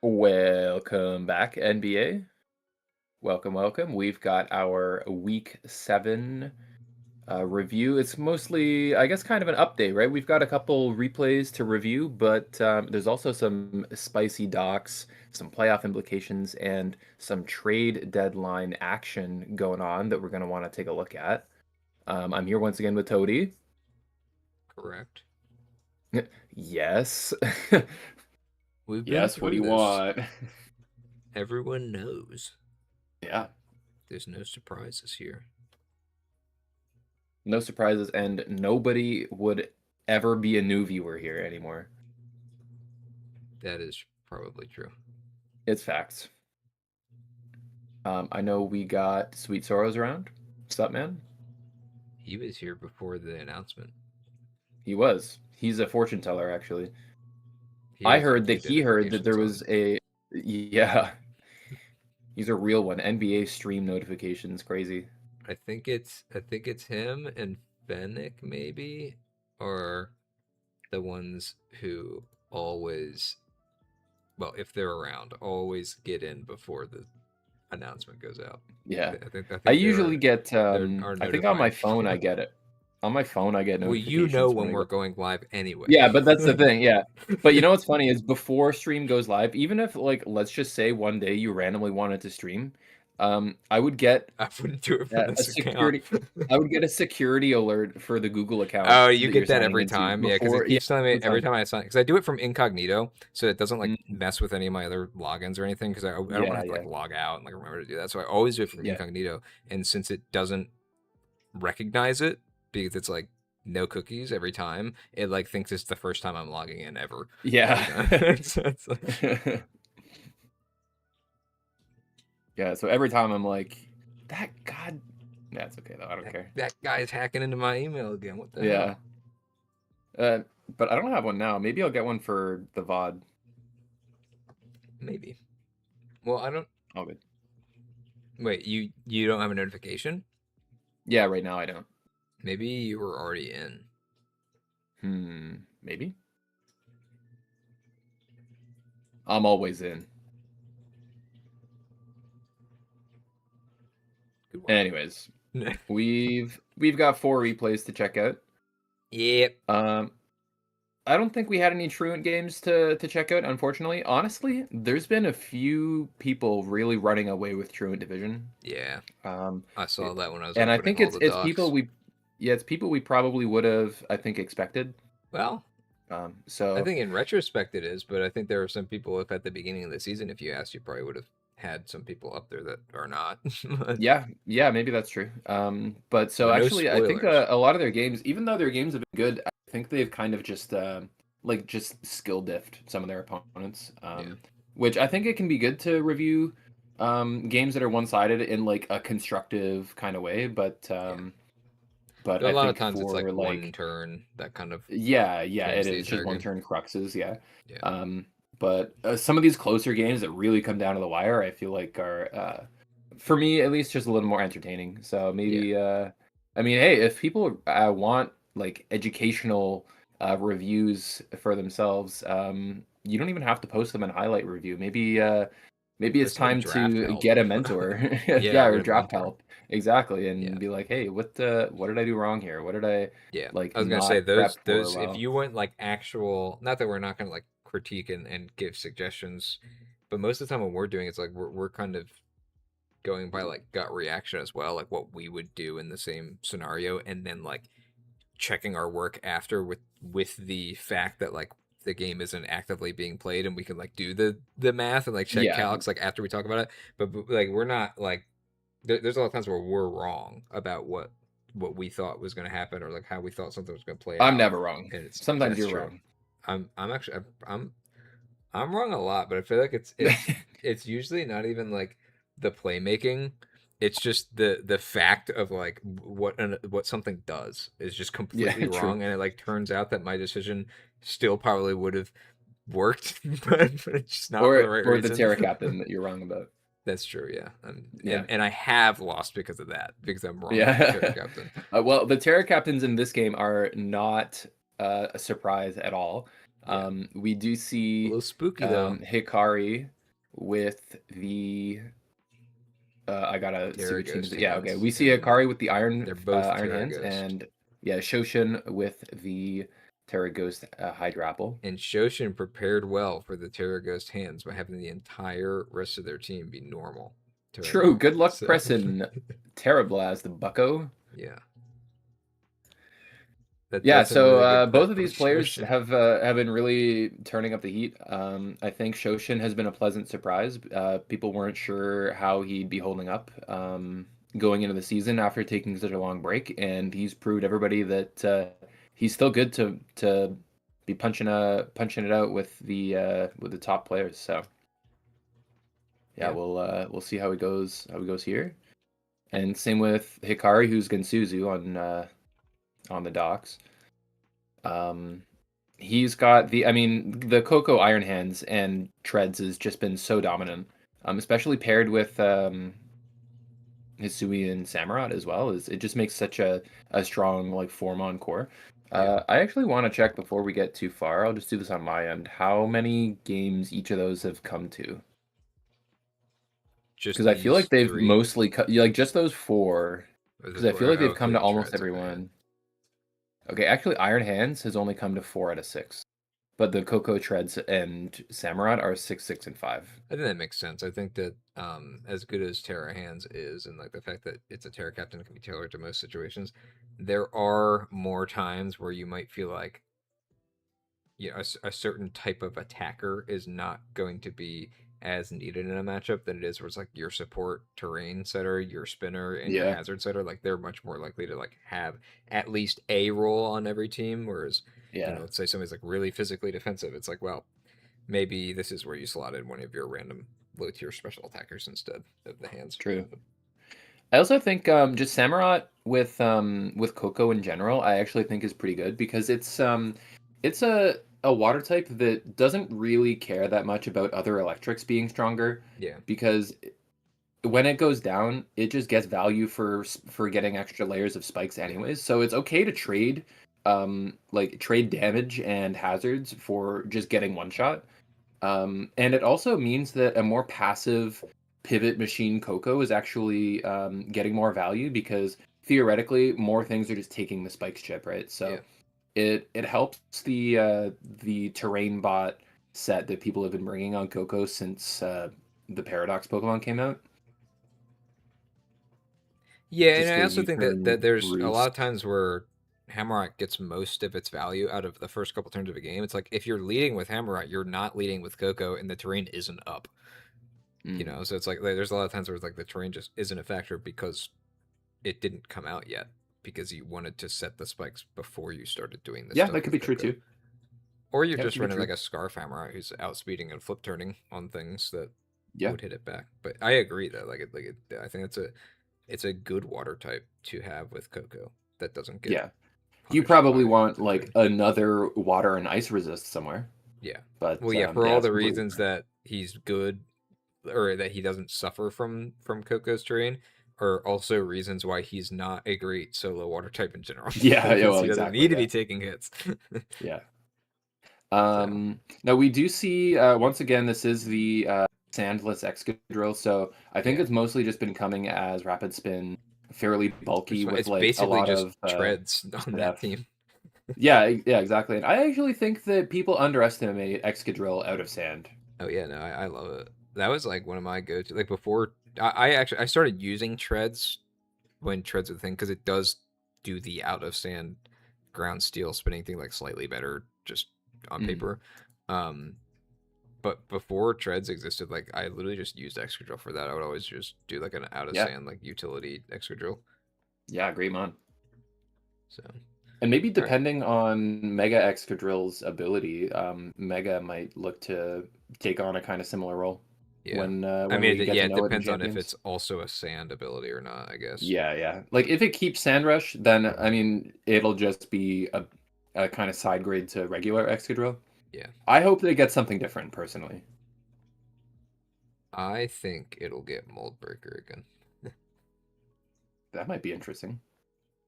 Welcome back, NBA. Welcome. We've got our Week 7 review. It's mostly, I guess, kind of an update, right? We've got a couple replays to review, but there's also some spicy docs, some playoff implications, and some trade deadline action going on that we're going to want to take a look at. I'm here once again with Toady. Correct. Yes. We've been Yes, what do through you this. want? Everyone knows. Yeah. There's no surprises here. No surprises, and nobody would ever be a new viewer here anymore. That is probably true. It's facts. I know we got Sweet Sorrows around. What's up, man? He was here before the announcement. He was. He's a fortune teller, actually. He I has, like, heard that two he heard that there notifications was a... Yeah. He's a real one. NBA stream notifications. Crazy. I think it's him and Fennec maybe, or the ones who always, well, if they're around, always get in before the announcement goes out. Yeah. I think I there usually get... are I think on my notified phone I people. get it. On my phone I get Well, you know notifications when when I we're go... going live anyway. Yeah, but that's the thing, yeah. But you know what's funny is before stream goes live, even if, like, let's just say one day you randomly wanted to stream, I would get I wouldn't do it from a this account. I would get a security alert for the Google account Oh, you that you're get that signing every into time? Yeah, because it before, yeah, keeps telling me all the every time. time I sign, because I do it from incognito, so it doesn't like Mm, mess with any of my other logins or anything, because I don't want to yeah, have to like yeah, log out and like remember to do that. So I always do it from yeah, incognito. And since it doesn't recognize it, because it's like no cookies every time, it like thinks it's the first time I'm logging in ever. Every yeah. time. So it's like, Yeah, so every time I'm like, that God, that's okay though, I don't care. that guy's hacking into my email again. What the Yeah, hell? but I don't have one now. Maybe I'll get one for the VOD. Maybe. Well, I don't. All good. Wait, you don't have a notification? Yeah, right now I don't. Maybe you were already in. Maybe. I'm always in. Good one. Anyways, we've got 4 replays to check out. Yep. I don't think we had any truant games to check out, unfortunately. Honestly, there's been a few people really running away with truant division. Yeah. Um, I saw that when I was and I opening think all the it's docs. people we probably would have, I think, expected. Well, I So think in retrospect it is, but I think there were some people, if at the beginning of the season, if you asked, you probably would have had some people up there that are not. yeah, maybe that's true. But so But no actually, I think spoilers. a lot of their games, even though their games have been good, I think they've kind of just just skill diffed some of their opponents. Yeah. Which I think it can be good to review games that are one-sided in like a constructive kind of way, but Yeah. but A I lot of think times it's like for one like turn that kind of yeah, it changes the is entire just one game. turn cruxes, yeah. Yeah. But some of these closer games that really come down to the wire, I feel like are for me at least just a little more entertaining. So Yeah. maybe I mean, hey, if people want like educational reviews for themselves, you don't even have to post them in highlight review. Maybe it's There's some time draft to help. get a mentor. Yeah, Yeah, or or get a draft mentor. help. Exactly. Yeah. And be like, hey, what did I do wrong here? What did I Yeah. like I was gonna say not prep for those if well? you want like actual, not that we're not gonna like critique and give suggestions, but most of the time when we're doing it's like we're kind of going by like gut reaction as well, like what we would do in the same scenario, and then like checking our work after with the fact that like the game isn't actively being played and we can like do the math and like check Yeah. calcs like after we talk about it. But like we're not like there's a lot of times where we're wrong about what we thought was going to happen or like how we thought something was going to play I'm out, never wrong. and it's Sometimes that's you're true. wrong. I'm actually I'm wrong a lot, but I feel like it's usually not even like the playmaking. It's just the fact of like what something does is just Yeah, completely true. wrong, and it like turns out that my decision still probably would have worked, but it's just not for the right Or the reason. Terra Captain that you're wrong about. That's true, yeah, Yeah. and I have lost because of that because I'm wrong about the Terra Yeah. Captain. Well, the Terra Captains in this game are not a surprise at all. Yeah, We do a see little spooky though. Hikari. with the I gotta see Terra which team is Ghost it. Yeah, okay. hands, We see and Hikari with the they're both iron Terra hands, Ghost. and yeah, Shoshin with the Terra Ghost Hydra Apple. And Shoshin prepared well for the Terra Ghost hands by having the entire rest of their team be normal True. Terranor. Good luck So pressing Terra Blast, Bucko. yeah, Yeah, that's a really so good both prep of from these players Shoshin. have been really turning up the heat. I think Shoshin has been a pleasant surprise. People weren't sure how he'd be holding up going into the season after taking such a long break, and he's proved everybody that he's still good to be punching it out with the top players. So yeah, Yeah, we'll see how he goes here. And same with Hikari, who's Gensuzu on the docks. Um, he's got I mean, the Coco Iron Hands and Treads has just been so dominant, especially paired with Hisui and Samurott as well. It just makes such a strong like form on core. yeah. I actually want to check before we get too far. I'll just do this on my end. How many games each of those have come to? Just Because I feel like these they've three. mostly like just those four. Or the Because I feel like four. they've come Okay, to almost Treads. Okay. everyone. Okay, actually, Iron Hands has only come to 4 out of 6. But the Coco Treads and Samurott are 6, 6, and 5. I think that makes sense. I think that as good as Terra Hands is, and like the fact that it's a Terra Captain that can be tailored to most situations, there are more times where you might feel like a certain type of attacker is not going to be as needed in a matchup than it is where it's like your support terrain setter, your spinner, and your Yeah, hazard setter. Like they're much more likely to like have at least a role on every team. Whereas, yeah, let's say somebody's like really physically defensive, it's like, well, maybe this is where you slotted one of your random low tier special attackers instead of the hands. true. I also think just Samurott with Coco in general, I actually think is pretty good because it's a water type that doesn't really care that much about other electrics being stronger Yeah, because when it goes down, it just gets value for getting extra layers of spikes yeah, anyways. So it's okay to trade like trade damage and hazards for just getting one shot. And it also means that a more passive pivot machine Coco is actually getting more value because theoretically more things are just taking the spikes chip, right? yeah. So it helps the terrain bot set that people have been bringing on Coco since the Paradox Pokemon came out. Yeah, and Just I the also think that U-turn there's a lot of roost. times where Hammerite gets most of its value out of the first couple turns of a game. It's like if you're leading with Hammerite, you're not leading with Coco, and the terrain isn't up. Mm. So it's like there's a lot of times where it's like the terrain just isn't a factor because it didn't come out yet because you wanted to set the spikes before you started doing this Yeah, stuff that could with be true Coco. too. Or you're Yeah, that just could be running like true. a Scarf Hammerite who's outspeeding and flip turning on things that Yeah, would hit it back. But I agree that I think it's a good water type to have with Coco that doesn't get yeah. You punished probably by want the like terrain. another water and ice resist somewhere. Yeah. But Well, yeah, for yeah, all it's the completely reasons fair. that he's good or that he doesn't suffer from Coco's terrain are also reasons why he's not a great solo water type in general Yeah, yeah, because well, he doesn't need exactly. to be Yeah, taking hits. yeah. So, Now we do see once again this is the sandless Excadrill, so I think yeah. it's mostly just been coming as rapid spin, fairly bulky with It's like a basically lot just of treads on that F. team. Yeah, yeah, exactly. And I actually think that people underestimate Excadrill out of sand. Oh yeah, no, I love it. That was like one of my go-to. Like before, I actually I started using treads when treads were the thing because it does do the out of sand ground steel spinning thing like slightly better just on Mm, paper. Um, but before treads existed, like I literally just used Excadrill for that. I would always just do like an out of yeah, sand like utility Excadrill. yeah, great mon. So And maybe all right, depending on Mega Excadrill's ability, Mega might look to take on a kind of similar role yeah. I when mean, we get yeah, to it know it in depends on if Champions. it's also a sand ability or not. I guess. Yeah, yeah. Like if it keeps Sandrush, then I mean it'll just be a kind of side grade to regular Excadrill. Yeah, I hope they get something different personally. I think it'll get Mold Breaker again. That might be interesting.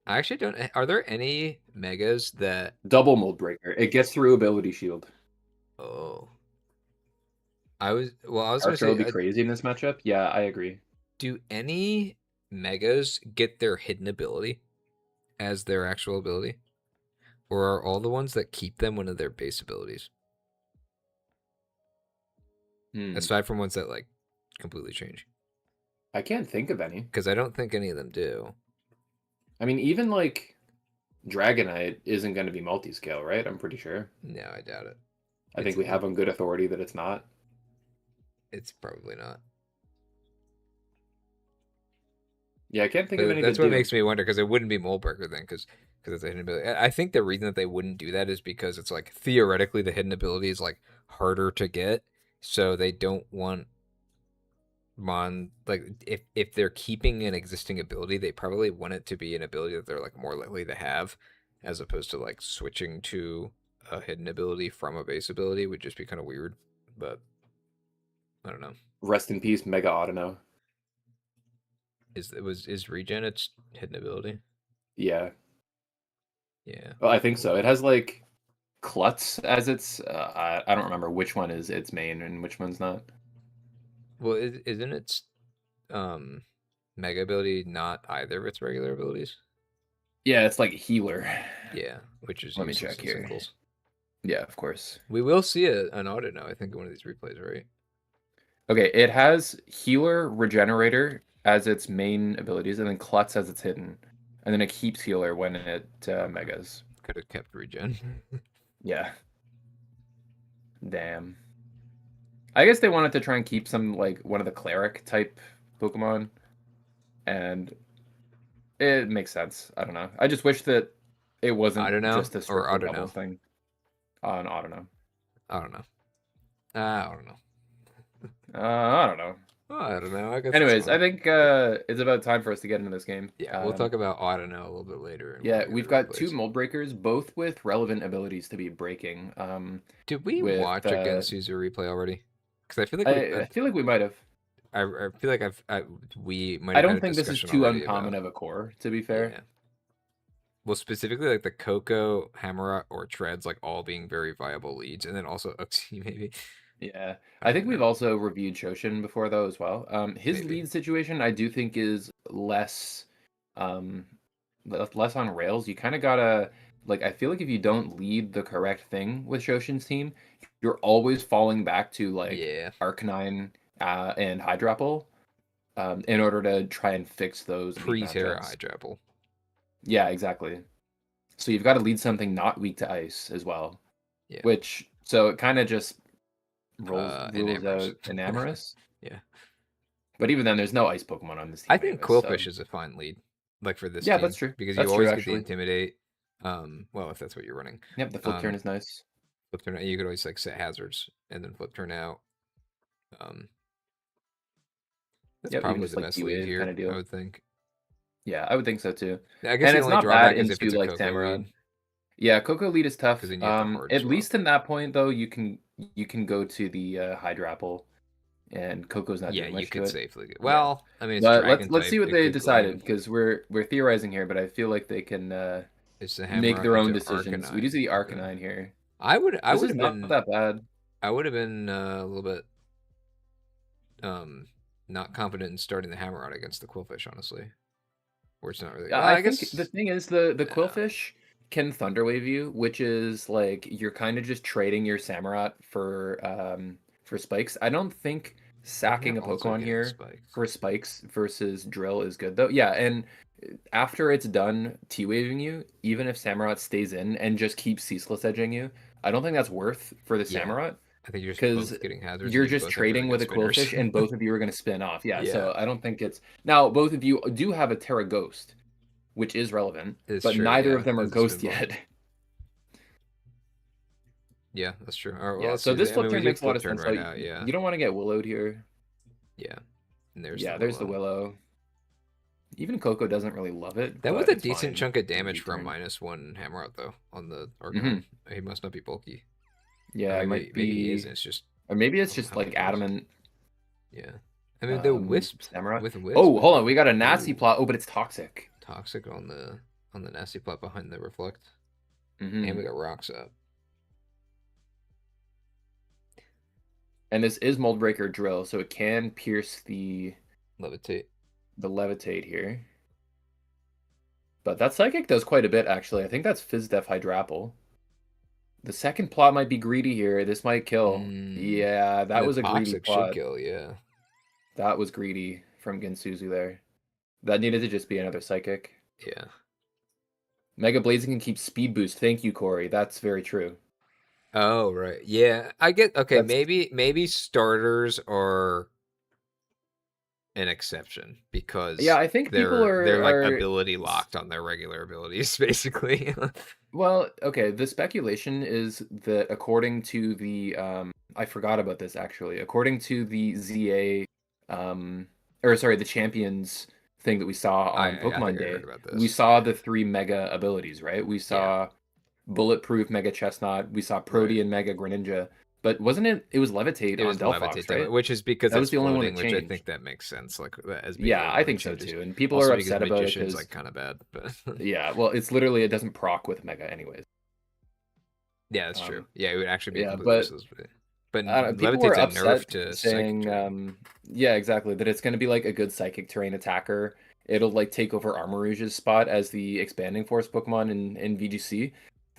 I actually don't. Are there any megas that? Double Mold Breaker. It gets through Ability Shield. Oh, I was Dark gonna Throw would say, be crazy in this matchup. Yeah, I agree. do any megas get their hidden ability as their actual ability, or are all the ones that keep them one of their base abilities? Hmm. Aside from ones that like completely change, I can't think of any. because I don't think any of them do. I mean, even like Dragonite isn't going to be multi-scale, right? I'm pretty sure. No, I doubt it. I think we have on good authority that it's not. It's probably not. Yeah, I can't think of But any that's that what do. makes me wonder, because it wouldn't be Moldbreaker then, because it's a hidden ability. I think the reason that they wouldn't do that is because it's like theoretically the hidden ability is like harder to get, so they don't want like if they're keeping an existing ability, they probably want it to be an ability that they're like more likely to have, as opposed to like switching to a hidden ability from a base ability would just be kind of weird. But I don't know. Rest in peace, Mega Autono. Is regen its hidden ability? Yeah. Yeah. Well, I think so. It Well, has like Klutz as its. I don't remember which one is its main and which one's not. well, isn't its um mega ability not either of its regular abilities? Yeah, it's like Healer. Yeah, which is Let me useless check in here. singles. Yeah, of course. We will see an audit now, I think, in one of these replays, right? Okay, it has Healer, Regenerator as its main abilities, and then Klutz as its hidden, and then it keeps Healer when it megas. Could have kept regen. Yeah. Damn. I guess they wanted to try and keep some like one of the cleric type Pokemon, and it makes sense. I don't know. I just wish that it I don't wasn't know, just a or I strictly don't double know. thing on Autono. I don't know. I don't know. I don't know. I don't know. I guess it's Anyways, I fine. think it's about time for us to get into this game. Yeah, we'll talk about I don't know a little bit later and when Yeah, we get to we've got two replays. mold breakers, both with relevant abilities to be breaking. Did we With watch a Gensuzu replay already? Because I feel like I feel like we might have. I feel like we might I have had don't a think this is discussion too already uncommon about, of a core, to be fair. yeah. Well, specifically like the Coco, Hammerot, or Treads, like all being very viable leads, and then also Uxie maybe. Yeah, I I think don't we've know. also reviewed Shoshin before though as well. His Maybe. lead situation I do think is um, less on rails. You kind of gotta like I feel like if you don't lead the correct thing with Shoshin's team, you're always falling back to like Yeah. Arcanine and Hydrapple in order to try and fix those lead Pre-Terra matchups. Hydrapple. Yeah, exactly. So you've got to lead something not weak to ice as well, Yeah. which so it kind of just rules Enamorous. out Enamorous. Yeah. But even then, there's no ice Pokemon on this I team think anyways. So Quillfish is a fine lead, like for this yeah, that's team, true. because you That's true always get the actually. Intimidate. Well, if that's what you're running. Yep, the flip turn Um, is nice. Flip turn out, you could always like set hazards and then flip turn out. Um, that's Yep, even probably just the like best lead T-Wave kind here, of I deal. would think. Yeah, I would think so too. I guess And the it's only not bad drawback is if into it's a like Coco Samurott. lead, Yeah, Coco lead is tough. because then you have the hard At swap. least in that point though, you can go to the Hydrapple, and Coco's not Yeah, doing you much to could it. safely get. Yeah. Well, I mean, it's But dragon let's see type. what It they could decided gleam. because we're theorizing here, but I feel like they can It's the make Hammerot their own into decisions. We do Arcanine. see the Okay. Arcanine here. I This would is have not been that bad. a little bit um not confident in starting the Hammerot against the Quillfish, honestly. Where it's not really. Yeah, Well, I I think the guess thing is the no. Quillfish can Thunder Wave you, which is like you're kind of just trading your Samurott for spikes. I don't think And sacking you're a also Pokemon getting here spikes. for spikes versus drill is good though. Yeah, and after it's done T-waving you, even if Samurott stays in and just keeps ceaseless edging you, I don't think that's worth for the Yeah, Samurott I think you're just because both getting hazards, and you're you just both have really trading good with a spinners. Quillfish and both of you are going to spin off. Yeah, Yeah, so I don't think it's now both of you do have a Terra Ghost, which is relevant, it's but true. neither Yeah, of them are as a Ghost spin ball. yet. Yeah, that's true. All right, well, Yeah, let's so see. this I flip mean, we turn do makes a lot flip of turn sense. So right out. Yeah, you don't want to get Willowed here. yeah. And there's the Yeah, there's the Willow. Willow. Even Coco doesn't really love it, That was but a it's decent fine chunk of on damage from U-turn. -1 Hammerot though on the Hmm. Arcanine. He must not be bulky. Or Yeah, it might maybe he is, be, and it's just or maybe I it's don't know just how many like kills. adamant Yeah. I mean the Wisp Samurai. with Wisp. Oh, hold on, we got a nasty Ooh, plot. Oh, but it's toxic. toxic on the nasty plot behind the reflect. And we Hmm. got rocks up. And this is Mold Breaker Drill, so it can pierce the Levitate. Levitate here. But that Psychic does quite a bit, actually. I think that's Fizz Def Hydrapple. The second plot might be greedy here. This might kill. Yeah, that The was a greedy Toxic should plot. kill, yeah. That was greedy from Gensuzu there. That needed to just be another Psychic. Yeah. Mega Blazing can keep speed boost. Thank you, Corey. That's very true. Oh, right. Yeah, I get, okay, That's- maybe starters are an exception because Yeah, I think people they're like are ability locked on their regular abilities, basically. Well, okay, the speculation is that according to the I forgot about this actually. According to the ZA or sorry, the champions thing that we saw on I think Pokemon I Day, heard about we this. saw the 3 mega abilities, right? We saw Bulletproof Mega Chestnut, we saw Protean Mega Greninja, but wasn't it was Levitate It on was Delphox, Levitate, right? which is because That was it's the only one floating, that which I changed. think that makes sense. Like as being Yeah, the I only one think that so changes. too. And people Also are because upset about it Magician's because like kind of bad, but yeah, well, it's literally it doesn't proc with Mega anyways. yeah, that's true. Yeah, it would actually be yeah, completely but useless. But people were Levitate's a nerf upset to Psychic saying, Terrain. yeah, exactly, that it's going to be like a good Psychic Terrain attacker. It'll like take over Armarouge's spot as the expanding force Pokemon in VGC.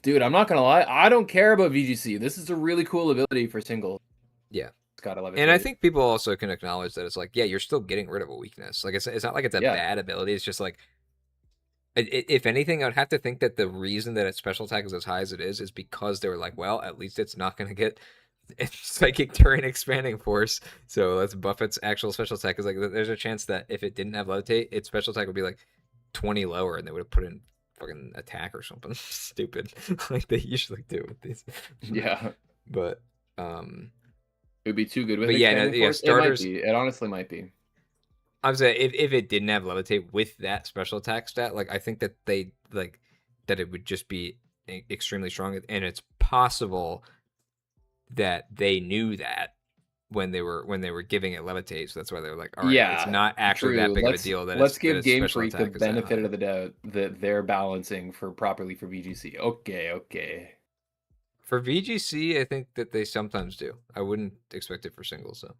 Dude, I'm not gonna lie, I don't care about VGC. This is a really cool ability for single. Yeah. It's got to levitate. And I think people also can acknowledge that it's like, yeah, you're still getting rid of a weakness. Like it's not like it's a Yeah. bad ability. It's just like, if anything, I'd have to think that the reason that its special attack is as high as it is because they were like, well, at least it's not going to get Psychic Terrain expanding force, so let's buff its actual special attack. Because like, there's a chance that if it didn't have levitate, its special attack would be like 20 lower, and they would have put in fucking attack or something stupid like they usually do with these. Yeah. But it would be too good with but expanding yeah, force. starters. It might be. It honestly might be. I'm saying if it didn't have levitate with that special attack stat, like I think that they like that it would just be extremely strong, and it's possible that they knew that when they were giving it levitate, so that's why they were like, all right, Yeah, it's not actually that big of a deal. That let's it's, give that its Game special Freak the attack is that benefit high. of the doubt that they're balancing for properly for VGC. Okay. For VGC, I think that they sometimes do. I wouldn't expect it for singles though.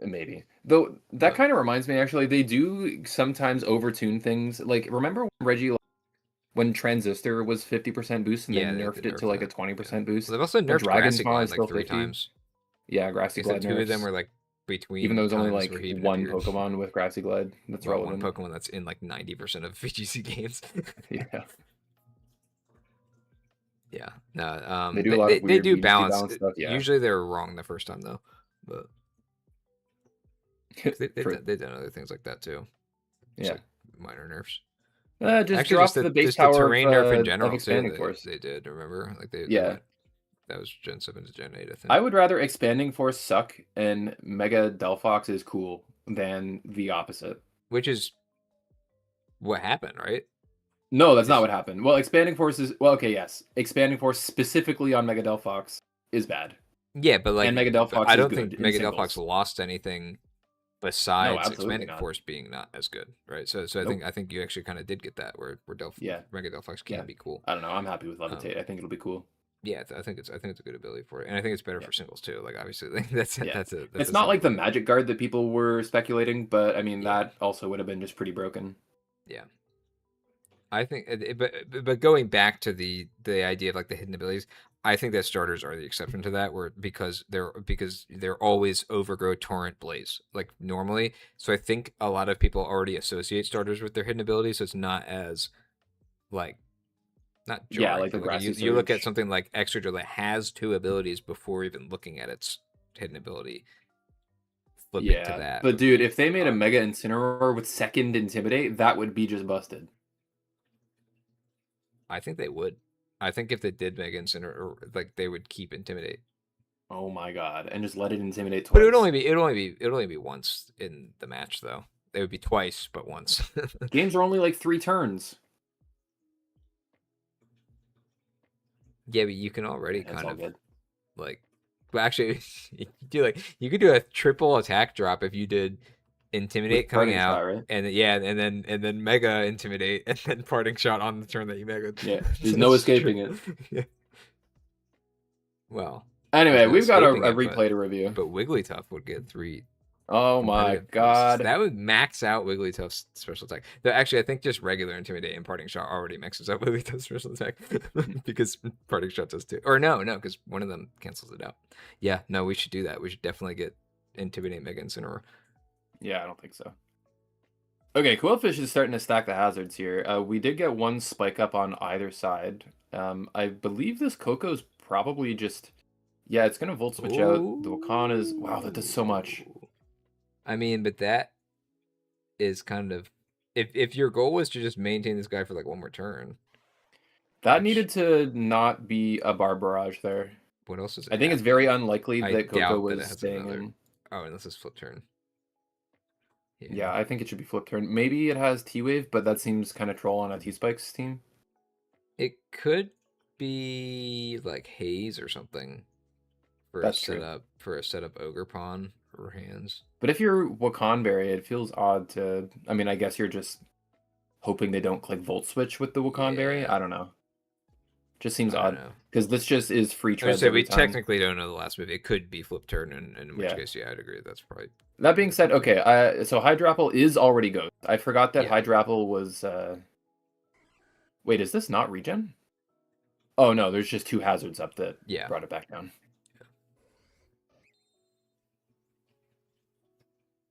Maybe. Though that kind of reminds me, actually, they do sometimes overtune things. Like, remember when Reggie, when Transistor was 50% boost and then nerfed it to like a 20% boost? Well, they've also nerfed Dragon's Grassy Maw Glide is like still 3 50. times. Yeah, Grassy Except Glide 2 of them nerfs. were like between Even though there's only times like where he even one appeared. Pokemon with Grassy Glide that's Well, relevant. one Pokemon that's in like 90% of VGC games. Yeah. Yeah. No, They do a lot of they weird do VGC balance stuff, yeah. Usually they're wrong the first time though, but they've done other things like that too. Yeah. Like minor nerfs. Just actually drop the base the tower terrain nerf in general of expanding too. force. They did, remember? Like they Yeah. that was Gen 7 to Gen 8, I think. I would rather expanding force suck and Mega Delphox is cool than the opposite. Which is what happened, right? No, that's not what happened. Well, expanding force is okay. Yes, expanding force specifically on Mega Delphox is bad. Yeah, but like, and Mega Delphox I don't is good think in Mega singles. Delphox lost anything besides absolutely expanding not. force being not as good, right? So Nope. I think you actually kind of did get that where Mega Delphox can be cool. I don't know. I'm happy with Levitate. I think it'll be cool. Yeah, I think it's a good ability for it, and I think it's better for singles too. Like obviously, like, that's it's not like the Magic Guard that people were speculating, but I mean that also would have been just pretty broken. Yeah, I think, but going back to the idea of like the hidden abilities, I think that starters are the exception to that, where because they're always Overgrow, Torrent, Blaze, like normally. So I think a lot of people already associate starters with their hidden abilities, so it's not as like. Not jarring. Yeah, like the Grassy you look at something like Excadrill that has 2 abilities before even looking at its hidden ability. Flip it to that. But dude, if they made a Mega Incineroar with second Intimidate, that would be just busted. I think they would. I think if they did Mega Incineroar, like they would keep Intimidate. Oh my god, and just let it Intimidate twice. But it would only be once in the match though. It would be twice, but once. Games are only like 3 turns. Yeah, but you can already kind of good. like, well, actually, you could do a triple attack drop if you did Intimidate coming out, shot, right? and and then Mega Intimidate, and then Parting Shot on the turn that you Mega. Yeah, there's no escaping it. Yeah. Well, Anyway, There's no we've got a escaping it, replay to review. but Wigglytuff would get 3 Oh my competitive boosts. god. That would max out Wigglytuff's special attack. Though actually, I think just regular Intimidate and Parting Shot already maxes out Wigglytuff's special attack because Parting Shot does too. Or no, because one of them cancels it out. Yeah, no, we should do that. We should definitely get Intimidate Mega Incineroar. Yeah, I don't think so. Okay, Quillfish is starting to stack the hazards here. We did get one spike up on either side. I believe this Coco's probably just... Yeah, it's going to Volt Switch out. The Wakan is... Wow, that does so much. I mean, but that is kind of... If your goal was to just maintain this guy for like one more turn... That needed to not be a Bar Barrage there. What else is it? I think it's very unlikely that Coco was staying another... in. Oh, unless it's flip turn. Yeah, I think it should be flip turn. Maybe it has T-Wave, but that seems kind of troll on a T-Spikes team. It could be like Haze or something for a setup Ogre Pawn or hands. But if you're Wakanberry, it feels odd to... I mean, I guess you're just hoping they don't click Volt Switch with the Wakanberry. Yeah. I don't know. Just seems odd. Because this just is free treads we technically don't know the last move. It could be flip turn, and in which case, yeah, I'd agree. That's probably... That being said, okay, so Hydrapple is already Ghost. I forgot that Hydrapple was... Wait, is this not regen? Oh, no, there's just 2 hazards up that brought it back down.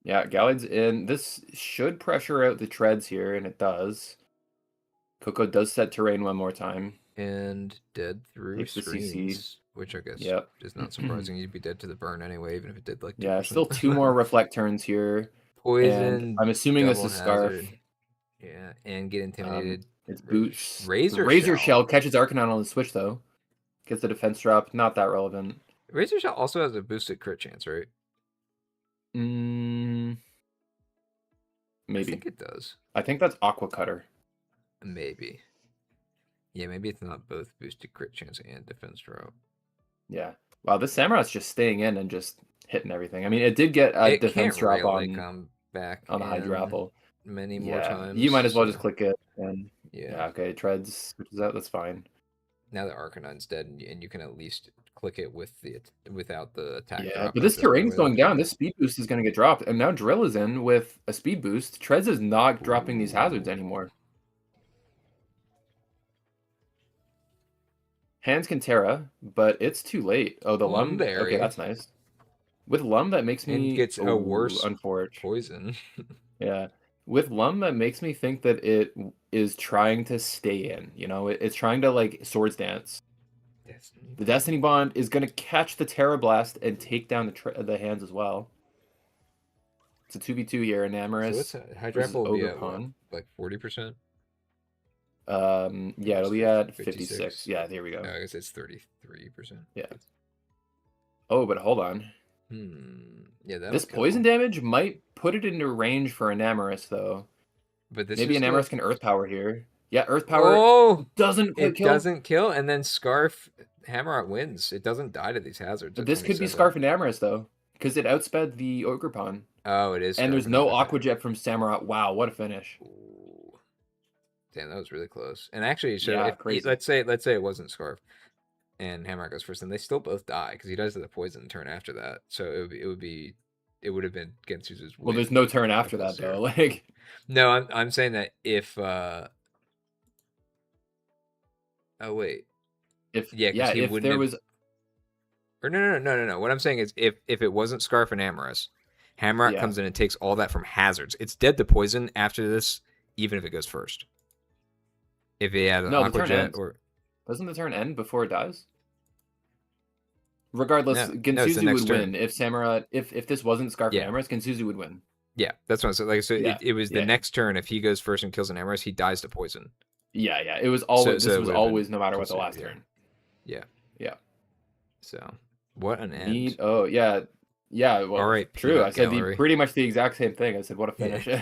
Yeah, Gallade in. This should pressure out the treads here, and it does. Coco does set terrain one more time. And dead through screens, which I guess is not surprising. You'd be dead to the burn anyway, even if it did like 2%. Yeah, still 2 more reflect turns here. Poison. I'm assuming this is Scarf. Yeah, and get intimidated. It's Boots. Razor Shell catches Arcanine on the switch though. Gets the defense drop. Not that relevant. Razor Shell also has a boosted crit chance, right? Maybe. I think it does. I think that's Aqua Cutter. Maybe. Yeah, maybe it's not both boosted crit chance and defense drop. Yeah. Wow, this Samurai's just staying in and just hitting everything. I mean, it did get a defense drop come back on the Hydrapple many more times. You might as well just click it and yeah, okay, treads switches out. That's fine. Now that Arcanine's dead, and you can at least click it without the attack. Yeah, but this terrain's going down. This speed boost is going to get dropped, and now Drill is in with a speed boost. Treads is not dropping these hazards anymore. Hands can Terra, but it's too late. Oh, the Lum. Okay, that's nice. With Lum, that makes me... And gets a worse unfortunate poison. Yeah. With Lum, that makes me think that it is trying to stay in. You know, it's trying to, like, Swords Dance. The Destiny Bond is going to catch the Terra Blast and take down the hands as well. It's a 2v2 here, Enamorous. So Hydrapple will be at what, like 40%? Yeah, it'll be at 56. Yeah, there we go. No, I guess it's 33%. Yeah. Oh, but hold on. Yeah, this poison damage might put it into range for Enamorous, though. But this maybe Enamorous can Earth Power here. Yeah, Earth Power doesn't kill. It doesn't kill, and then Scarf Hammerot wins. It doesn't die to these hazards. But this could be Scarf Enamorous, though, because it outsped the Ogre Pawn. Oh, it is. And there's no Aqua Jet from Samurott. Wow, what a finish. Ooh. Damn, that was really close. And actually, so let's say it wasn't Scarf and Hammerot goes first, and they still both die because he does the poison turn after that. So it would have been Gensu's win. Well, there's no turn after that though. Like, no, I'm saying that if oh wait, if wouldn't there have... was, or no. What I'm saying is if it wasn't Scarf and Amorous, Hammerot comes in and takes all that from hazards. It's dead to poison after this, even if it goes first. If he had an Aqua Jet or... Doesn't the turn end before it dies? Regardless, Gensuzu would win if Samurott. If this wasn't Scarf and Amorous, Gensuzu would win. Yeah, that's what I'm saying. Like, so it was the next turn. If he goes first and kills an Amorous, he dies to poison. Yeah. It was always this was always no matter what the last turn. Yeah. So what an end. Oh yeah. Well, all right. True. I said pretty much the exact same thing. I said, what a finish. Yeah.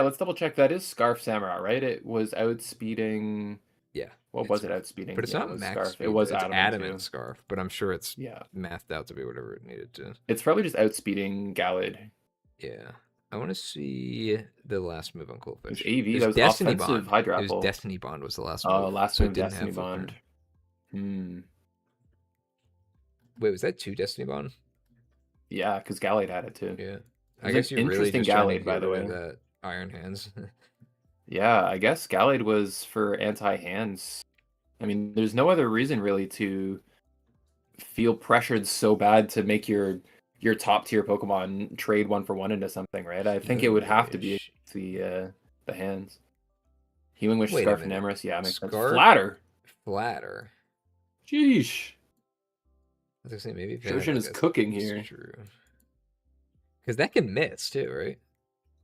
Let's double check. That is Scarf Samurott, right? It was outspeeding. Yeah. What was it outspeeding? But it's not max Scarf. Speed. It was adamant Scarf, but I'm sure it's mathed out to be whatever it needed to. It's probably just outspeeding Gallade. Yeah. I want to see the last move on Coolfish. AV, that was Destiny Bond. Hydrapple. It was Destiny Bond was the last move. Oh, last move Destiny Bond. Wait, was that 2 Destiny Bond? Yeah, because Gallade had it too. Yeah. It I was an guess you're really interesting just trying to Gallade, by get the rid of way. that Iron Hands. Yeah, I guess Gallade was for anti-hands. I mean, there's no other reason really to feel pressured so bad to make your top tier Pokemon trade 1-for-1 into something, right? I think it Healing would have to be Wish. the hands. Healing Wish, Wait a Scarf, and minute. Amorous, yeah, makes sense. Scarf Flatter. Flatter. Sheesh. I was gonna say maybe if it had Shoshin like is a cooking here. true. Because that can miss too, right?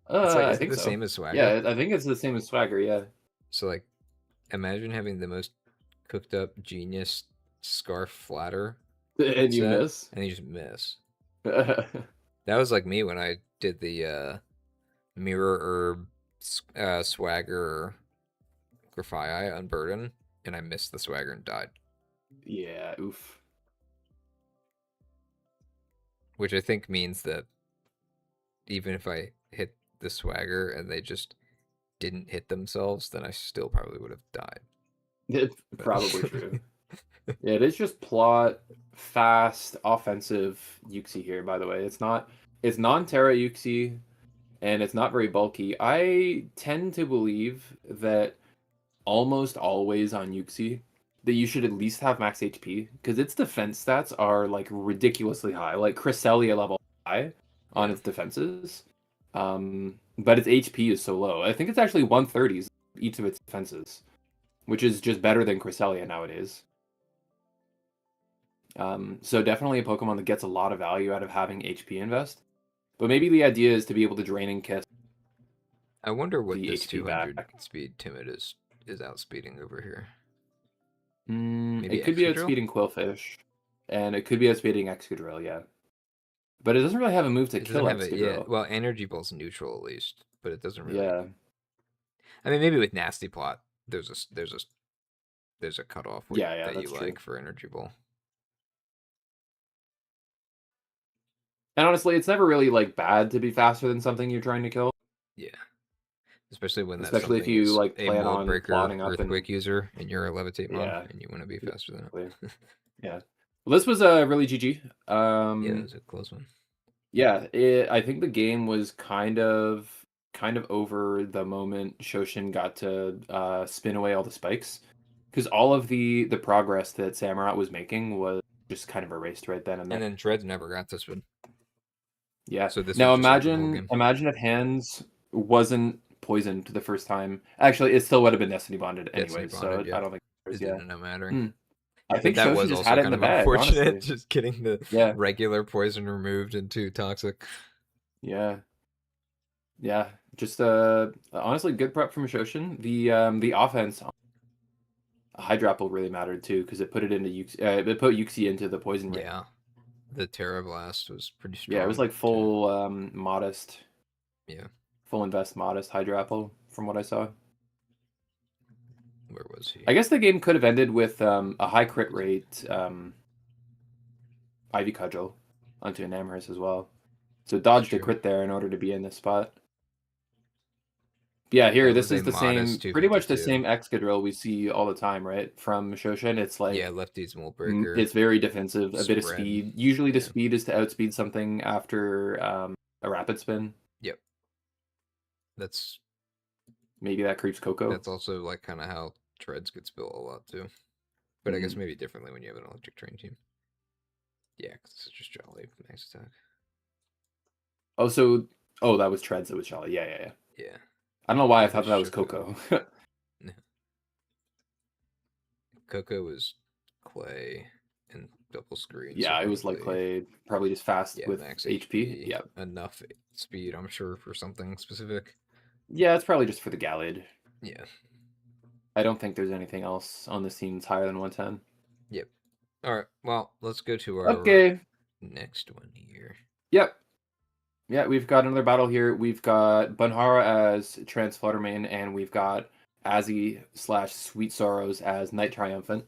It's like, I is it think the so. same as Swagger? Yeah, I think it's the same as Swagger, yeah. So like, imagine having the most cooked up genius Scarf Flatter And you set, miss. and you just miss. That was like me when I did the Mirror Herb Swagger Grafii Unburden, and I missed the Swagger and died. Yeah, oof. Which I think means that even if I hit the Swagger and they just didn't hit themselves, then I still probably would have died. It's But probably true. Yeah, it is just plot, fast, offensive Yuxi here, by the way. It's non-Terra Yuxi, and it's not very bulky. I tend to believe that almost always on Yuxi that you should at least have max HP, because its defense stats are like ridiculously high, like Cresselia level high on yeah. its defenses. But its HP is so low. I think it's actually 130s each of its defenses, which is just better than Cresselia nowadays. So definitely a Pokemon that gets a lot of value out of having HP invest. But maybe the idea is to be able to drain and kiss I wonder what the this HP 200 back. speed Timid is outspeeding over here. It Maybe could be Excadrill? outspeeding Quillfish, and it could be outspeeding Excadrill, yeah. But it doesn't really have a move to It doesn't kill have a yeah. Excadrill. Well, Energy Ball's neutral at least, but it doesn't really. Yeah, I mean, maybe with Nasty Plot, there's a cutoff yeah, that you that's true. like for Energy Ball. And honestly, it's never really like bad to be faster than something you're trying to kill, Yeah, especially when that especially if something you is like a plan Mold on Breaker plotting up and Earthquake user, and you're a Levitate Mon, yeah, and you want to be faster than exactly. it. Yeah. Well, this was a really GG. Yeah, that was a close one. Yeah, I think the game was kind of over the moment Shoshin got to spin away all the spikes, because all of the progress that Samurott was making was just kind of erased right then and And there. then Dreads never got this one, Yeah. so this Now was just like the whole game. imagine if Hands wasn't poisoned the first time. Actually, it still would have been Destiny bonded Destiny anyway, so bonded, I yep. don't think It yeah. didn't end up mattering. Hmm. I But think that Shoshin was just also had it in kind the of bag, unfortunate, honestly. just getting the Yeah. regular poison removed into toxic. Yeah. Yeah. Just honestly good prep from Shoshin. The offense Hydrapple really mattered too because it put it into Yuxi, it put Yuxi into the poison ring. Yeah, the Terra Blast was pretty Yeah, it was strong like too. full modest, Yeah, full invest modest Hydrapple from what I saw. where was he? I guess the game could have ended with a high crit rate Ivy Cudgel onto an Amherst as well. So It's dodged a true. crit there in order to be in this spot. Yeah, here That this was a is the modest same, pretty much the 252. same Excadrill we see all the time, right? From Shoshin, it's Yeah, like lefty's Mold Breaker it's very defensive, a bit of spread. speed. Usually the Yeah. speed is to outspeed something after a rapid spin. Yep. That's Maybe that creeps Coco. also like kind of how Treads gets built a lot too. But I guess maybe differently when you have an electric train team. Yeah, because it's just Jolly max attack. Oh, that was Treads. That was Jolly. Yeah. Yeah. I don't know why I If thought it's that was Choco. Coco. Coco was Clay and double screen. Yeah, so it was like probably Clay, probably just fast yeah, with max HP. HP. Yeah, Enough speed, I'm sure, for something specific. yeah, it's probably just for the Gallade. Yeah. I don't think there's anything else on this team that's higher than 110. Yep. All right. Well, let's go to our Okay. next one here. Yep. Yeah, we've got another battle here. We've got Bunhara as Transfluttermane, and we've got Azzy/Sweet Sorrows as Night Triumphant.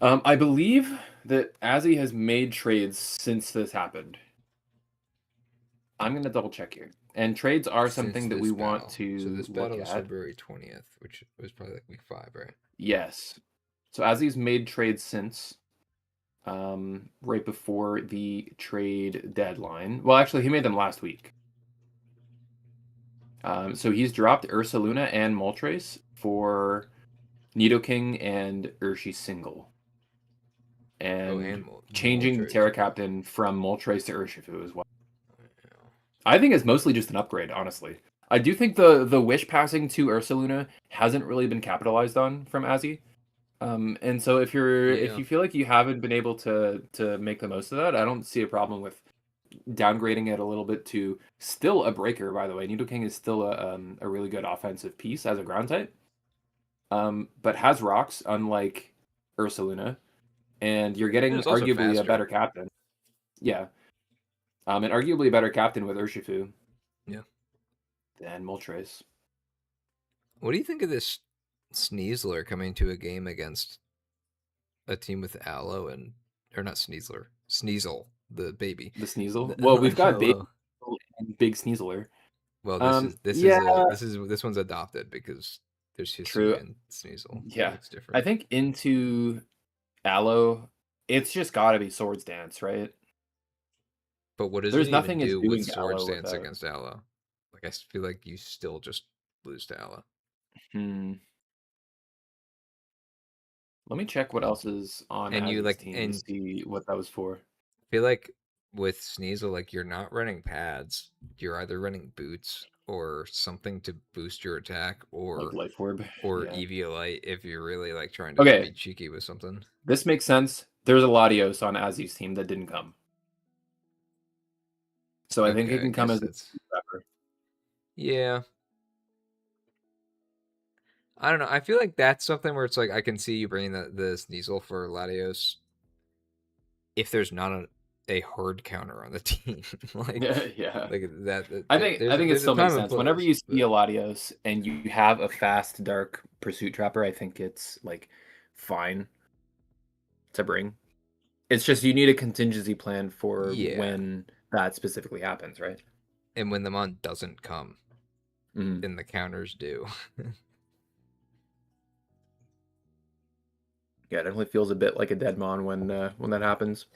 I believe that Azzy has made trades since this happened. I'm gonna double check here. And trades are something that we want to So this look battle was at. February 20th, which was probably like week 5, right? Yes. So Azzy's made trades since. right before the trade deadline. Well, actually, he made them last week. So he's dropped Ursaluna and Moltres for Nidoking and Urshi Single, Oh, and and changing the Moltres. Terra Okay. Captain from Moltres to Urshifu as well. Yeah. I think it's mostly just an upgrade, honestly. I do think the wish passing to Ursaluna hasn't really been capitalized on from Azzy. And so if Yeah. you feel like you haven't been able to make the most of that, I don't see a problem with downgrading it a little bit to still a breaker. By the way, Nidoking is still a really good offensive piece as a ground type, but has rocks unlike Ursaluna, and you're And getting it's also arguably a faster. better captain. Yeah, and arguably a better captain with Urshifu Yeah. than Moltres. What do you think of this Sneasler coming to a game against a team with Aloe and or not Sneasler, Sneasel, the baby. The Sneasel. Well, we've Like got Baby Aloe. and Big Sneasler. Well, Yeah, this one's adopted because there's true. Hisuian and Sneasel. Yeah, It's I different. think into Aloe, it's just got to be Swords Dance, right? But what does it There's even nothing it's do with doing to Sword Aloe Stance without. against Aloe? Like I feel like you still just lose to Aloe. Hmm. Let me check what else is on And you Azzy's like team to and see what that was for. feel like with Sneasel, like you're not running pads. You're either running boots or something to boost your attack Like Life Orb. or Yeah. Eviolite if you're really like trying to be Okay, cheeky with something. this makes sense. There's a Latios on Azzy's team that didn't come. So I think Okay, it I can come guess as a that's prepper. yeah. I don't know. I feel like that's something where it's like I can see you bringing the Sneasel for Latios if there's not a hard counter on the team, like Yeah, yeah. I think it there's a still time makes and sense. Whenever place, you see but a Latios and you have a fast dark pursuit trapper, I think it's like fine to bring. It's just you need a contingency plan for yeah. when that specifically happens, right? And when the mon doesn't come, Mhm. then the counters do. Yeah, it definitely feels a bit like a dead mon when that happens.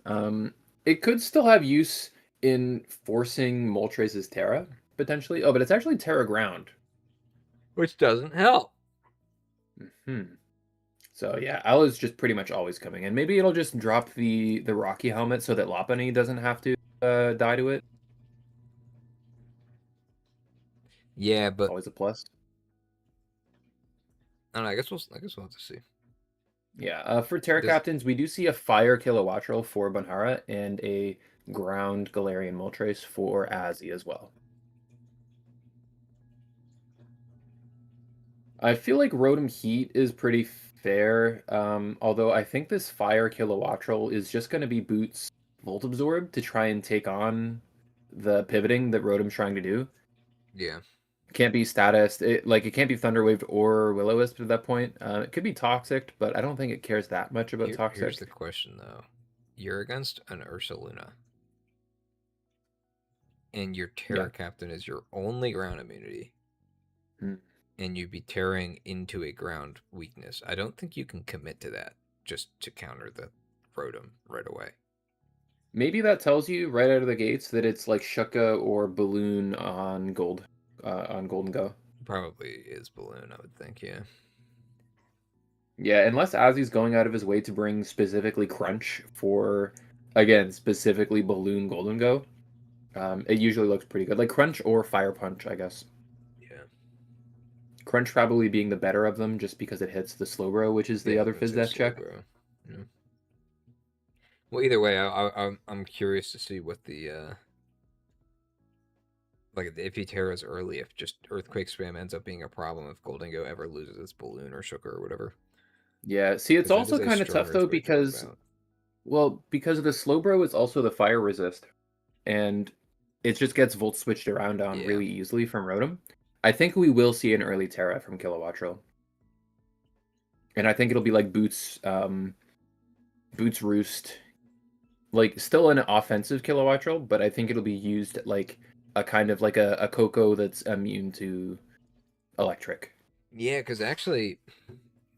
Um, it could still have use in forcing Moltres' Terra potentially. Oh, but it's actually Terra Ground. Which doesn't help. Hmm. So yeah, Al is just pretty much always coming in. Maybe it'll just drop the Rocky helmet so that Lopunny doesn't have to die to it. Yeah, but Always a plus. I don't know. I guess we'll have to see. Yeah. For Terra Does Captains, we do see a Fire Kilowattrel for Banhara and a Ground Galarian Moltres for Azzy as well. I feel like Rotom Heat is pretty fair, although I think this Fire Kilowattrel is just going to be Boots Volt Absorb to try and take on the pivoting that Rotom's trying to do. yeah. Can't be status. It can't be Thunderwave or Will-O-Wisp at that point. It could be Toxic, but I don't think it cares that much about Here's the Toxic. question though. You're against an Ursaluna, and your Yeah. Terra Captain is your only ground immunity, Hmm. and you'd be tearing into a ground weakness. I don't think you can commit to that just to counter the Rotom right away. Maybe that tells you right out of the gates that it's like Shuka or Balloon on Golden Go. Probably is Balloon, I would think, yeah. Yeah, unless Ozzy's going out of his way to bring specifically Crunch for, again, specifically Balloon Golden Go, it usually looks pretty good. Like Crunch or Fire Punch, I guess. Yeah. Crunch probably being the better of them just because it hits the Slowbro, which is the Yeah, other that's Fizz his Death slow check. bro. Yeah. Well, either way, I'm curious to see what the like if he tears early, if just Earthquake spam ends up being a problem, if Goldingo ever loses its balloon or sugar or whatever, Yeah, see, it's because that is also a kind of strong tough though Earthquake to wipe because, out. well, because of the Slowbro is also the Fire Resist, and it just gets Volt switched around on Yeah, really easily from Rotom. I think we will see an early Terra from Kilowattrel. And I think it'll be like Boots Roost, like still an offensive Kilowattrel, but I think it'll be used like a kind of like a Coco that's immune to electric. yeah, because actually,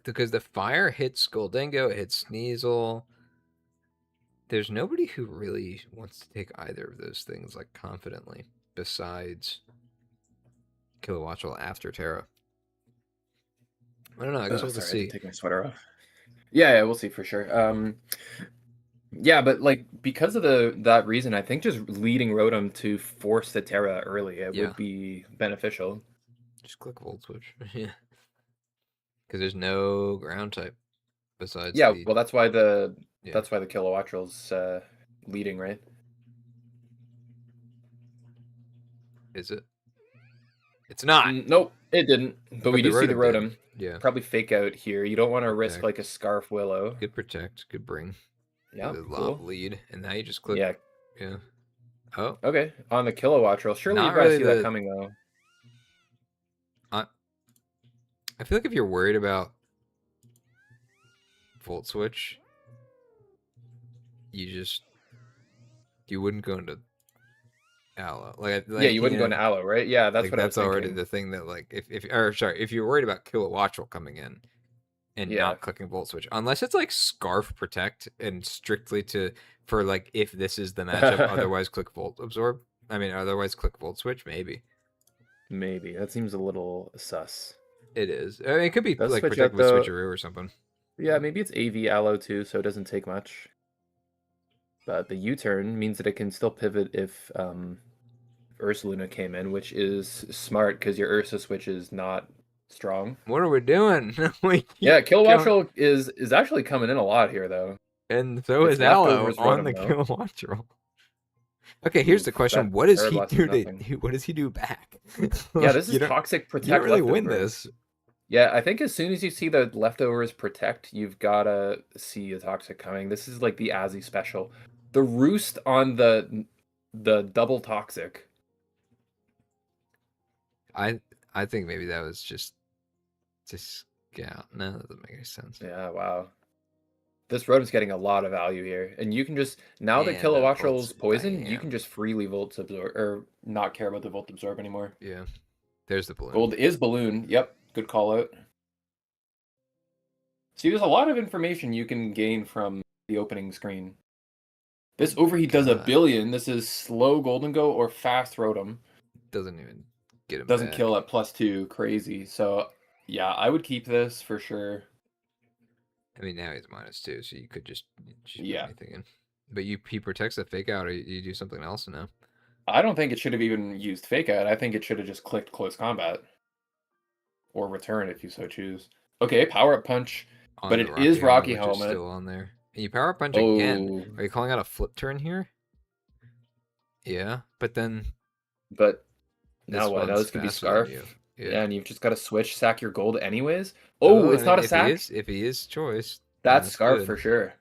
because the fire hits Goldingo, it hits Sneasel. There's nobody who really wants to take either of those things like confidently, besides Kilowattrel after Terra. I don't know. I guess Oh, we'll have to sorry, I had to see. take my sweater off. Yeah, we'll see for sure. Yeah, but like because of that reason, I think just leading Rotom to force the Terra early, it Yeah, would be beneficial. just click Volt Switch. Yeah, because there's no ground type besides Yeah, the well, that's why yeah. the Kilowattrel's leading, right? Is it? It's not. Nope, it didn't. But But we the do see the Rotom did. Rotom. Yeah. Probably fake out here. You don't want to risk Protect. like a Scarf Willow. Good protect. Good bring. Yeah, The lob cool. lead, and now you just click. Yeah, Yeah. Oh, okay. On the Kilowattrel. Surely not you've got to really see that the. coming though. I I feel like if you're worried about Volt Switch, you wouldn't go into Aloe. Yeah, you wouldn't go into Aloe, right? Yeah, that's like what I was that's already thinking. the thing that like if you're worried about Kilowattrel coming in and Yeah. not clicking Volt Switch, unless it's like Scarf Protect and strictly for like if this is the matchup, otherwise click Volt Absorb. I mean, otherwise click Volt Switch. Maybe Maybe. That seems a little sus. it is. I mean, it could be Does like switch Protect out with though. Switcheroo or something. Yeah, maybe it's AV Aloe too, so it doesn't take much. But the U-turn means that it can still pivot if Ursaluna came in, which is smart because your Ursa switch is not strong. What are we doing? we keep Yeah, going, Kilowattrel is actually coming in a lot here though. and so It's is Aloe leftovers on Rotom the though. Kilowattrel. Okay, here's the Oof, question: that What does he Parablast is do nothing. what does he do back? Yeah, Like, this is Toxic you don't Protect really win leftover. this. Yeah, I think as soon as you see the leftovers Protect, you've gotta see a Toxic coming. This is like the Azzy special. The Roost on the double Toxic. I think maybe that was just yeah. No, that doesn't make any sense. Yeah, wow. This Rotom's getting a lot of value here. And you can just, now that And Kilowattrel's poisoned, you bam. can just freely Volt Absorb, or not care about the Volt Absorb anymore. Yeah, there's the balloon. Gold is Balloon. Yep, good call out. See, there's a lot of information you can gain from the opening screen. This Overheat does a God. billion. This is slow Golden Go or fast Rotom. Doesn't even get him Doesn't back. kill at +2. Crazy. So, yeah, I would keep this for sure. I mean, now he's -2, so you could just put Yeah. anything in. But he protects the fake out, or you do something else now. I don't think it should have even used Fake Out. I think it should have just clicked Close Combat. Or Return if you so choose. Okay, Power Up Punch. On But the it is Rocky which is Helmet. still on there. And you power up punch Oh. again. Are you calling out a flip turn here? Yeah, but then But now what? Now one's this could be faster than Scarf. you. Yeah, and you've just got to switch, sack your gold anyways. Oh, it's and not a if sack. if he is choice, That's Scarf good. for sure.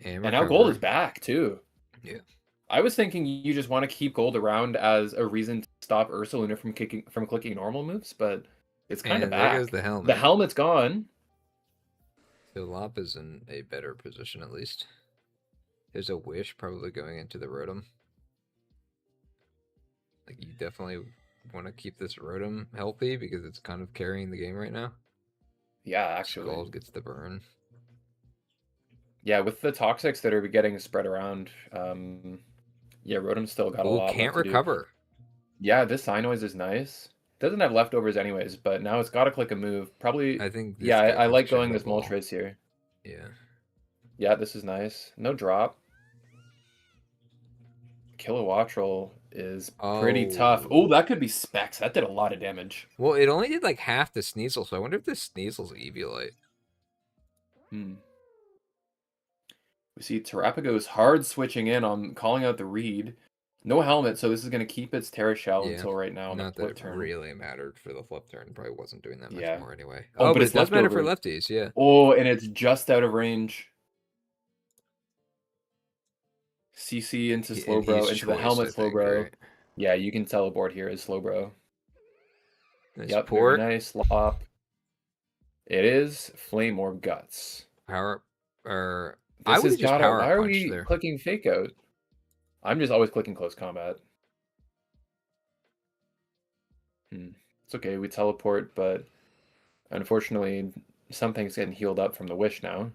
And now gold is back too. Yeah. I was thinking you just want to keep gold around as a reason to stop Ursaluna from clicking normal moves, but it's kind of back. There goes the helmet. The helmet's gone. So Lop is in a better position at least. There's a Wish probably going into the Rotom. Like you definitely want to keep this Rotom healthy because it's kind of carrying the game right now. Yeah, actually. Scald gets the burn. Yeah, with the Toxics that are getting spread around, yeah, Rotom's still got a lot. Can't recover. Yeah, this Sinoise is nice. Doesn't have leftovers anyways, but now it's got to click a move. Probably. I think. Yeah, I like going this Moltres here. Yeah. Yeah, this is nice. No drop. Kilowattrel is pretty tough. Oh, that could be Specs. That did a lot of damage. Well, it only did like half the Sneasel, so I wonder if this Sneasel's Eviolite. We see Terrapago's hard switching in on calling out the read. No helmet, so this is going to keep its Terra Shell until right now. Not that it really mattered for the flip turn. Probably wasn't doing that much more anyway. Oh, but it does matter for lefties, yeah. Oh, and it's just out of range. CC into Slowbro, into the helmet Slowbro. Right? Yeah, you can teleport here as Slowbro. Nice yep, port. very nice. Lop. It is Flame Orb Guts. Power or I would just power. Why are we clicking Fake Out? I'm just always clicking Close Combat. It's okay, we teleport, but unfortunately, something's getting healed up from the Wish now.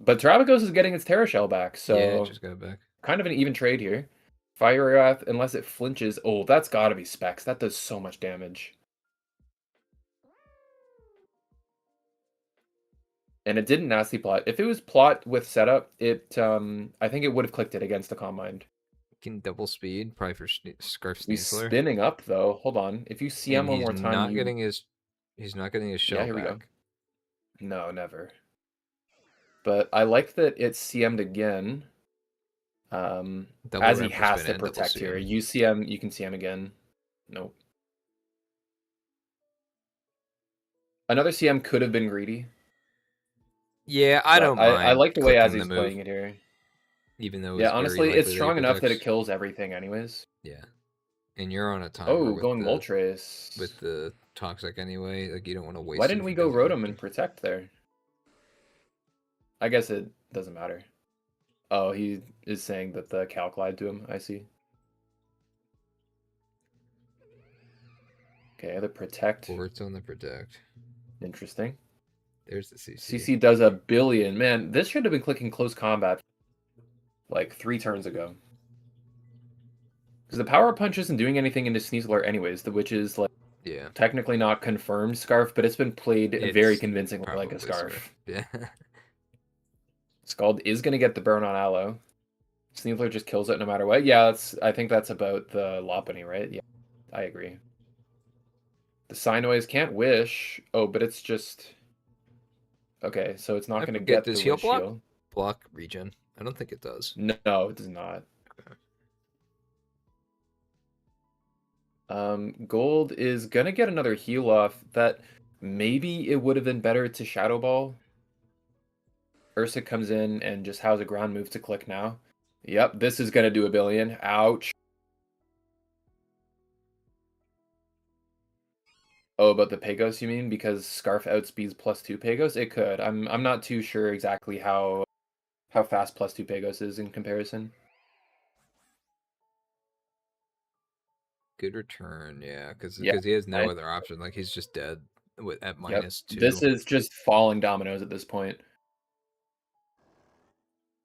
But Terrapagos is getting its Terra Shell back, Yeah, it so just got back. kind of an even trade here. Fire Wrath, unless it flinches. Oh, that's gotta be Specs. That does so much damage. And it didn't nasty plot. If it was plot with setup, I think it would have clicked it against the Combine. Can double speed, probably for Scarf He's Sneasler. spinning up though. Hold on. If you CM And one more time, he's not getting his yeah, shell here we go. back. No, never. But I like that it's CM'd again. As he has to protect here. You CM, you can CM again. Nope. Another CM could have been greedy. Yeah, I don't mind. I like the way as he's the playing it here. Even though Yeah, it's honestly, very it's likely strong that enough that it kills everything anyways. Yeah. And you're on a timer Oh, with going the Moltres. with the toxic anyway. Like you don't want to waste Why it didn't if we it go doesn't have Rotom to. and protect there? I guess it doesn't matter. Oh, he is saying that the Calc lied to him. I see. Okay, the protect. Or it's on the protect. Interesting. There's the CC. CC does a billion. Man, this should have been clicking close combat like 3 turns ago. Because the Power Punch isn't doing anything into Sneasler anyways, which is like technically not confirmed Scarf, but it's been played very convincingly like a Scarf. Yeah. Scald is going to get the burn on Aloe. Sneasler just kills it no matter what. Yeah, I think that's about the Lopunny, right? Yeah, I agree. The Sinoise can't wish. Oh, but it's just... Okay, so it's not going to get the wish heal. Block regen? I don't think it does. No, it does not. Gold is going to get another heal off that maybe it would have been better to Shadow Ball. Ursa comes in and just has a ground move to click now. Yep, this is going to do a billion. Ouch. Oh, about the Pagos, you mean? Because Scarf outspeeds +2 Pagos? It could. I'm not too sure exactly how fast +2 Pagos is in comparison. Good return, yeah, because he has no other option. Like he's just dead at -2. This is just falling dominoes at this point.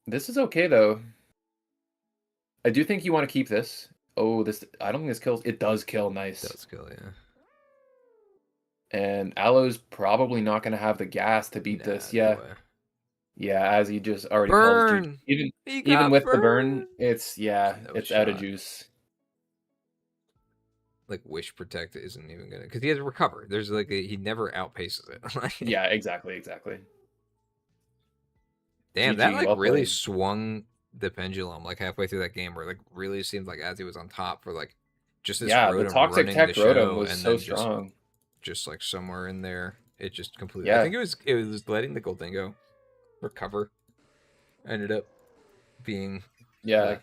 This is okay though. I do think you want to keep this. Oh, I don't think this kills. It does kill. Nice. It does kill, yeah. And Aloe's probably not going to have the gas to beat this. Yeah. No way. Yeah, as he just already burn! calls even with the burn, it's out of juice. Like Wish Protect isn't even gonna, because he has Recover. There's like he never outpaces it. Yeah, exactly. Damn, that like really swung the pendulum like halfway through that game, where like really seemed like as he was on top for like just this Rotom the Toxic running Tech the show, Rotom was and so then strong. Just like somewhere in there, it just completely. I think it was letting the Goldingo recover. Ended up being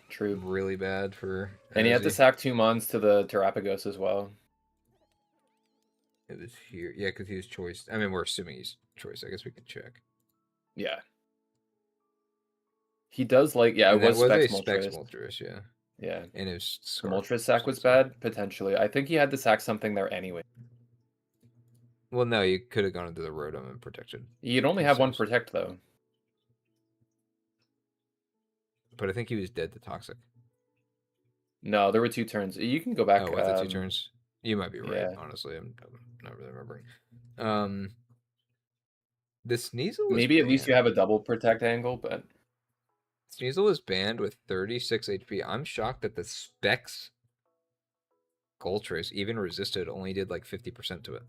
true, really bad for. And he had to sack 2 Mons to the Terrapagos as well. It was here, yeah, because he was choice. I mean, we're assuming he's choice. I guess we could check. Yeah. He does like, it was Specs Moltres, yeah. Yeah. And his Moltres sack was bad, potentially. I think he had to sack something there anyway. Well, no, you could have gone into the Rotom and protected. You'd only have 1 protect, though. But I think he was dead to Toxic. No, there were 2 turns. You can go back. Oh, was it 2 turns? You might be right, honestly. I'm not really remembering. The Sneasel was maybe at least you have a double protect angle, but... Sneasel was banned with 36 HP. I'm shocked that the Specs Goltrace even resisted only did like 50% to it.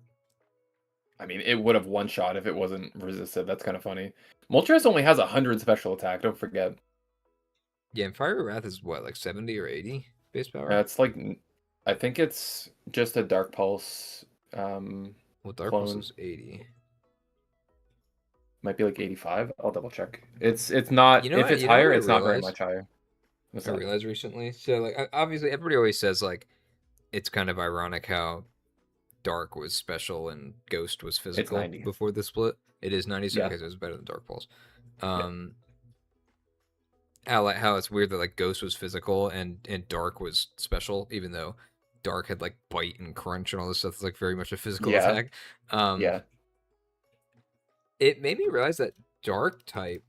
I mean, it would have one-shot if it wasn't resisted. That's kind of funny. Moltres only has 100 special attack, don't forget. Yeah, and Fiery Wrath is what, like 70 or 80 base power? It's like, I think it's just a Dark Pulse. Well, Dark Pulse is 80. Might be like 85. I'll double check. It's not. If it's higher, it's not very much higher. I realized recently. So like, obviously, everybody always says like, it's kind of ironic how Dark was special and Ghost was physical before the split. It is 90, so because it was better than Dark Pulse. How it's weird that like Ghost was physical and Dark was special, even though Dark had like Bite and Crunch and all this stuff. It's like very much a physical attack. It made me realize that Dark type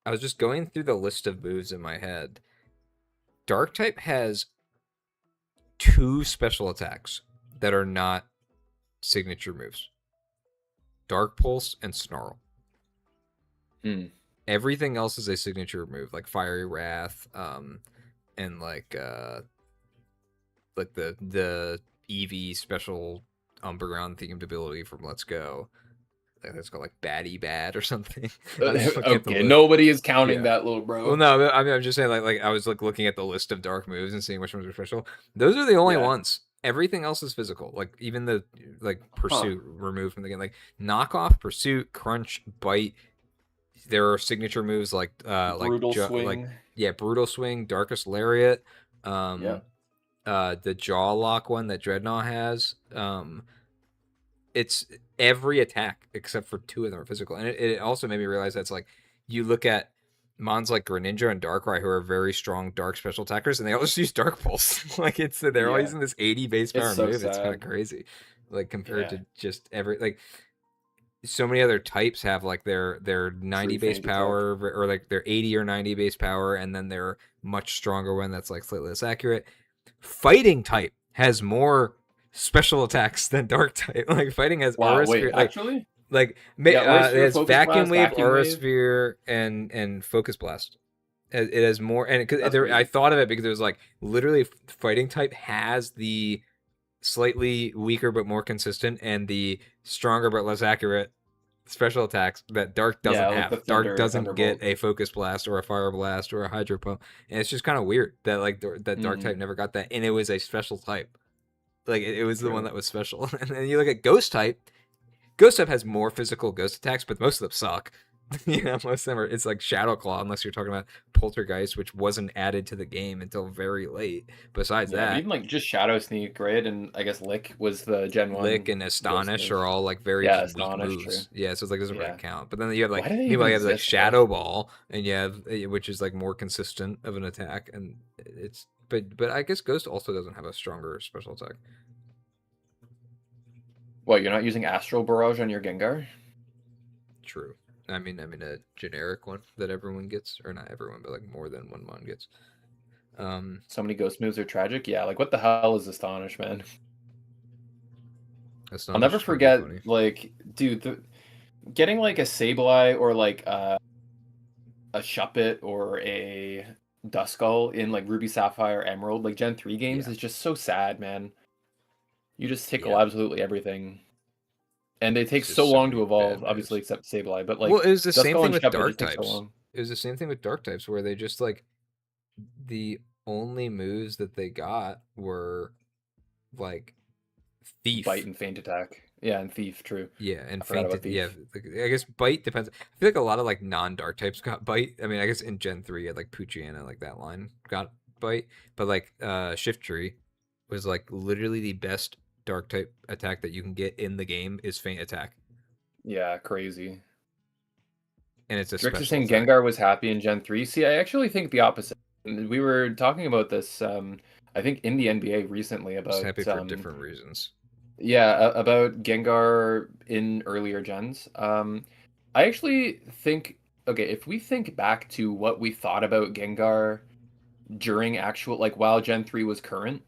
I was just going through the list of moves in my head. Dark type has 2 special attacks that are not signature moves. Dark Pulse and Snarl. Hmm. Everything else is a signature move, like Fiery Wrath, and like the Eevee special underground themed ability from Let's Go. I think it's called like Batty Bad or something. I was just looking at the Okay, list. nobody is counting Yeah. that, little Well, bro. no, I mean, I'm just saying, like I was like looking at the list of dark moves and seeing which ones are special. Those are the only Yeah. ones. Everything else is physical. Like even the like Huh. pursuit removed from the game. Like knockoff, pursuit, crunch, bite. There are signature moves Brutal like swing. yeah, brutal swing, darkest lariat, Yeah. um, the jaw lock one that Dreadnought has. It's every attack except for 2 of them are physical, and it also made me realize that's like you look at mons like Greninja and Darkrai who are very strong dark special attackers, and they all just use Dark Pulse. Like they're all Yeah. using this 80 base It's power so move. It's kind of sad. crazy, like compared Yeah. to just every like so many other types have like their 90 True base feint attack. power or like their 80 or 90 base power, and then their much stronger one that's like slightly less accurate. Fighting type has more special attacks than dark type. Like fighting has Wow. aura Wait. sphere, Actually. like Yeah. Aura it sphere, has focus vacuum blast, wave, vacuum aura wave. sphere, and focus blast. It has more, and because That's I crazy. thought of it because it was like literally fighting type has the slightly weaker but more consistent and the stronger but less accurate special attacks that Dark Yeah, doesn't like the have. Dark thunder doesn't get thunderbolt. a focus blast or a fire blast or a hydro pump, and it's just kind of weird that like that Dark Hmm. type never got that, and it was a special type. Like it was the one True. that was special. And then you look at Ghost type. Ghost type has more physical ghost attacks, but most of them suck. Most of them are. It's like Shadow Claw, unless you're talking about Poltergeist, which wasn't added to the game until very late. Besides Yeah, but that, even like just Shadow Sneak, right? And I guess Lick was the Gen Lick 1 and ghost Astonish move. are all like very Yeah, just weak Astonish, true. moves. Yeah, so it's like doesn't really Yeah. count. But then you have like Why do they meanwhile even you have like exist, bro? Shadow Ball, and you have which is like more consistent of an attack, and it's but I guess Ghost also doesn't have a stronger special attack. What, you're not using Astral Barrage on your Gengar? True. I mean a generic one that everyone gets, or not everyone, but like more than one mon gets. So many ghost moves are tragic. Yeah, like what the hell is Astonish, man? I'll never Astonish is gonna be forget, funny. like, dude, getting like a Sableye or like a Shuppet or a Duskull in like Ruby, Sapphire, Emerald, like Gen 3 games Yeah. is just so sad, man. You just tickle Yeah. absolutely everything. And they take It's so just so long many to bad evolve, moves. obviously, except Sableye. But Well, like it was the same Duskull thing and with Shuppet dark just take so types. long. It was the same thing with dark types where they just like the only moves that they got were like Bite thief. and Feint Attack. Yeah, and Thief, true. Yeah, and I forgot about fainted. Yeah, Thief. like, I guess bite depends. I feel like a lot of like non-dark types got bite. I mean, I guess in Gen 3 like Poochyena, like that line got bite, but like Shift Tree was like literally the best dark type attack that you can get in the game is feint attack, Yeah, crazy. and it's a Drix is special saying attack. Gengar was happy in Gen 3. See, I actually think the opposite. We were talking about this, I think, in the NBA recently Just about, happy for different reasons. yeah, about Gengar in earlier gens. I actually think, okay, if we think back to what we thought about Gengar during actual, like, while Gen 3 was current,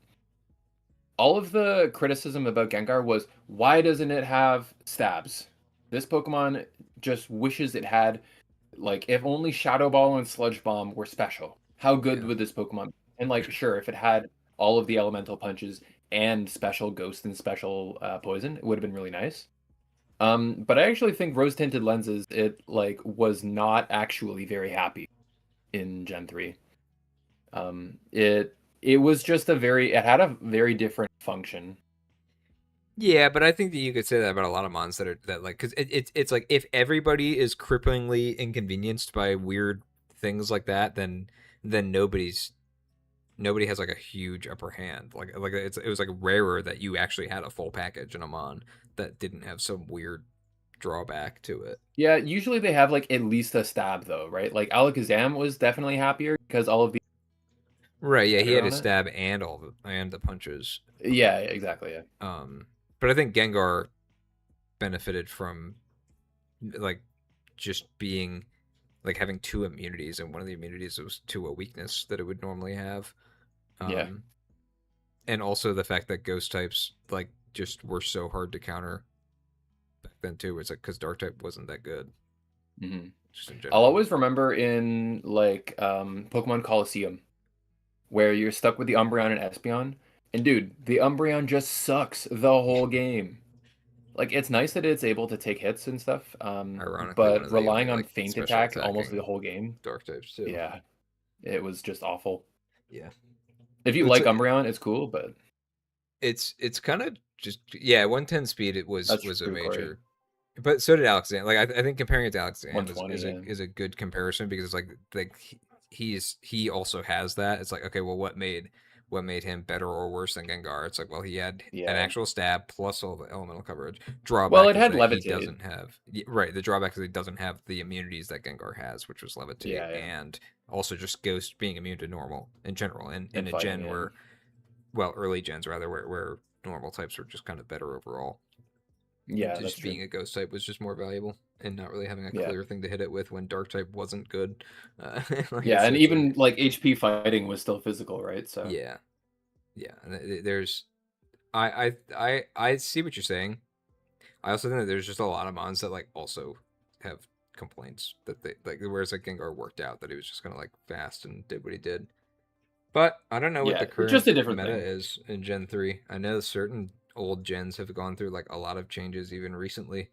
all of the criticism about Gengar was, why doesn't it have stabs? This Pokemon just wishes it had, like, if only Shadow Ball and Sludge Bomb were special. How good Yeah. would this Pokemon be? And, like, sure, if it had all of the elemental punches and special ghost and special poison, it would have been really nice. But I actually think rose tinted lenses, it like was not actually very happy in Gen 3. It was just it had a very different function. Yeah, but I think that you could say that about a lot of mons that are that like because it's like if everybody is cripplingly inconvenienced by weird things like that, then nobody has like a huge upper hand. Like it was like rarer that you actually had a full package in a mon that didn't have some weird drawback to it. Yeah, usually they have like at least a stab though, right? Like Alakazam was definitely happier because all of the Right? Yeah, he better had on his it. stab and the punches. Yeah, exactly. Yeah. But I think Gengar benefited from like just being like having two immunities, and one of the immunities was to a weakness that it would normally have. Yeah. Um, and also the fact that ghost types like just were so hard to counter back then too. It's like because dark type wasn't that good, Hmm. just in I'll general. always remember in like Pokemon Colosseum where you're stuck with the Umbreon and Espeon, and dude, the Umbreon just sucks the whole game. Like it's nice that it's able to take hits and stuff, Ironically, one but of the only relying on like feint special attack almost the attacking whole game, dark types too. yeah, it was just awful. Yeah, If you but like Umbreon, it's cool, but it's kind of just, yeah, 110 speed. It that's was a true, Corey. major. But so did Alexander. Like I think comparing it to Alexander 120, yeah. is a good comparison because it's like he also has that. It's like, okay, well, what made him better or worse than Gengar? It's like, well, he had an Yeah. actual stab plus all the elemental coverage. Well, Drawback it is had that he Levitate. doesn't have, right. The drawback is he doesn't have the immunities that Gengar has, which was Levitate Yeah, yeah. and also just Ghost being immune to normal in general. And in And a fighting, gen yeah. where, well, early gens rather, where normal types were just kind of better overall. Yeah, that's Just true. being a ghost type was just more valuable, and not really having a Yeah. clear thing to hit it with when dark type wasn't good. Like Yeah, and it's a even like HP fighting was still physical, right? So, yeah, yeah. And there's I see what you're saying. I also think that there's just a lot of mons that like also have complaints that they like, whereas like Gengar worked out that he was just kind of like fast and did what he did. But I don't know what yeah, the it's current just a different meta thing. is in Gen 3. I know certain old gens have gone through like a lot of changes even recently.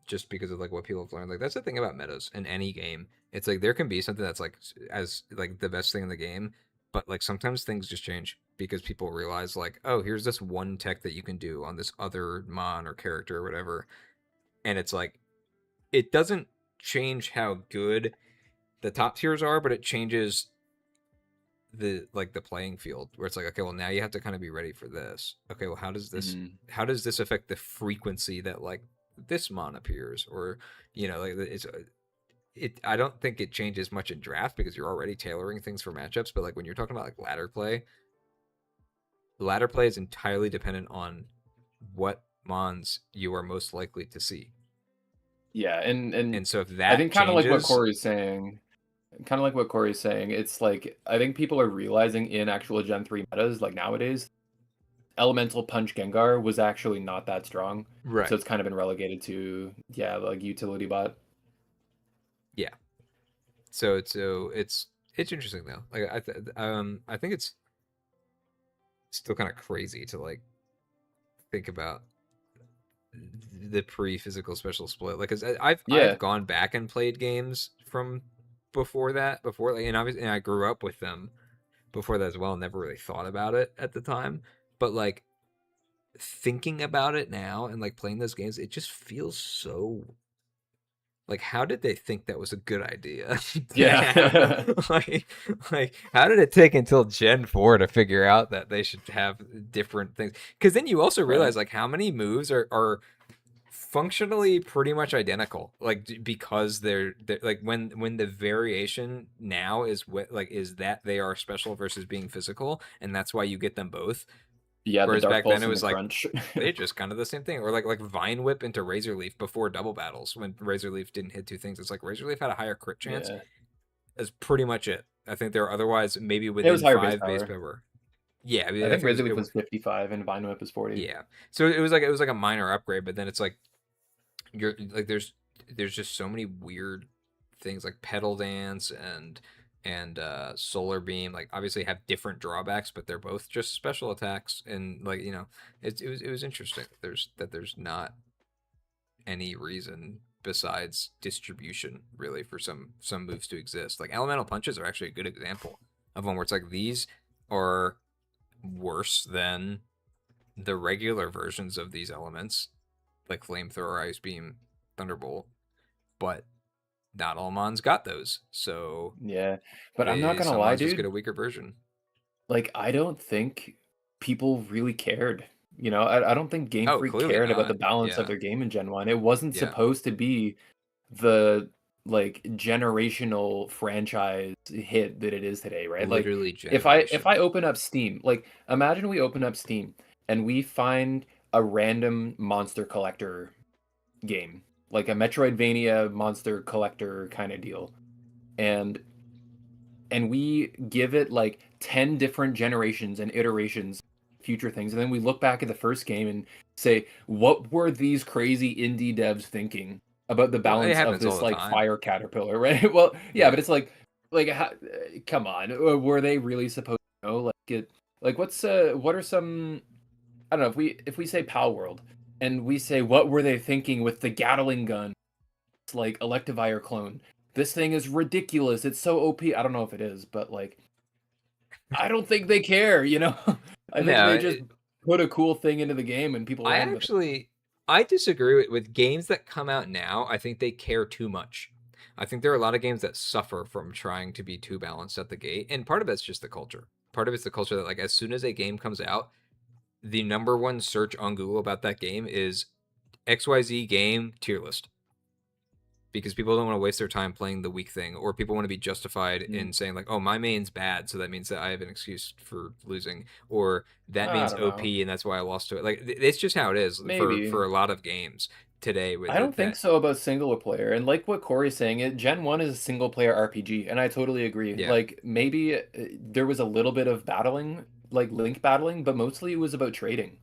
Just because of like what people have learned. Like that's the thing about metas in any game. It's like there can be something that's like as like the best thing in the game, but like sometimes things just change because people realize like, oh, here's this one tech that you can do on this other mon or character or whatever. And it's like it doesn't change how good the top tiers are, but it changes the playing field where it's like, okay, well, now you have to kind of be ready for this. Okay, well, Hmm. how does this affect the frequency that like this mon appears, or like it I don't think it changes much in draft because you're already tailoring things for matchups, but like when you're talking about like ladder play is entirely dependent on what mons you are most likely to see. Yeah, and And so if I that think kind of like what changes, Corey's saying, kind of like what Corey's saying, it's like I think people are realizing in actual Gen 3 metas, like nowadays, Elemental Punch Gengar was actually not that strong. So right. it's kind of been relegated to, yeah, like utility bot. Yeah. So it's interesting though. Like I think it's still kind of crazy to like think about the pre-physical special split. Like, cause I've Yeah. gone back and played games from before that, before like, and obviously, and I grew up with them before that as well. Never really thought about it at the time, but like thinking about it now and like playing those games, it just feels so like, how did they think that was a good idea to have Yeah. like how did it take until Gen 4 to figure out that they should have different things? Because then you also Right. realize like how many moves are functionally pretty much identical, like because they're like when the variation now is what like is that they are special versus being physical, and that's why you get them both. Yeah, the Whereas Dark back then Pulse it and the was like Crunch. they're just kind of the same thing. Or like Vine Whip into Razor Leaf before double battles when Razor Leaf didn't hit two things. It's like Razor Leaf had a higher crit chance. Yeah. That's pretty much it. I think they're otherwise maybe It was within higher base five base power. power. Yeah, I mean I I think think Razor Leaf was 55 and Vine Whip is 40. yeah. So it was like a minor upgrade, but then it's like you're like there's just so many weird things like pedal dance and solar beam like obviously have different drawbacks, but they're both just special attacks, and like it was interesting that there's not any reason besides distribution really for some moves to exist. Like elemental punches are actually a good example of one where it's like these are worse than the regular versions of these elements, like flamethrower, ice beam, thunderbolt, but not all mons got those. So Yeah. But I'm not gonna some lie, mons just get dude. a weaker version. Like, I don't think people really cared. I don't think Game Oh, Freak clearly cared about the not. balance of Yeah. their game in Gen 1. It wasn't Yeah. supposed to be the like generational franchise hit that it is today, right? Like Literally if I generational. open up Steam, like imagine we open up Steam and we find a random monster collector game. like a Metroidvania monster collector kind of deal. And we give it like 10 different generations and iterations future things, and then we look back at the first game and say, what were these crazy indie devs thinking about the Well, it balance of happens all this the like time. fire caterpillar, right? Well, yeah, but Yeah. it's like how, come on, were they really supposed to know? Like it, like what are some, I don't know, if we say Pal World and we say what were they thinking with the Gatling gun, it's like Electivire clone. This thing is ridiculous. It's so OP. I don't know if it is, but like I don't think they care, you know? I think No, they just put a cool thing into the game and people I ran with it. actually I disagree with games that come out now. I think they care too much. I think there are a lot of games that suffer from trying to be too balanced at the gate, and part of it's just the culture. Part of it's the culture that like as soon as a game comes out, the number one search on Google about that game is XYZ game tier list. Because people don't want to waste their time playing the weak thing, or people want to be justified Mm. in saying like, "Oh, my main's bad, so that means that I have an excuse for losing," or that I main's don't know. OP and that's why I lost to it. Like it's just how it is Maybe. for a lot of games today. With I don't think that, so about single player. And like what Corey's saying, Gen 1 is a single player RPG, and I totally agree. yeah, Like maybe there was a little bit of battling, like link battling, but mostly it was about trading.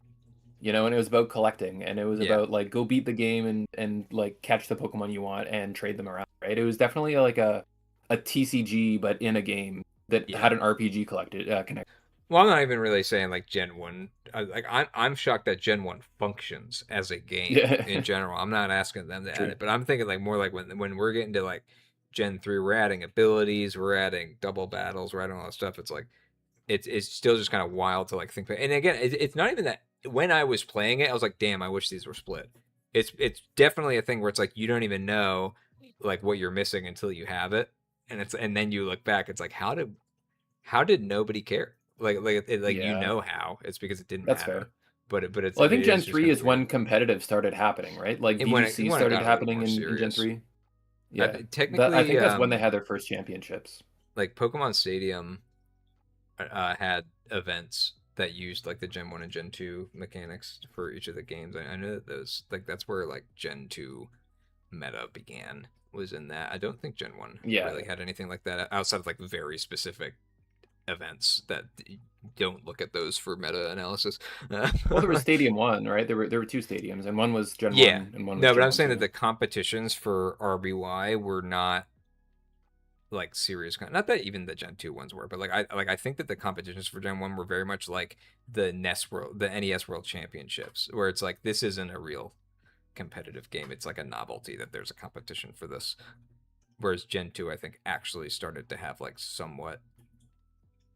You know, and it was about collecting, and it was yeah, about like go beat the game and like catch the Pokemon you want and trade them around, right? It was definitely like a TCG but in a game that yeah. had an RPG collected connect. Well, I'm not even really saying like Gen One. Like I'm shocked that Gen One functions as a game in Yeah, general. I'm not asking them to add true. it, but I'm thinking like more like when we're getting to like Gen 3, we're adding abilities, we're adding double battles, we're adding all that stuff. It's like it's still just kind of wild to like think back. And again, it's not even that when I was playing it, I was like, damn, I wish these were split. It's definitely a thing where it's like you don't even know like what you're missing until you have it, and then you look back, it's like how did nobody care? Like you Yeah, know how it's because it didn't that's matter, fair. Well, I it think is Gen just 3 kind of is weird. when competitive started happening, right? Like And VGC when it started got a little happening more in Gen serious, 3. Yeah. That I technically, think that's when they had their first championships. like Pokemon Stadium had events that used like the Gen 1 and Gen 2 mechanics for each of the games. I know that those like that's where like Gen 2 meta began was in that. I don't think Gen 1 Yeah. really had anything like that outside of like very specific events that don't look at those for meta analysis. Well, there was Stadium 1, right? There were two stadiums, and one was Gen Yeah. 1 and one was No, but Gen I'm 1 saying that 2. the competitions for RBY were not like serious. Not that even the Gen 2 ones were, but I think that the competitions for Gen 1 were very much like the NES World Championships, where it's like this isn't a real competitive game. It's like a novelty that there's a competition for this. Whereas Gen 2, I think, actually started to have like somewhat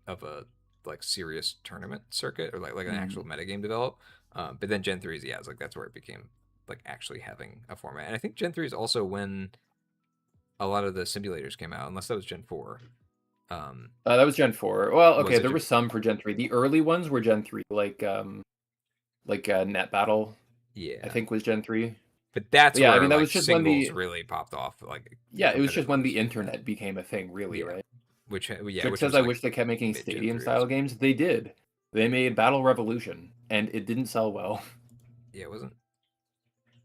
of a like serious tournament circuit or like an Mm. actual metagame develop. But then Gen 3 is it's like that's where it became like actually having a format. And I think Gen 3 is also when a lot of the simulators came out, unless that was Gen 4. That was Gen 4. Well, Was okay, it there Gen were some for Gen 3. The early ones were Gen 3, like Net Battle, I Yeah. think was Gen 3. But But that's yeah, I where mean that like was just when singles the really popped off, like yeah, it was just when competitively. the internet became a thing, really, Yeah. right? Drake Which says was I like wish they kept making mid Gen stadium 3, I guess. style games. They did. They made Battle Revolution, and it didn't sell well. Yeah,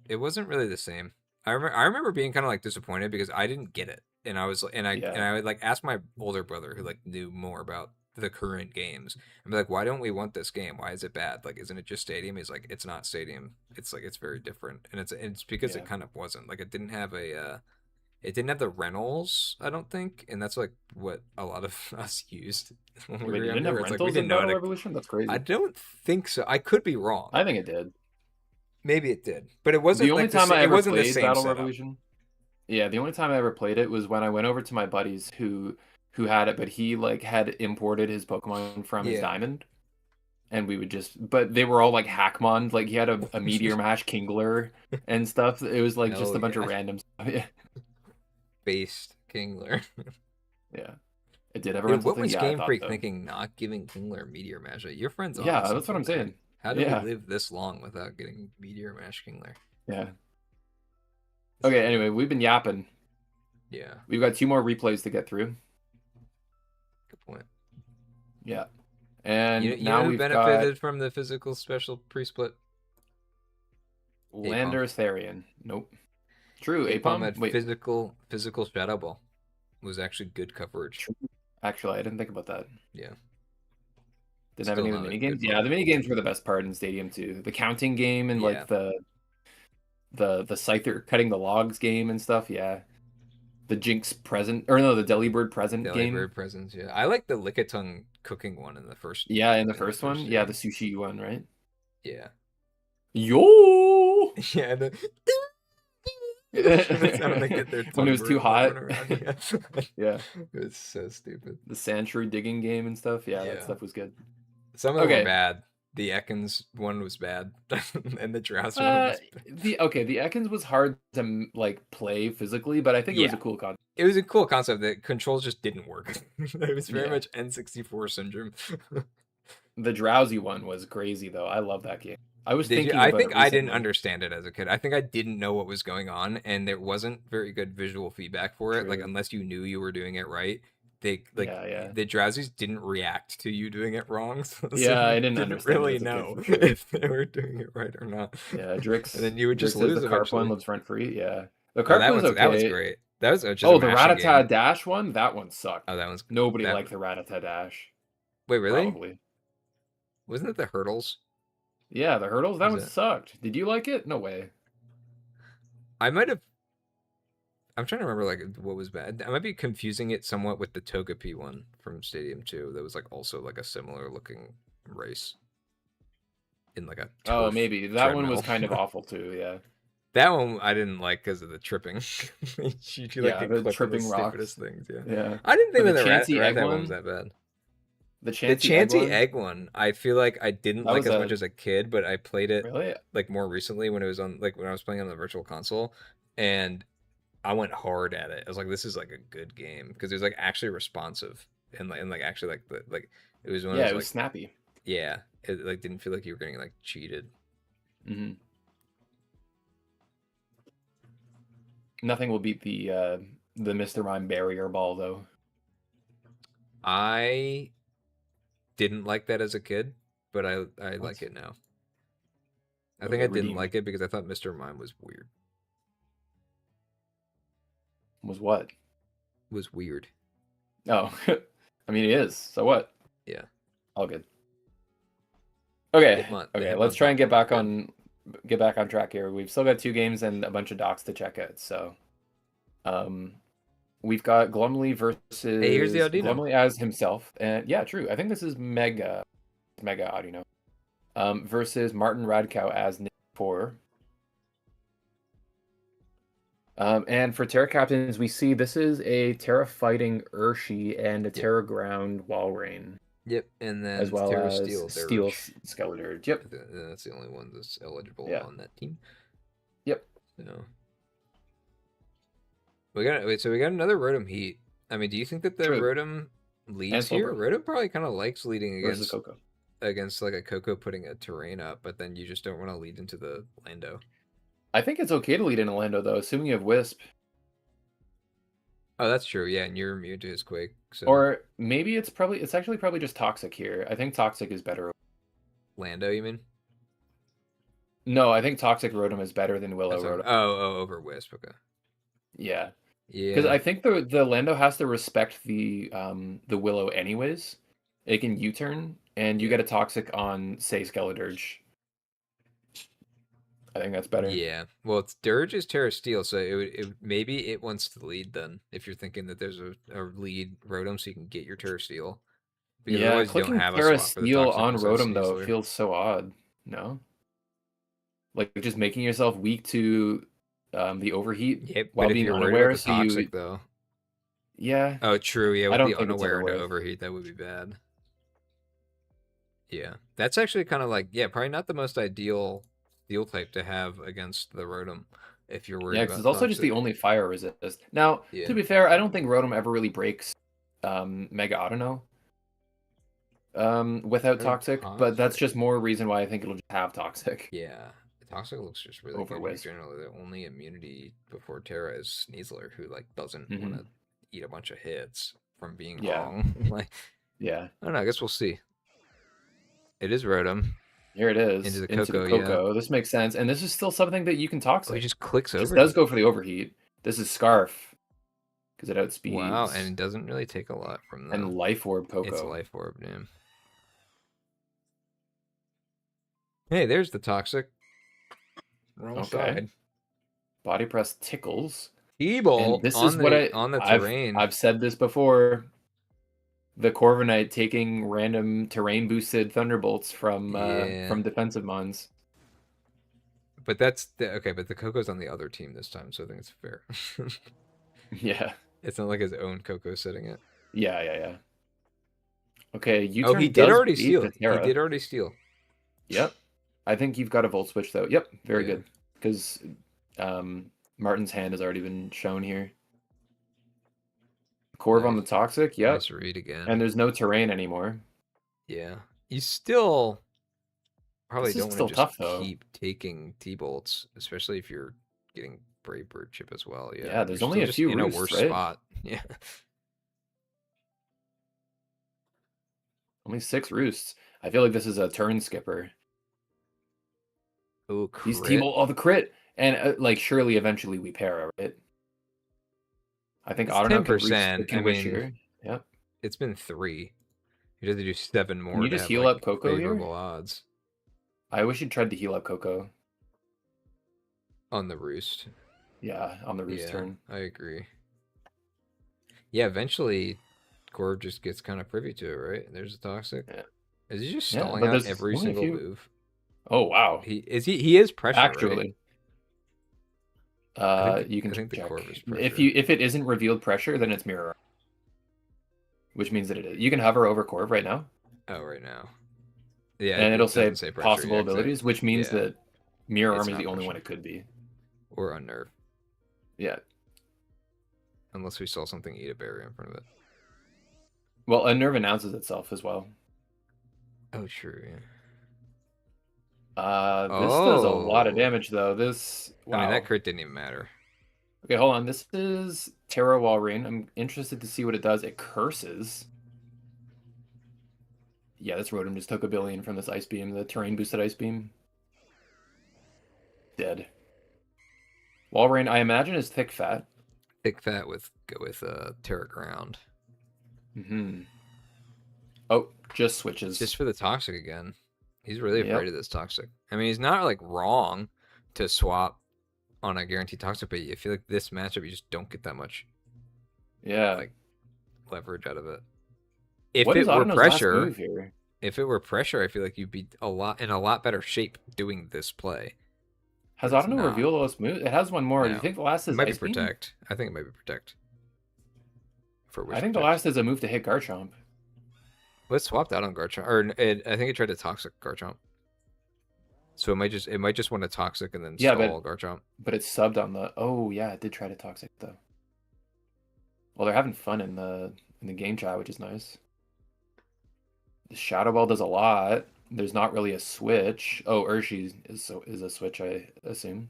it wasn't really the same. I remember being kind of like disappointed because I didn't get it, and I was and Yeah, I would like ask my older brother who like knew more about the current games and be like, why don't we want this game? Why is it bad? Like, isn't it just Stadium? He's like, it's not Stadium. It's like it's very different, and it's because it yeah. kind of wasn't like it didn't have the rentals, I don't think, and that's like what a lot of us used when we Wait, were you didn't younger. have It's like we rentals didn't in know how Battle to. Revolution? That's I crazy. don't think so. I could be wrong. I think it did. Maybe it did, but it The wasn't only like time I it ever wasn't the played same Battle setup. Revolution, yeah, the only time I ever played it was when I went over to my buddies who had it, but he like had imported his Pokemon from his Yeah. Diamond, and we would just, but they were all like Hackmon, like he had a Meteor Mash Kingler and stuff. It was like just Hell a bunch of yeah. random stuff. Yeah, Based Kingler. yeah. It did have a Dude, rental what thing. was Yeah, I Game thought Freak so. thinking not giving Kingler Meteor Mash? Your friend's onto Yeah, that's what I'm something there. saying. How do we Yeah, live this long without getting Meteor Mash Kingler? yeah. It's Okay, true. anyway, we've been yapping. Yeah, We've got two more replays to get through. good point. Yeah. You And you know now who we've got benefited from the physical special pre-split? Apom. Lander Therian. Nope. True. Apom Apom. had Wait. physical Shadow Ball. Was actually good coverage. True. Actually, I didn't think about that. Yeah. Didn't have Still any of the not a mini good games. Yeah, ball. the mini games were the best part in Stadium 2. The counting game and Yeah. like the Scyther cutting the logs game and stuff. Yeah. The Jinx present or no, the Delibird present game. Delibird presents, yeah. I like the Lickitung cooking one in the first. Yeah, in the In the first one. first Yeah, the game. sushi one, right? Yeah. Yo. Yeah, the that's how they get their When it was thunder too when they hot. run around. Yeah. Yeah. It's so stupid. The Sandshrew digging game and stuff. Yeah, that Yeah. stuff was good. Some of them were Okay. bad. The Ekans one was bad, and the Drowsy one was bad. The Ekans was hard to like play physically, but I think it was Yeah. a cool concept. It was a cool concept. The controls just didn't work. It was very Yeah. much N64 syndrome. The Drowsy one was crazy though. I love that game. I was Did you? thinking I about it think I didn't recently. understand it as a kid. I think I didn't know what was going on, and there wasn't very good visual feedback for it. Like True. unless you knew you were doing it right, they like Yeah. the Drowsies didn't react to you doing it wrong, so Yeah, I you didn't didn't understand it really as a kid know for sure. if they were doing it right or not. Yeah, And then you would just Drix is lose the carp one, eventually. lives rent free. Yeah. The Oh, carp was that was okay. great. That was just a Oh, the mashing game. Rattata Dash one? That one sucked. Oh, that one's Nobody that. liked the Rattata Dash. Wait, really? Probably. Wasn't it the hurdles? Yeah, the hurdles, that Was one it? sucked. Did you like it? No way. I might have. I'm trying to remember like what was bad. I might be confusing it somewhat with the Togepi one from Stadium 2. That was like also like a similar looking race in like a Oh, turf maybe. That one was treadmill. kind of awful too, yeah. That one I didn't like because of the tripping. you like Yeah, get the clipped on the tripping stupidest rocks. things. Yeah, Yeah. I didn't think But that the the Chansey egg Rat one was one, that bad. the The Chansey egg Chansey one, egg one, I feel like I didn't that like was as a much as a kid, but I played it really. like more recently when it was on like when I was playing on the virtual console, and I went hard at it. I was like, this is like a good game because it was like actually responsive and like actually like the like it was one of Yeah, those it was like snappy. yeah, it like didn't feel like you were getting like cheated. Hmm. Nothing will beat the Mr. Mime barrier ball though. I didn't like that as a kid, but I What? like it now. I think Okay, I didn't redeemed. like it because I thought Mr. Mime was weird. Was what? Was weird. Oh, I mean, it is. So what? Yeah. All good. Okay, The okay. Let's try and Hitmontop get back on track here. We've still got 2 games and a bunch of docs to check out. So, we've got Glumly versus Hey, here's the Audino. Glumly as himself, and yeah, true. I think this is Mega Audino, versus Martin Radkow as Nick 4. And for Terra Captains, we see this is a Terra Fighting Urshi and a Terra Ground Walrein. Yep, and then as well Terra as Steel Skeletor. Yep. That's the only one that's eligible Yeah. on that team. Yep. So we got another Rotom Heat. I mean, do you think that the True. Rotom leads here? Rotom probably kind of likes leading Versus Coco. against like a Coco putting a terrain up, but then you just don't want to lead into the Lando. I think it's okay to lead in a Lando though, assuming you have Wisp. Oh, that's true. Yeah, and you're immune to his Quake. So. Or maybe it's actually probably just Toxic here. I think Toxic is better. Lando, you mean? No, I think Toxic Rotom is better than Willow Rotom. Oh, over Wisp. Okay. Yeah. Yeah. Because I think the Lando has to respect the Willow anyways. It can U-turn, and you get a Toxic on, say, Skeledirge. I think that's better. Yeah. Well, it's Dirge is Terra Steel, so maybe it wants to lead then. If you're thinking that there's a lead Rotom, so you can get your Terra Steel. Because yeah, clicking Terra Steel on Rotom though feels so odd. No. Like just making yourself weak to the overheat while being unaware. So toxic, though. Yeah. Oh, true. Yeah, I don't be think unaware to overheat. That would be bad. Yeah, that's actually kind of like probably not the most ideal steel type to have against the Rotom if you're worried. Yeah, because it's also just the only fire resist. Now, to be fair, I don't think Rotom ever really breaks Mega Audino without Toxic, but that's just more reason why I think it'll just have Toxic. Yeah. Toxic looks just really good. Generally, the only immunity before Terra is Sneasler, who like doesn't want to eat a bunch of hits from being wrong. Like, yeah, I don't know. I guess we'll see. It is Rotom. Here it Into is, the into the Coco, yeah. Coco. This makes sense, and this is still something that you can Oh, he toxic. just clicks Just does overheat. go for the overheat. This is Scarf, because it Wow, and outspeeds. it doesn't really take a lot from the... And Life Orb It's Coco. Life Orb, damn. Hey, there's the toxic. Wrong Okay. side. Body Press tickles. And T-Bolt this is on what the terrain. I've said this before. The Corviknight taking random terrain boosted thunderbolts from Yeah. defensive mons. But that's okay, but the Coco's on the other team this time, so I think it's fair. Yeah. It's not like his own Coco sitting it. Yeah. Okay, Oh, he U-turn did does already beat steal. the He Terra. did already steal. Yep. I think you've got a Volt Switch though. Yep, very Yeah. good. Because Martin's hand has already been shown here. Corv on the Nice. Toxic, yep. Nice read again. And there's no terrain anymore. Yeah. You still probably This is don't want still to just tough though. keep taking T-bolts, especially if you're getting Brave Bird chip as well. Yeah. Yeah, there's You're only still a just few in a roosts, worse right? spot. Yeah. Only 6 roosts. I feel like this is a turn skipper. Oh, These crit. T-Bolt, oh, the crit! And, like, surely eventually we para, right? I think It's Autono can 10%. I wish mean, here. Yep. it's been 3. You have to do 7 Can more you to just have, heal up like, Coco here? favorable odds. I wish you'd tried to heal up Coco. On the roost. Yeah, on the roost turn. I agree. Yeah, eventually Corv just gets kind of privy to it, right? There's a toxic. Yeah. Is he just Yeah, stalling but out there's every only a single few. move? Oh, wow. He is pressure, right? Actually. You can I think the check. Corv is pressure. If it isn't revealed pressure, then it's mirror. Which means that it is. You can hover over Corv right now. Oh, right now. Yeah, And it'll say pressure, possible yeah, abilities, which means that Mirror It's Arm is the not only one pressure. it could be. Or Unnerve. Yeah. Unless we saw something eat a barrier in front of it. Well, Unnerve announces itself as well. Oh, true, yeah. This does a lot of damage, though. This, wow. I mean, that crit didn't even matter. Okay, hold on. This is Terra Walrein. I'm interested to see what it does. It curses. Yeah, this Rotom just took a billion from this Ice Beam, the terrain boosted Ice Beam. Dead. Walrein, I imagine, is thick fat. Thick fat with Terra Ground. Oh, just switches. Just for the toxic again. He's really afraid of this toxic. I mean, he's not like wrong to swap on a guaranteed toxic, but I feel like this matchup you just don't get that much. Yeah. Like leverage out of it. If it were pressure, I feel like you'd be in a lot better shape doing this play. Has Autono revealed lowest move? It has one more. No. Do you think the last is Ice Beam? Protect? I think it might be Protect. I think the last is a move to hit Garchomp. Let's swap that on Garchomp. Or I think it tried to Toxic Garchomp. So it might just want to Toxic and then stall Garchomp. But it's subbed on the... Oh, yeah, it did try to Toxic, though. Well, they're having fun in the game chat, which is nice. The Shadow Ball does a lot. There's not really a switch. Oh, Urshi is a switch, I assume.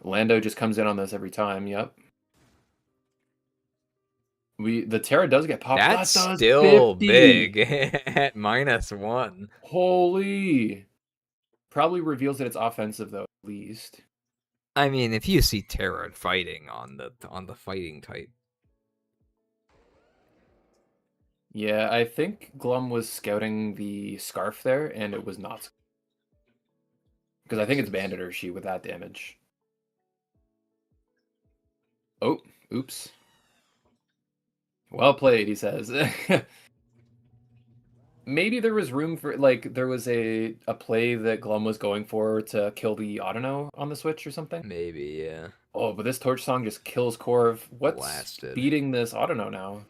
Lando just comes in on this every time. Yep. The Terra does get popped. That's still 50. Big at -1. Holy. Probably reveals that it's offensive though, at least. I mean, if you see Terra fighting on the fighting type. Yeah, I think Glum was scouting the Scarf there, and it was not. Because I think it's Bandit Urshi with that damage. Oh, oops. Well played, he says. Maybe there was room for, like, there was a play that Glum was going for to kill the Autono on the switch or something? Maybe, yeah. Oh, but this Torch Song just kills Corv. What's beating this Autono now?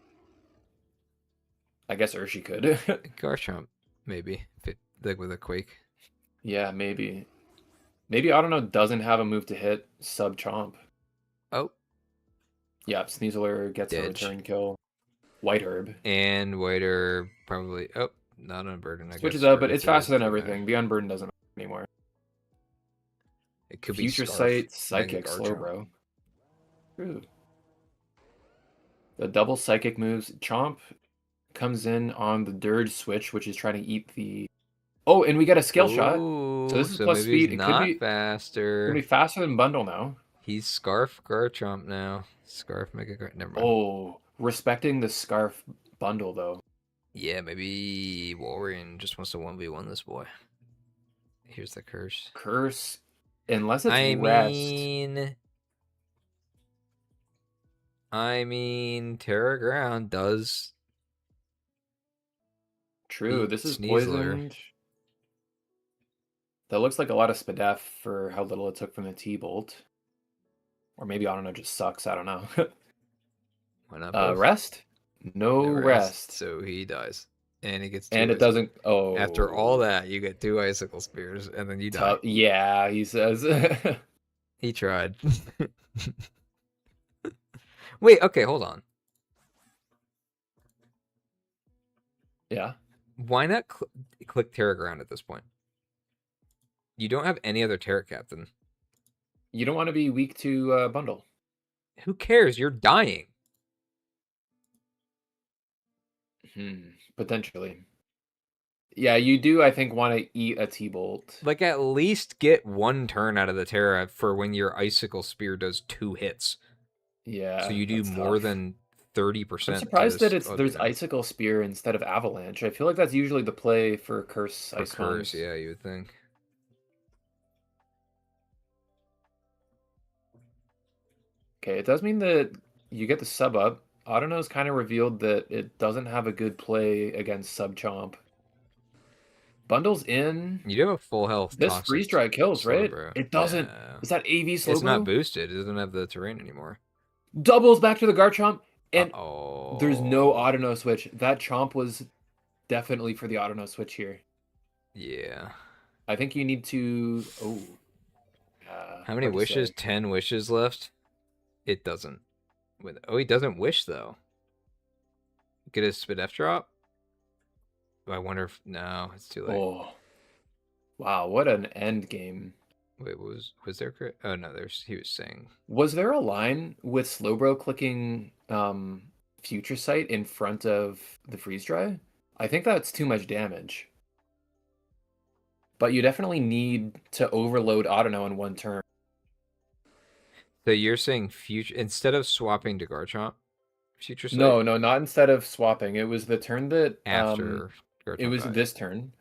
I guess Urshi could. Garchomp, maybe. Like with a Quake. Yeah, maybe. Maybe Autono doesn't have a move to hit sub-Chomp. Oh. Yeah, Sneasler gets a return kill. White Herb. And White Herb probably... Oh, not Unburden, I Switches up, but it's faster than everything. The Unburden doesn't matter anymore. It could Future be Sight, Psychic, Slowbro. Ooh. The double Psychic moves. Chomp comes in on the Dirge switch, which is trying to eat the Oh, and we get a skill shot. So Ooh, this is so plus maybe he's speed. It could not be gonna faster. be faster than Bundle now. He's Scarf Garchomp now. Scarf Mega Gar. Never mind. Oh, respecting the Scarf Bundle though. Yeah, maybe Wolverine just wants to 1v1 this boy. Here's the curse. Curse, unless it's I rest. mean, Terra Ground does True, beat this is Sneasler. poisoned. That looks like a lot of Spadef for how little it took from the T-Bolt. Or maybe, I don't know, just sucks. I don't know. Why not both? Rest? No No rest. so he dies. And he gets two And it icicles. doesn't. Oh. After all that, you get 2 icicle spears, and then you die. Yeah, he says. He tried. Wait, okay, hold on. Yeah. Why not click Terra Ground at this point? You don't have any other Terra Captain. You don't want to be weak to Bundle. Who cares? You're dying. Potentially. Yeah, you do, I think, want to eat a T-Bolt. Like, at least get 1 turn out of the Terra for when your Icicle Spear does 2 hits. Yeah, So you do more tough. than 30%. I'm surprised that there's Icicle Spear instead of Avalanche. I feel like that's usually the play for Curse Ice Bombs. Yeah, you would think. Okay, it does mean that you get the sub up. Autono's kind of revealed that it doesn't have a good play against Sub Chomp. Bundles in. You do have a full health. This freeze dry kills, right? It doesn't. Yeah. Is that AV Slowbro? It's not boosted. It doesn't have the terrain anymore. Doubles back to the Garchomp, and Uh-oh. there's no Autono switch. That Chomp was definitely for the Autono switch here. Yeah. I think you need to. Oh. How many wishes? 10 wishes left. It doesn't. Oh, he doesn't wish though. Get a Spadef drop. I wonder if no, it's too late. Oh, wow! What an end game. Wait, was there? Oh no, he was saying. Was there a line with Slowbro clicking Future Sight in front of the freeze dry? I think that's too much damage. But you definitely need to overload Autono in 1 turn. So you're saying future instead of swapping to Garchomp, Future Sight? No, not instead of swapping. It was the turn that after Garchomp it was died. this turn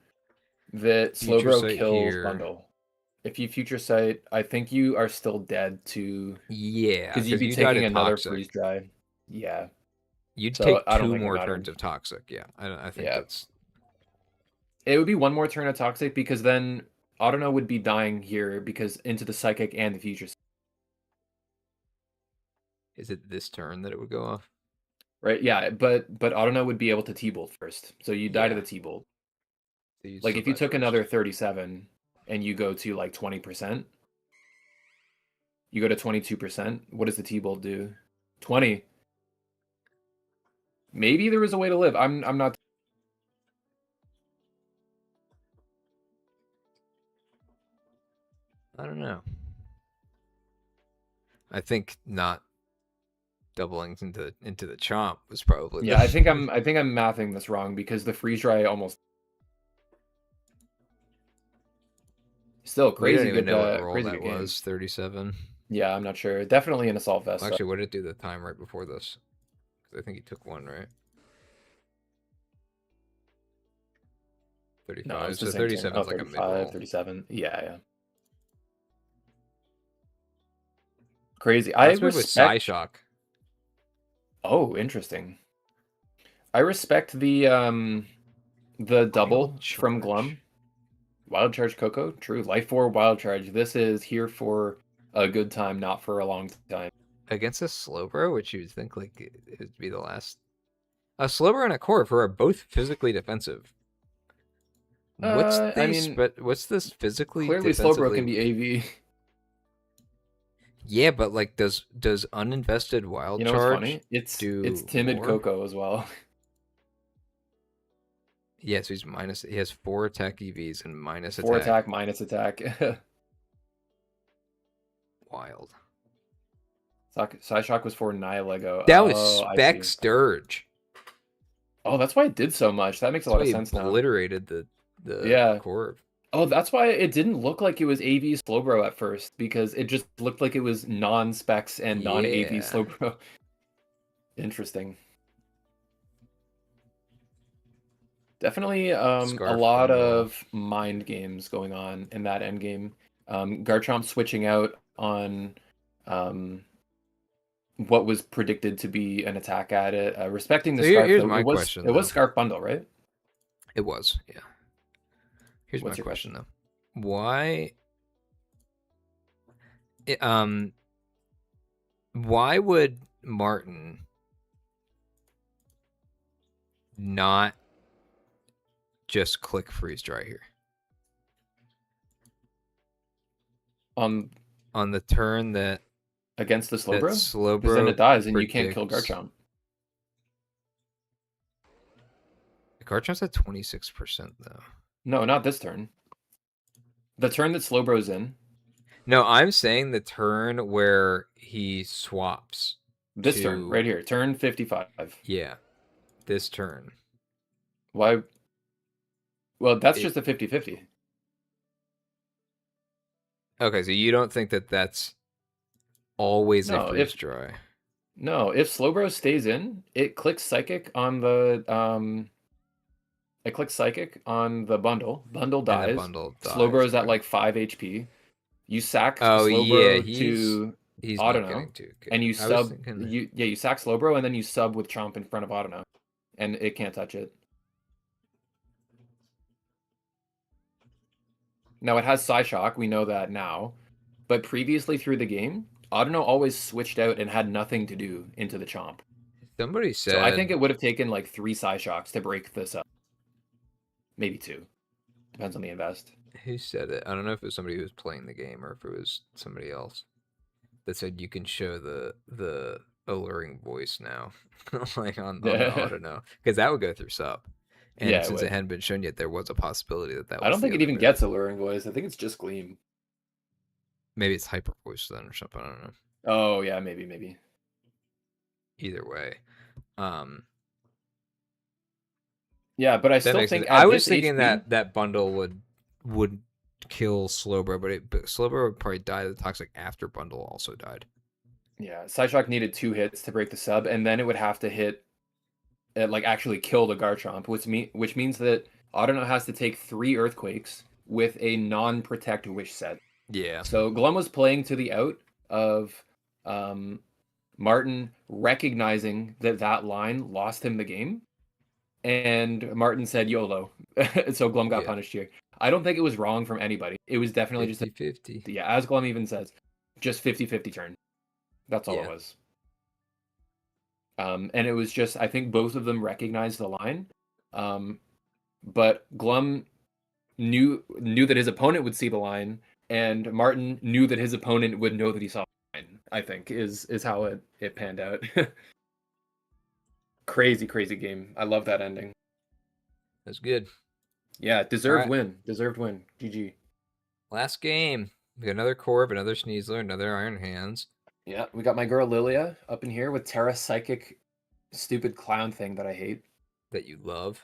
that Slowbro kills Bundle. If you Future Sight, I think you are still dead to. Yeah, because you'd be taking another freeze dry. Yeah. You'd take 2 more turns of Toxic. Yeah, I think that's. It would be 1 more turn of Toxic because then Autono would be dying here because into the Psychic and the Future Sight. Is it this turn that it would go off? Right, yeah, but Autono would be able to T-Bolt first. So you die to the T-Bolt. So like if you took another 37 and you go to like 20%, you go to 22%, what does the T-Bolt do? 20. Maybe there was a way to live. I'm not. I don't know. I think not doubling into the Chomp was probably. Yeah, I think I'm mathing this wrong because the freeze dry almost. Still crazy. We don't even know what roll crazy that was. 37. Yeah, I'm not sure. Definitely an Assault Vest. Actually, what did it do the time right before this? I think he took 1, right? 35. No, so 37 is like a mid-roll. 37. Yeah. Crazy. I respect with Psyshock. Oh, interesting. I respect the double from Glum. Wild Charge Coco. True. Life 4 Wild Charge. This is here for a good time, not for a long time. Against a Slowbro, which you would think like it would be the last. A Slowbro and a Corv are both physically defensive. What's this physically? Clearly, Slowbro can be AV. Yeah, but like, does uninvested Wild Charge? What's funny? It's timid more? Coco as well. Yeah, so he has 4 attack EVs and minus 4 attack, minus attack. Wild. Psyshock was for Nihilego. That was Spec Sturge. Oh, that's why it did so much. That makes a lot of sense now. Obliterated the Yeah. Corv. Oh, that's why it didn't look like it was AV Slowbro at first, because it just looked like it was non-specs and non-AV Yeah. Slowbro. Interesting. Definitely a Scarf lot bundle. of mind games going on in that end game. Garchomp switching out on what was predicted to be an attack at it. Respecting the So Scarf, here's though, my it was question though. Scarf bundle, right? It was, yeah. Here's my What's your question question? though. Why it, why would Martin not just click freeze dry here? On the turn that against the Slowbro? Slowbro Because then it dies and you can't kill predicts. Garchomp. Garchomp's at 26% though. No, not this turn. The turn that Slowbro's in. No, I'm saying the turn where he swaps. This turn, right here. Turn 55. Yeah, this turn. Why? Well, that's just a 50-50. Okay, so you don't think that that's always a No, freeze dry? No, if Slowbro stays in, it clicks Psychic on the it clicks Psychic on the bundle. Bundle And the dies. bundle dies. Slowbro's at Okay. like 5 HP. You sack Oh yeah, Slowbro to he's not Autono, getting to. Okay. and you I was sub thinking you sack Slowbro and then you sub with Chomp in front of Autono, and it can't touch it. Now it has Psyshock, we know that now, but previously through the game, Autono always switched out and had nothing to do into the Chomp. somebody said. So I think it would have taken like 3 Psyshocks to break this up. Maybe 2. Depends on the invest. Who said it? I don't know if it was somebody who was playing the game or if it was somebody else that said you can show the alluring voice now, like on the Autono, because that would go through sub. And Yeah, since it hadn't been shown yet, there was a possibility that I was don't the think it other even move. gets Alluring Voice. I think it's just Gleam. Maybe it's hyper voice then or something. I don't know. Oh yeah, maybe. Either way, yeah, but I that still makes think sense. I was this thinking HP, that bundle would kill Slowbro, but Slowbro would probably die to the toxic after bundle also died. yeah, Psyshock needed 2 hits to break the sub, and then it would have to hit, like actually kill the Garchomp, which means that Autono has to take 3 Earthquakes with a non-protect Wish set. Yeah. So Glum was playing to the out of Martin recognizing that line lost him the game, and Martin said YOLO. So Glum got punished here. I don't think it was wrong from anybody. It was definitely 50-50. just yeah, as Glum even says, just 50-50 turn. That's all it was. And it was just, I think both of them recognized the line. But Glum knew that his opponent would see the line, and Martin knew that his opponent would know that he saw the line, I think, is how it panned out. Crazy game. I love that ending. That's good. Yeah, deserved win. GG. Last game. We got another Corv, another Sneasler, another Iron Hands. Yeah, we got my girl Lilia up in here with Terra Psychic, stupid clown thing that I hate. That you love.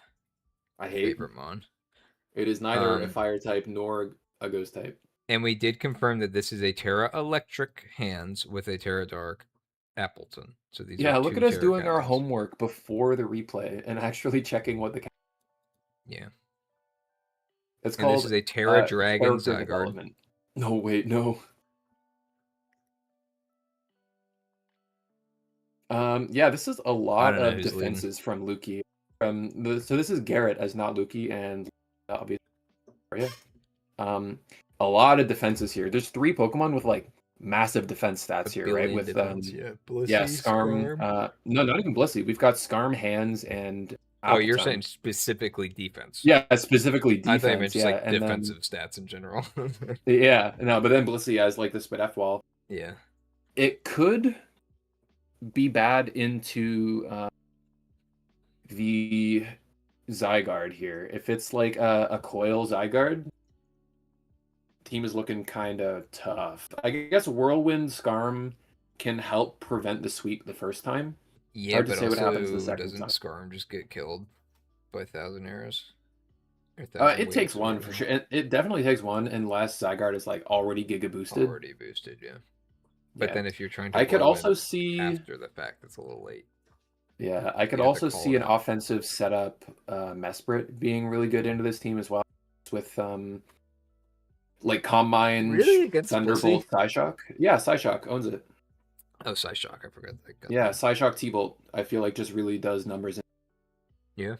I hate. Favorite Mon. It is neither a fire type nor a ghost type. And we did confirm that this is a Terra Electric Hands with a Terra Dark Appleton. So these are look at us doing our homework before the replay and actually checking what the. Yeah. It's called. This is a Terra Dragon Zygarde development. No, wait, no. Yeah, this is a lot of defenses from Lukey. So this is Garrett as not Lukey, and obviously, a lot of defenses here. There's 3 Pokemon with like massive defense stats here, right? With Blissey, Scarm. No, not even Blissey. We've got Scarm, Hands, and. Oh, you're saying specifically defense? Yeah, specifically defense. I thought you meant just like defensive stats in general. Yeah, no, but then Blissey has like the Spit F wall. Yeah, it could be bad into the Zygarde here. If it's like a Coil Zygarde, team is looking kind of tough. I guess Whirlwind Scarm can help prevent the sweep the first time. Yeah, but also what happens the second doesn't time. Scarm just get killed by 1,000 arrows? Or 1,000 It takes waves or one for whatever. sure. It definitely takes one unless Zygarde is like already Giga boosted. Already boosted, yeah. But Yeah. then if you're trying to I could blow in also see after the fact, it's a little late. Yeah, I could You have to also call see it an out. offensive setup, Mesprit being really good into this team as well, with like Calm Mind, Really? Against Blissey? Thunderbolt, Psyshock. Yeah, Psyshock owns it. Oh, Psyshock. I forgot that got Yeah, that. Psyshock T-Bolt, I feel like just really does numbers. Yeah.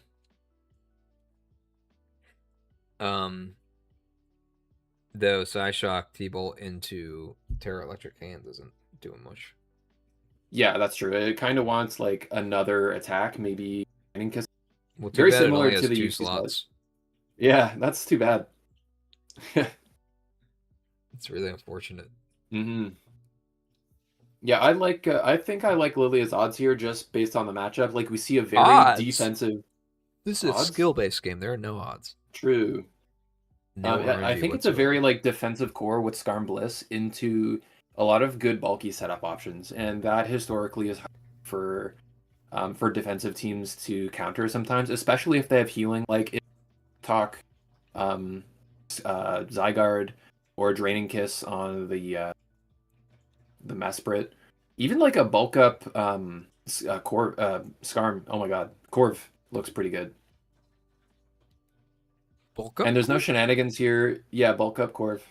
Though Psyshock T-Bolt into Terra Electric Hands isn't doing much. Yeah, that's true. It kind of wants like another attack, maybe Lightning Kiss. Well, too Very bad it similar only to has the 2 UC set. slots. Yeah, that's too bad. It's really unfortunate. hmm Yeah, I think I like Lilia's odds here just based on the matchup. Like we see a very Odds? defensive This is a odds. skill-based game. There are no odds. True. No I RNG think it's a very whatsoever. like defensive core with Skarm Bliss into a lot of good bulky setup options, and that historically is hard for defensive teams to counter sometimes, especially if they have healing. Like if talk um, Zygarde or Draining Kiss on the Mesprit, even like a bulk up Skarm. Oh my God, Corv looks pretty good. Bulk And up there's no core? shenanigans here. Yeah, bulk up Corv.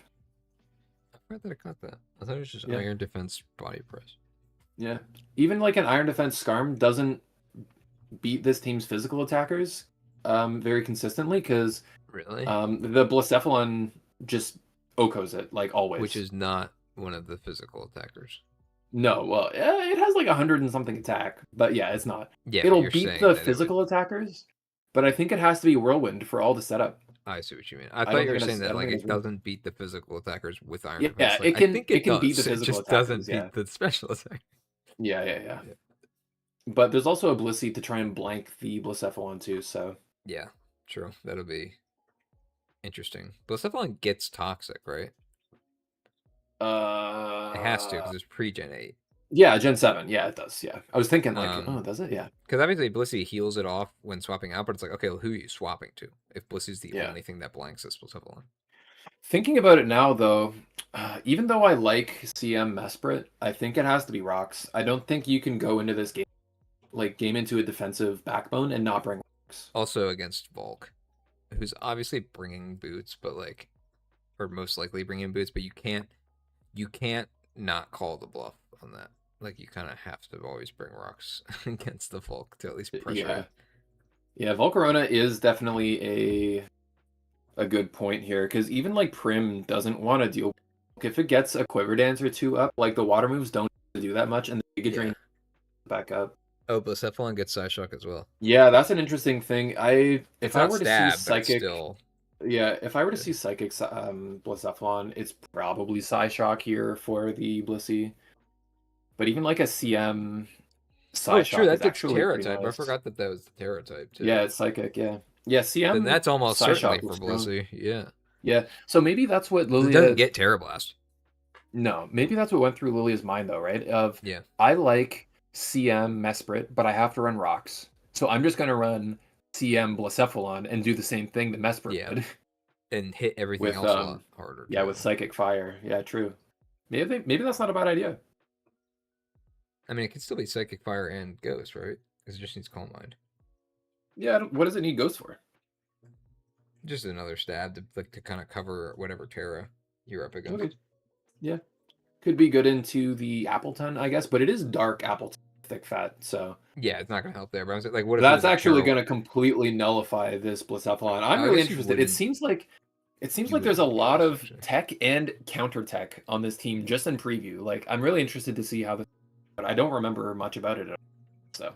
I forgot that I caught that. I thought it was just Yeah. iron defense body press. Yeah. Even like an Iron Defense Skarm doesn't beat this team's physical attackers very consistently because Really? the Blacephalon just Okos it like Which always. is not one of the physical attackers. No, well, it has like 100 and something attack, but yeah, it's not. Yeah, but It'll you're beat saying the that it would. physical attackers, but I think it has to be Whirlwind for all the setup. I see what you mean. I I thought don't you were think saying I that don't like think it it's doesn't beat the physical attackers with iron defense. yeah, Like I think it it can beat the does. It physical just attackers, doesn't yeah. beat the special attack. Yeah. Yeah. But there's also a Blissey to try and blank the Blacephalon too, so Yeah, true. That'll be interesting. Blacephalon gets toxic, right? It has to because it's pre-Gen 8. yeah, Gen 7. Yeah, it does. Yeah. I was thinking like, oh, Um, does it? Yeah. because obviously Blissey heals it off when swapping out, but it's like, okay, well, who are you swapping to? If Blissey's the Yeah. only thing that blanks this Blacephalon. Thinking about it now though, even though I like CM Mesprit, I think it has to be Rocks. I don't think you can go into this game game into a defensive backbone and not bring Rocks. Also against Volk, who's obviously bringing boots, but like, or most likely bringing boots, but you can't not call the bluff on that. Like you kind of have to always bring rocks against the Volk to at least pressure Yeah. it. Yeah, Volcarona is definitely a good point here because even like Prim doesn't want to deal. If it gets a Quiver Dance or two up, like the water moves don't do that much, and the Giga Drain back up. Oh, Blacephalon gets Psyshock as well. Yeah, that's an interesting thing. It's If I not were to see stab, but it's Psychic, still yeah, if I were to good. see Psychic Blacephalon, it's probably Psyshock here for the Blissey. But even like a CM Oh, true. Psyshock is That's its actually Terra pretty type. I nice. forgot that that was the Terra type too. Yeah, it's Psychic. Yeah, yeah. Then CM that's almost certainly Psyshock for looks strong. Blissey. Yeah, Yeah, so maybe that's what it doesn't Lilia. get Terra Blast. No, maybe that's what went through Lilia's mind though, right? Of Yeah, I like CM Mesprit, but I have to run rocks, so I'm just gonna run CM Blacephalon and do the same thing that Mesprit yeah, did and hit everything with else a lot harder yeah too. with Psychic Fire. Yeah, true. Maybe that's not a bad idea. I mean, it can still be Psychic Fire and Ghost, right? Because it just needs Calm Mind. Yeah, what does it need Ghost for? Just another stab to like to kind of cover whatever Terra you're up against. Okay. Yeah, could be good into the Appleton, I guess, but it is dark Appleton, thick fat, so Yeah, it's not gonna help there. But I was like, what if it that's was a actually Terra? going to completely nullify this Blacephalon. I'm I really guess you interested. It wouldn't. seems like You there's a wouldn't lot Ghost of actually. tech and counter tech on this team just in preview. Like I'm really interested to see how this, but I don't remember much about it at all. So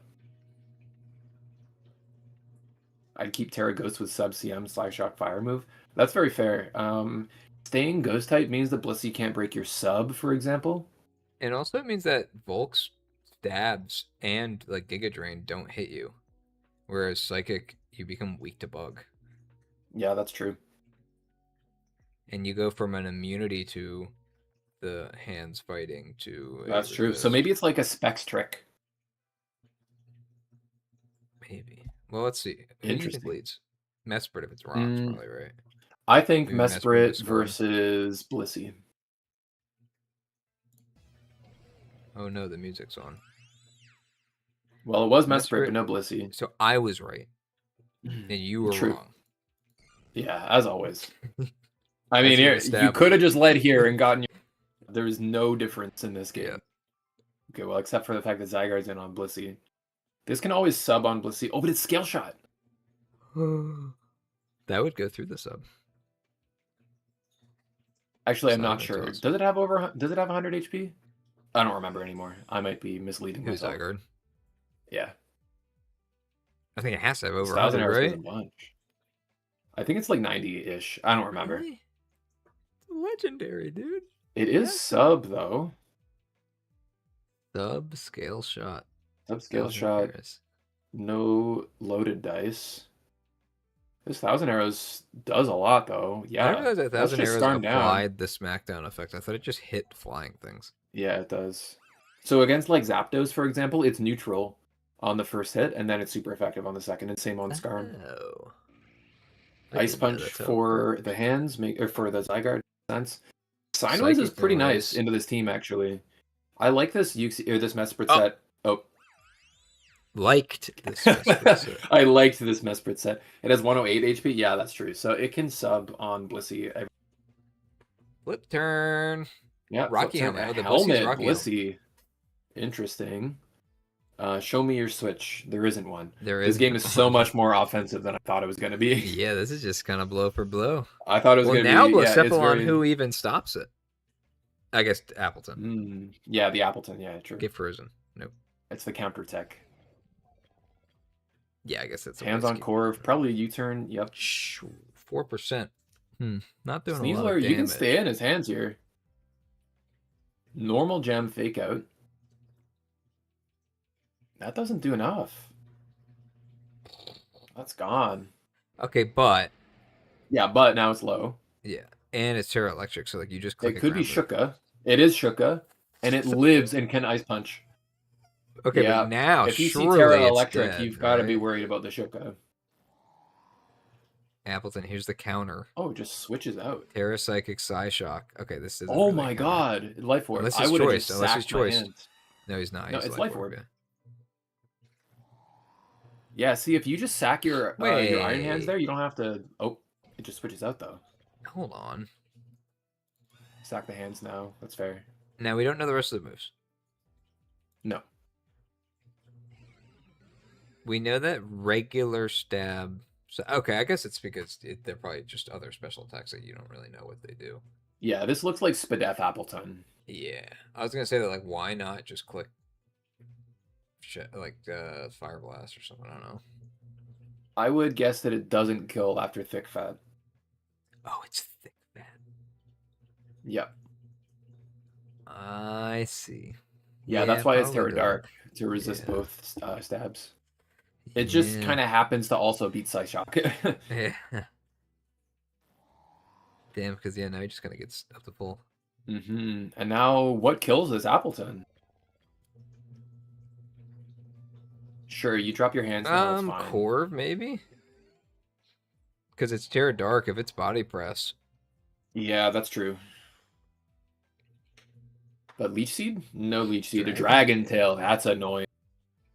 I'd keep Terra Ghost with sub CM / shock fire move. That's very fair. Staying ghost type means that Blissey can't break your sub, for example. And also it means that Volk's stabs and like Giga Drain don't hit you, whereas Psychic you become weak to bug, Yeah, that's true. and you go from an immunity to the hands fighting to a That's true. So resist. maybe it's like a specs trick. Maybe. Well, let's see. Who do you think Interesting. leads? Mesprit if it's rocks, Mm, probably, right? I think Maybe Mesprit Mesprit is scored. versus Blissey. Oh no, the music's on. Well, it was Mesprit, Mesprit. but no Blissey. So I was right, and you were True. wrong. Yeah, as always. I As mean, we've you established. could have just led here and gotten. There is no difference in this game. Yeah. Okay, well, except for the fact that Zygarde's in on Blissey. This can always sub on Blissey. Oh, but it's Scale Shot. That would go through the sub. Actually, I'm It's not not even sure. toss. Does it have over? Does it have 100 HP? I don't remember anymore. I might be misleading Who's myself. Zygarde? Yeah, I think it has to have over 1,000 100, arrows right? is a bunch. I think it's like 90-ish. I don't remember. Really? It's legendary, dude. It is Yes. sub though. Sub scale shot. Sub Scale Shot. Arrows. No loaded dice. This 1,000 arrows does a lot though. Yeah. I didn't realize that Let's 1,000 just arrows start down. applied the smackdown effect. I thought it just hit flying things. Yeah, it does. So against like Zapdos, for example, it's neutral on the first hit, and then it's super effective on the second, and same on Skarm. Oh. Ice Punch for the hands, or for the Zygarde sense. Sideways is pretty nice into this team, actually. I like this this Mesprit set. Oh. Liked this Mesprit set. I liked this Mesprit set. It has 108 HP. Yeah, that's true. So it can sub on Blissey. Flip turn. Yeah, Rocky helmet. helmet. The Helmet Rocky Blissey. Interesting. Show me your switch. There isn't one. There This game is so much more offensive than I thought it was going to be. Yeah, this is just kind of blow for blow. I thought it was going to be. Now Yeah, it's Blacephalon, very... who even stops it? I guess Appleton. Yeah, the Appleton. Yeah, true. Get frozen. Nope. It's the counter tech. Yeah, I guess that's hands on Corv. Probably a U-turn. Yep. 4%. Not doing Sneasler, a lot of damage. you can stay in his hands here. Normal gem fake out. That doesn't do enough. That's gone. Okay, but yeah, but now it's low. Yeah, and it's Terra Electric, so like you just click. It could be Shuka. It is Shuka, and it lives and can Ice Punch. Okay, yeah, but now if you see surely Terra it's Electric, dead, you've got to be worried about the Shuka. Appleton, here's the counter. Oh, it just switches out. Terra Psychic Psyshock. Okay, this is. Oh really my god, Life Orb. Unless I would have just sacked my hands. No, he's not. No, he's it's Life Orb. Yeah. Yeah, see, if you just sack your Iron Hands there, you don't have to... Oh, it just switches out, though. Hold on. Sack the hands now. That's fair. Now, we don't know the rest of the moves. No. We know that regular stab... So, okay, I guess it's because they're probably just other special attacks that you don't really know what they do. Yeah, this looks like Spadef Appleton. Yeah. I was going to say that, like, why not just click... like Fire Blast or something, I don't know. I would guess that it doesn't kill after Thick Fat. Oh, it's Thick Fat. Yep. I see. Yeah, that's why it's Terra Dark, to resist both stabs. It just kind of happens to also beat Psyshock. Yeah. Damn, because now he just kind of gets up to full. And now, what kills this Appleton? Sure, you drop your hands now, it's fine. Corv, maybe? Because it's Terra Dark if it's Body Press. Yeah, that's true. But Leech Seed? No Leech Seed. A Dragon Tail. That's annoying.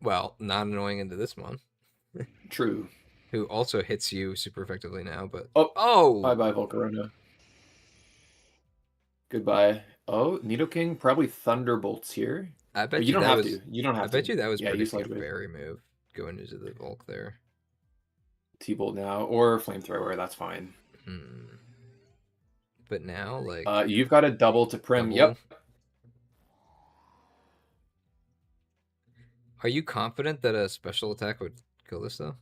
Well, not annoying into this one. True. Who also hits you super effectively now, but... Oh! Bye-bye, Volcarona. Goodbye. Oh, Nidoking probably Thunderbolts here. I bet you don't have to. You don't have to. I bet you that was pretty like a berry move going into the Volk there. T-Bolt now, or Flamethrower, that's fine. But now, like... you've got a double to Prim. Yep. Are you confident that a special attack would kill this, though?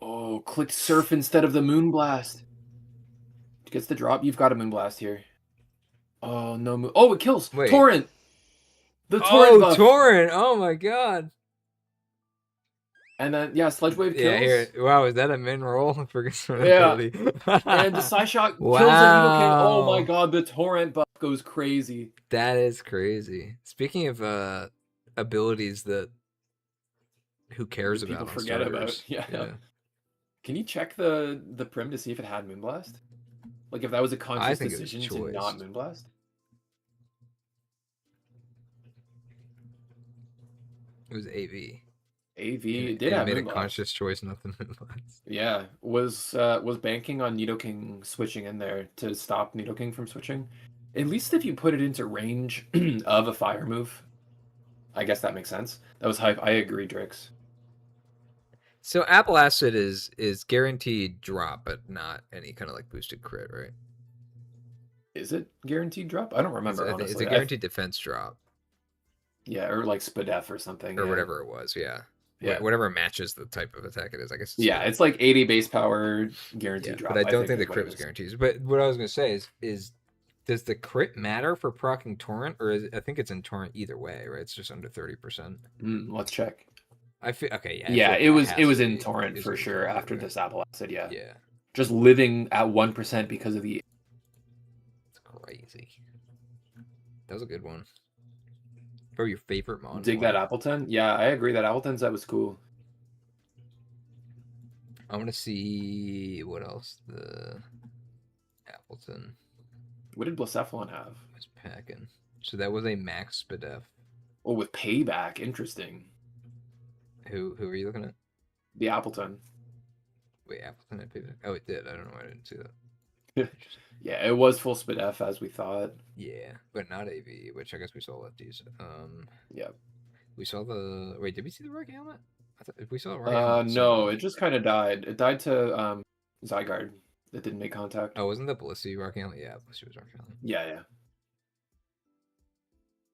Oh, click Surf instead of the Moonblast. Gets the drop. You've got a Moonblast here. Oh, no moon. Oh, it kills! Wait. Torrent! The Torrent buff. Torrent! Oh my god! And then, yeah, Sludge Wave kills. Yeah, here. Wow, is that a min roll? Yeah. And the Psyshock kills a Nidoking. Oh my god, the Torrent buff goes crazy. That is crazy. Speaking of abilities that who cares about? People forget about. Yeah. Can you check the prim to see if it had Moonblast? Like if that was a I conscious think it was decision to choice. not Moonblast? It was AV. AV And did it have made a Moonblast. conscious choice not to Moonblast. Yeah, was banking on Nidoking switching in there to stop Nidoking from switching. At least if you put it into range of a fire move, I guess that makes sense. That was hype. I agree, Drix. So Apple Acid is guaranteed drop, but not any kind of like boosted crit, right? Is it guaranteed drop? I don't remember, It's a honestly. guaranteed defense drop. Yeah, or like Spadef or something. Or Yeah. whatever it was, yeah. Yeah. Whatever matches the type of attack it is. I guess it's Yeah, it's like 80 base power guaranteed yeah, drop. but I don't think is the what it crit was is. guaranteed. But what I was gonna say is does the crit matter for proccing torrent, or I think it's in torrent either way, right? It's just under 30%. Let's check. I feel okay, yeah. I Yeah, feel like it was has to in be. torrent It's for in sure torrent after either way. this Apple Acid. Yeah, Yeah, just living at 1% because of the. it's crazy. That was a good one. Bro, your favorite Mon Dig form? that Appleton. Yeah, I agree. That Appleton set was cool. I want to see what else the Appleton What did Blacephalon have? was packing. So that was a max Spadef. Oh, with payback. Interesting. Who are you looking at? The Appleton. Wait, Appleton had payback. Oh, it did. I don't know why I didn't see that. Yeah, it was full Spadef as we thought. Yeah, but not AV, which I guess we saw lefties. Yeah. We saw the. Wait, did we see the rock helmet? I thought if we saw the rock helmet. No, it just kind of died. It died to Zygarde. That didn't make contact. Oh, wasn't the Blissey rock helmet? Yeah, Blissey was rock helmet. Yeah.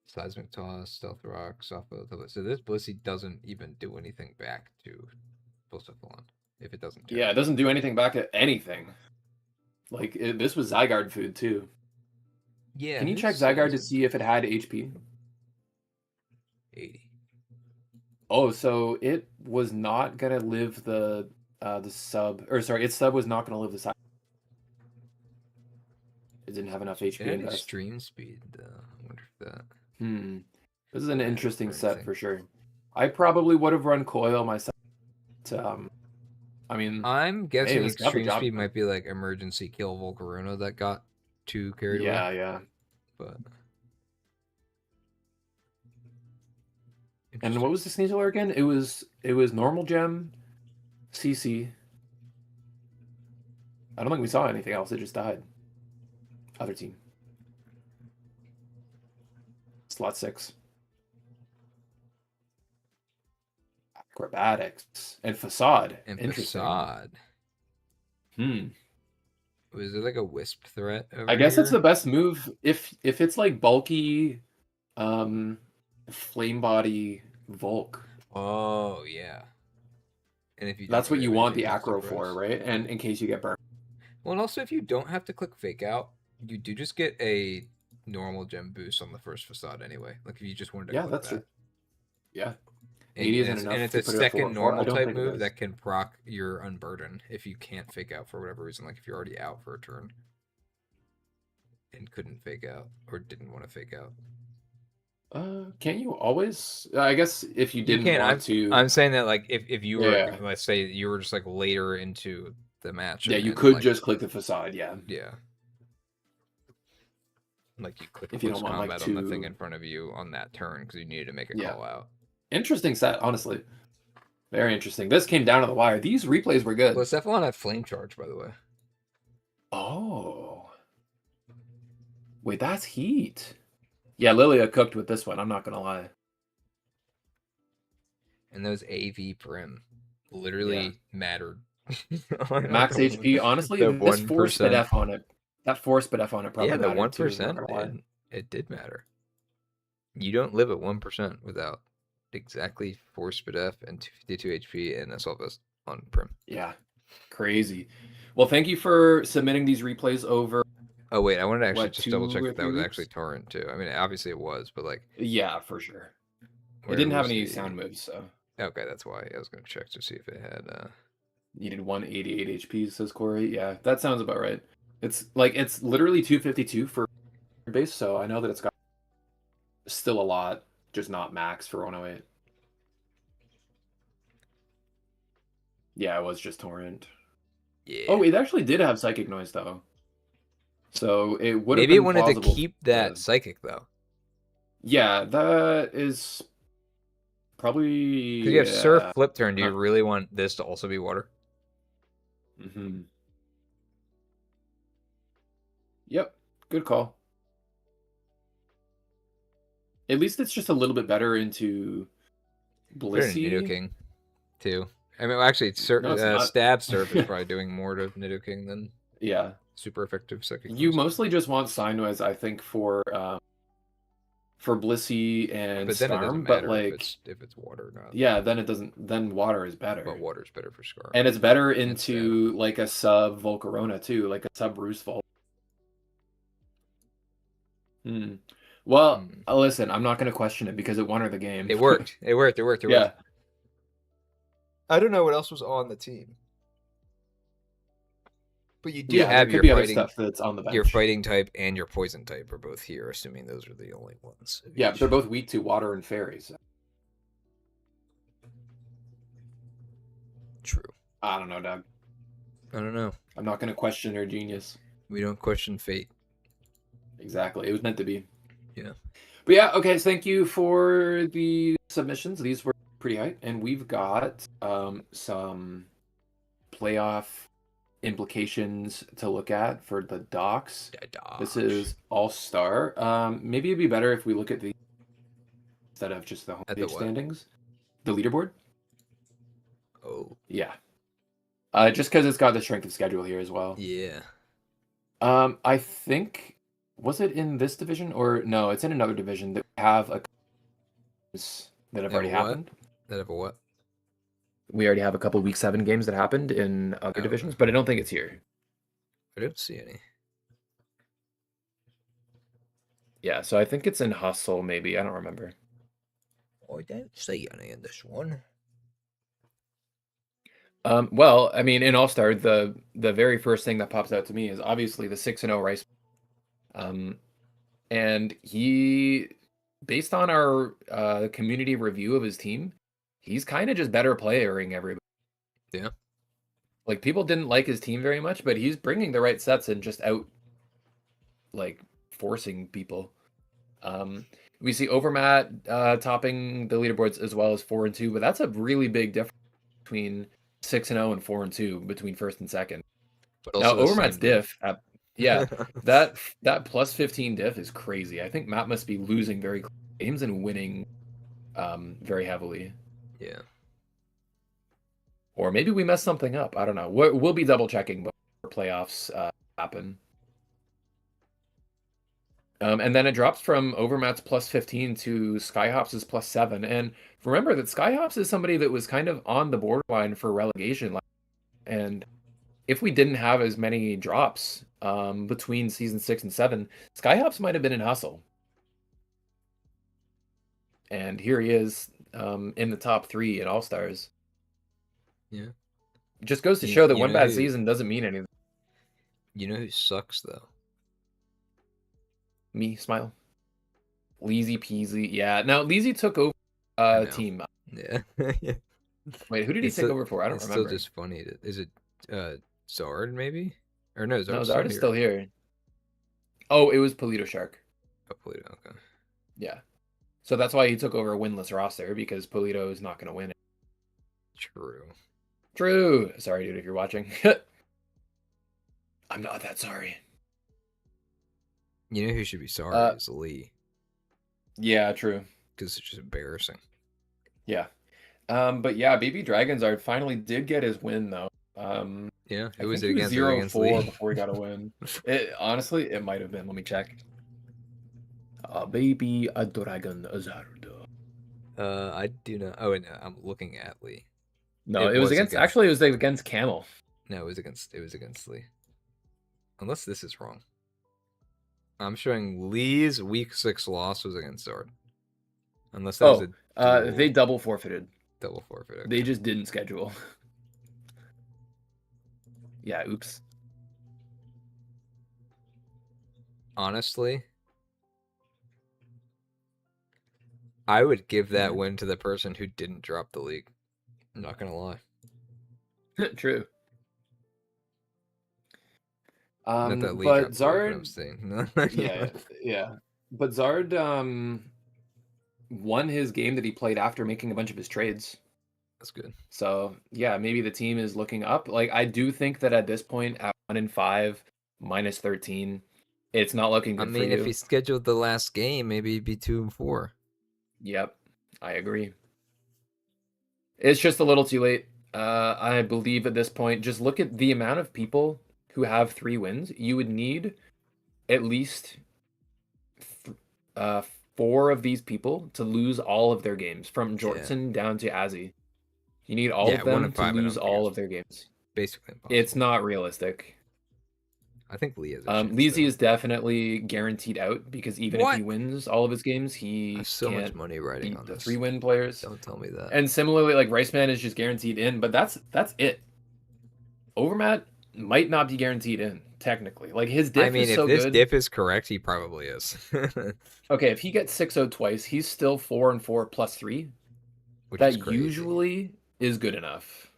Seismic toss, stealth rock, soft bow. So this Blissey doesn't even do anything back to Blacephalon if it doesn't. Yeah, it doesn't do anything back at anything. Like this was Zygarde food too. Yeah. Can you check Zygarde to see if it had HP? 80. Oh, so it was not gonna live the sub, or sorry, its sub was not gonna live the side. It didn't have enough HP. It had extreme speed though. I wonder if that. This is an interesting set for sure. I probably would have run Coil myself. I mean, I'm guessing hey, extreme speed might be like emergency kill Volcarona that got too carried away. Yeah. But. And what was the Sneasler again? It was normal gem, CC. I don't think we saw anything else. It just died. Other team. Slot 6. Acrobatics and Facade. And Interesting. Facade. Was it like a wisp threat? I guess it's the best move if it's like bulky, flame body Volk. Oh yeah. And if you that's what you want the acro for, right? And in case you get burned. Well, and also if you don't have to click fake out, you do just get a normal gem boost on the first Facade anyway. Like if you just wanted to click that's that. true. Yeah. And it's a second normal type move that can proc your Unburden if you can't fake out for whatever reason. Like if you're already out for a turn and couldn't fake out or didn't want to fake out. Can't you always? I guess if you didn't want to. I'm saying that like if you were, let's say you were just like later into the match. Yeah, you could just click the Facade. Yeah. Yeah. Like you click if you don't want combat on the thing in front of you on that turn because you needed to make a call out. Interesting set, honestly. Very interesting. This came down to the wire. These replays were good. Well, Cephalon had Flame Charge, by the way. Oh. Wait, that's heat. Yeah, Lilia cooked with this one. I'm not going to lie. And those AV Prim literally mattered. Max HP, honestly, this 4 Spadef on it. That 4 Spadef on it probably mattered. Yeah, the 1%, it did matter. You don't live at 1% without exactly 4 Spadef and 252 HP and Assault Vest on Prim. Yeah, crazy. Well, thank you for submitting these replays over. Oh wait, I wanted to actually just double check that was actually Torrent too. I mean, obviously it was, but like. Yeah, for sure. It didn't have any sound moves, so. Okay, that's why I was going to check to see if it had. Needed 188 HP, says Corey. Yeah, that sounds about right. It's literally 252 for base, so I know that it's got still a lot, just not max for 108. Yeah, it was just Torrent. Yeah. Oh, it actually did have psychic noise though, so it would have Maybe it been wanted to plausible. keep that psychic though. Yeah, that is Because you probably have surf flip turn. Do you huh. really want this to also be water? Hmm. Yep, good call. At least it's just a little bit better into Better than Blissey. Nidoking, too. I mean, well, actually, No, it's not. stab surf is probably doing more to Nidoking than Yeah, super effective psychic you noise. mostly just want Sign Noise, I think, for Blissey and But then it doesn't Skarm, but matter like, if it's water or not. yeah, then it doesn't. Then water is But better, water's better for Scar. and it's better And stab. into like a sub Volcarona too, like a sub Roosevelt. Hmm. Well, Hmm. listen, I'm not going to question it because it won her the game. It worked. It worked. It worked. It Yeah. worked. I don't know what else was on the team. But you do Yeah, there have could your be other fighting, stuff that's on the bench. your fighting type and your poison type are both here, assuming those are the only ones. Yeah, but they're both weak to water and fairies. So. True. I don't know, Doug. I don't know. I'm not going to question her genius. We don't question fate. Exactly. It was meant to be. Yeah. But yeah, okay, so thank you for the submissions. These were pretty high. And we've got some playoff implications to look at for the docs. This is All-Star. Maybe it'd be better if we look at the instead of just the homepage standings. The leaderboard. Oh. Yeah. Just because it's got the strength of schedule here as well. Yeah. I think was it in this division or no? It's in another division that have a that have already happened. That have a what? We already have a couple Week 7 games that happened in other divisions, but I don't think it's here. I don't see any. Yeah, so I think it's in Hustle, maybe. I don't remember. I don't see any in this one. Well, I mean, in All-Star, the very first thing that pops out to me is obviously the 6-0 Rice. And he, based on our community review of his team, he's kind of just better playering everybody. Yeah. Like, people didn't like his team very much, but he's bringing the right sets and just out, like, forcing people. We see Overmat topping the leaderboards as well as 4 and 2, but that's a really big difference between 6 and 0 and 4 and 2 between first and second. But now Overmat's diff, yeah, that plus 15 diff is crazy. I think Matt must be losing very close games and winning very heavily. Yeah. Or maybe we messed something up. I don't know. We'll be double checking before playoffs happen. And then it drops from Overmat's plus 15 to Skyhops' plus 7. And remember that Skyhops is somebody that was kind of on the borderline for relegation. And if we didn't have as many drops between season 6 and 7, Skyhops might have been in Hustle. And here he is in the top 3 in All-Stars. Yeah. It just goes to show that one bad season doesn't mean anything. You know who sucks, though? Me, Smile. Leezy Peasy. Yeah. Now, Leezy took over team. Yeah. Wait, who did he take over for? I don't remember. It's still just funny. Is it Zard, maybe? Or no, Zard is still here. Oh, it was Polito Shark. Oh, Polito, okay. Yeah. So that's why he took over a winless roster, because Polito is not going to win it. True. Sorry, dude, if you're watching. I'm not that sorry. You know who should be sorry is Lee. Yeah, true. Because it's just embarrassing. Yeah. But yeah, Baby Dragonzard finally did get his win, though. Yeah, it was against 0-4 before he got a win. Honestly, it might have been. Let me check. Baby Dragonzard. I do not. Oh, no, I'm looking at Lee. No, it was against. Actually, it was against Camel. No, it was against Lee. Unless this is wrong. I'm showing Lee's week 6 loss was against Zard. Unless that was a they double forfeited. Double forfeit. Okay. They just didn't schedule. Yeah, oops. Honestly, I would give that win to the person who didn't drop the league. I'm not gonna lie. True. Not that Lee But dropped the league, but I'm Zard, saying. yeah, yeah. But Zard won his game that he played after making a bunch of his trades. That's good. So yeah, maybe the team is looking up. Like I do think that at this point, at 1-5, -13, it's not looking I good for mean, if he you. scheduled the last game, maybe he'd be 2-4. Yep, I agree. It's just a little too late. I believe at this point, just look at the amount of people who have 3 wins. You would need at least th- uh, 4 of these people to lose all of their games, from Yeah. Jortson down to Azzy. You need all Yeah, of one them and to five. I lose don't think all it's of their games. basically It's impossible. not realistic. I think Lee has a chance Leezy though. is definitely guaranteed out because even if he What? wins all of his games, I have he so much can't money riding beat on the this. 3-win players. Don't tell me that. And similarly, like Riceman is just guaranteed in, but that's it. Overmat might not be guaranteed in, technically. Like his I diff mean, is if so this good. diff is correct, he probably is. Okay, if he gets 6-0 twice, he's still 4-4 +3. Which is That crazy. usually is good enough.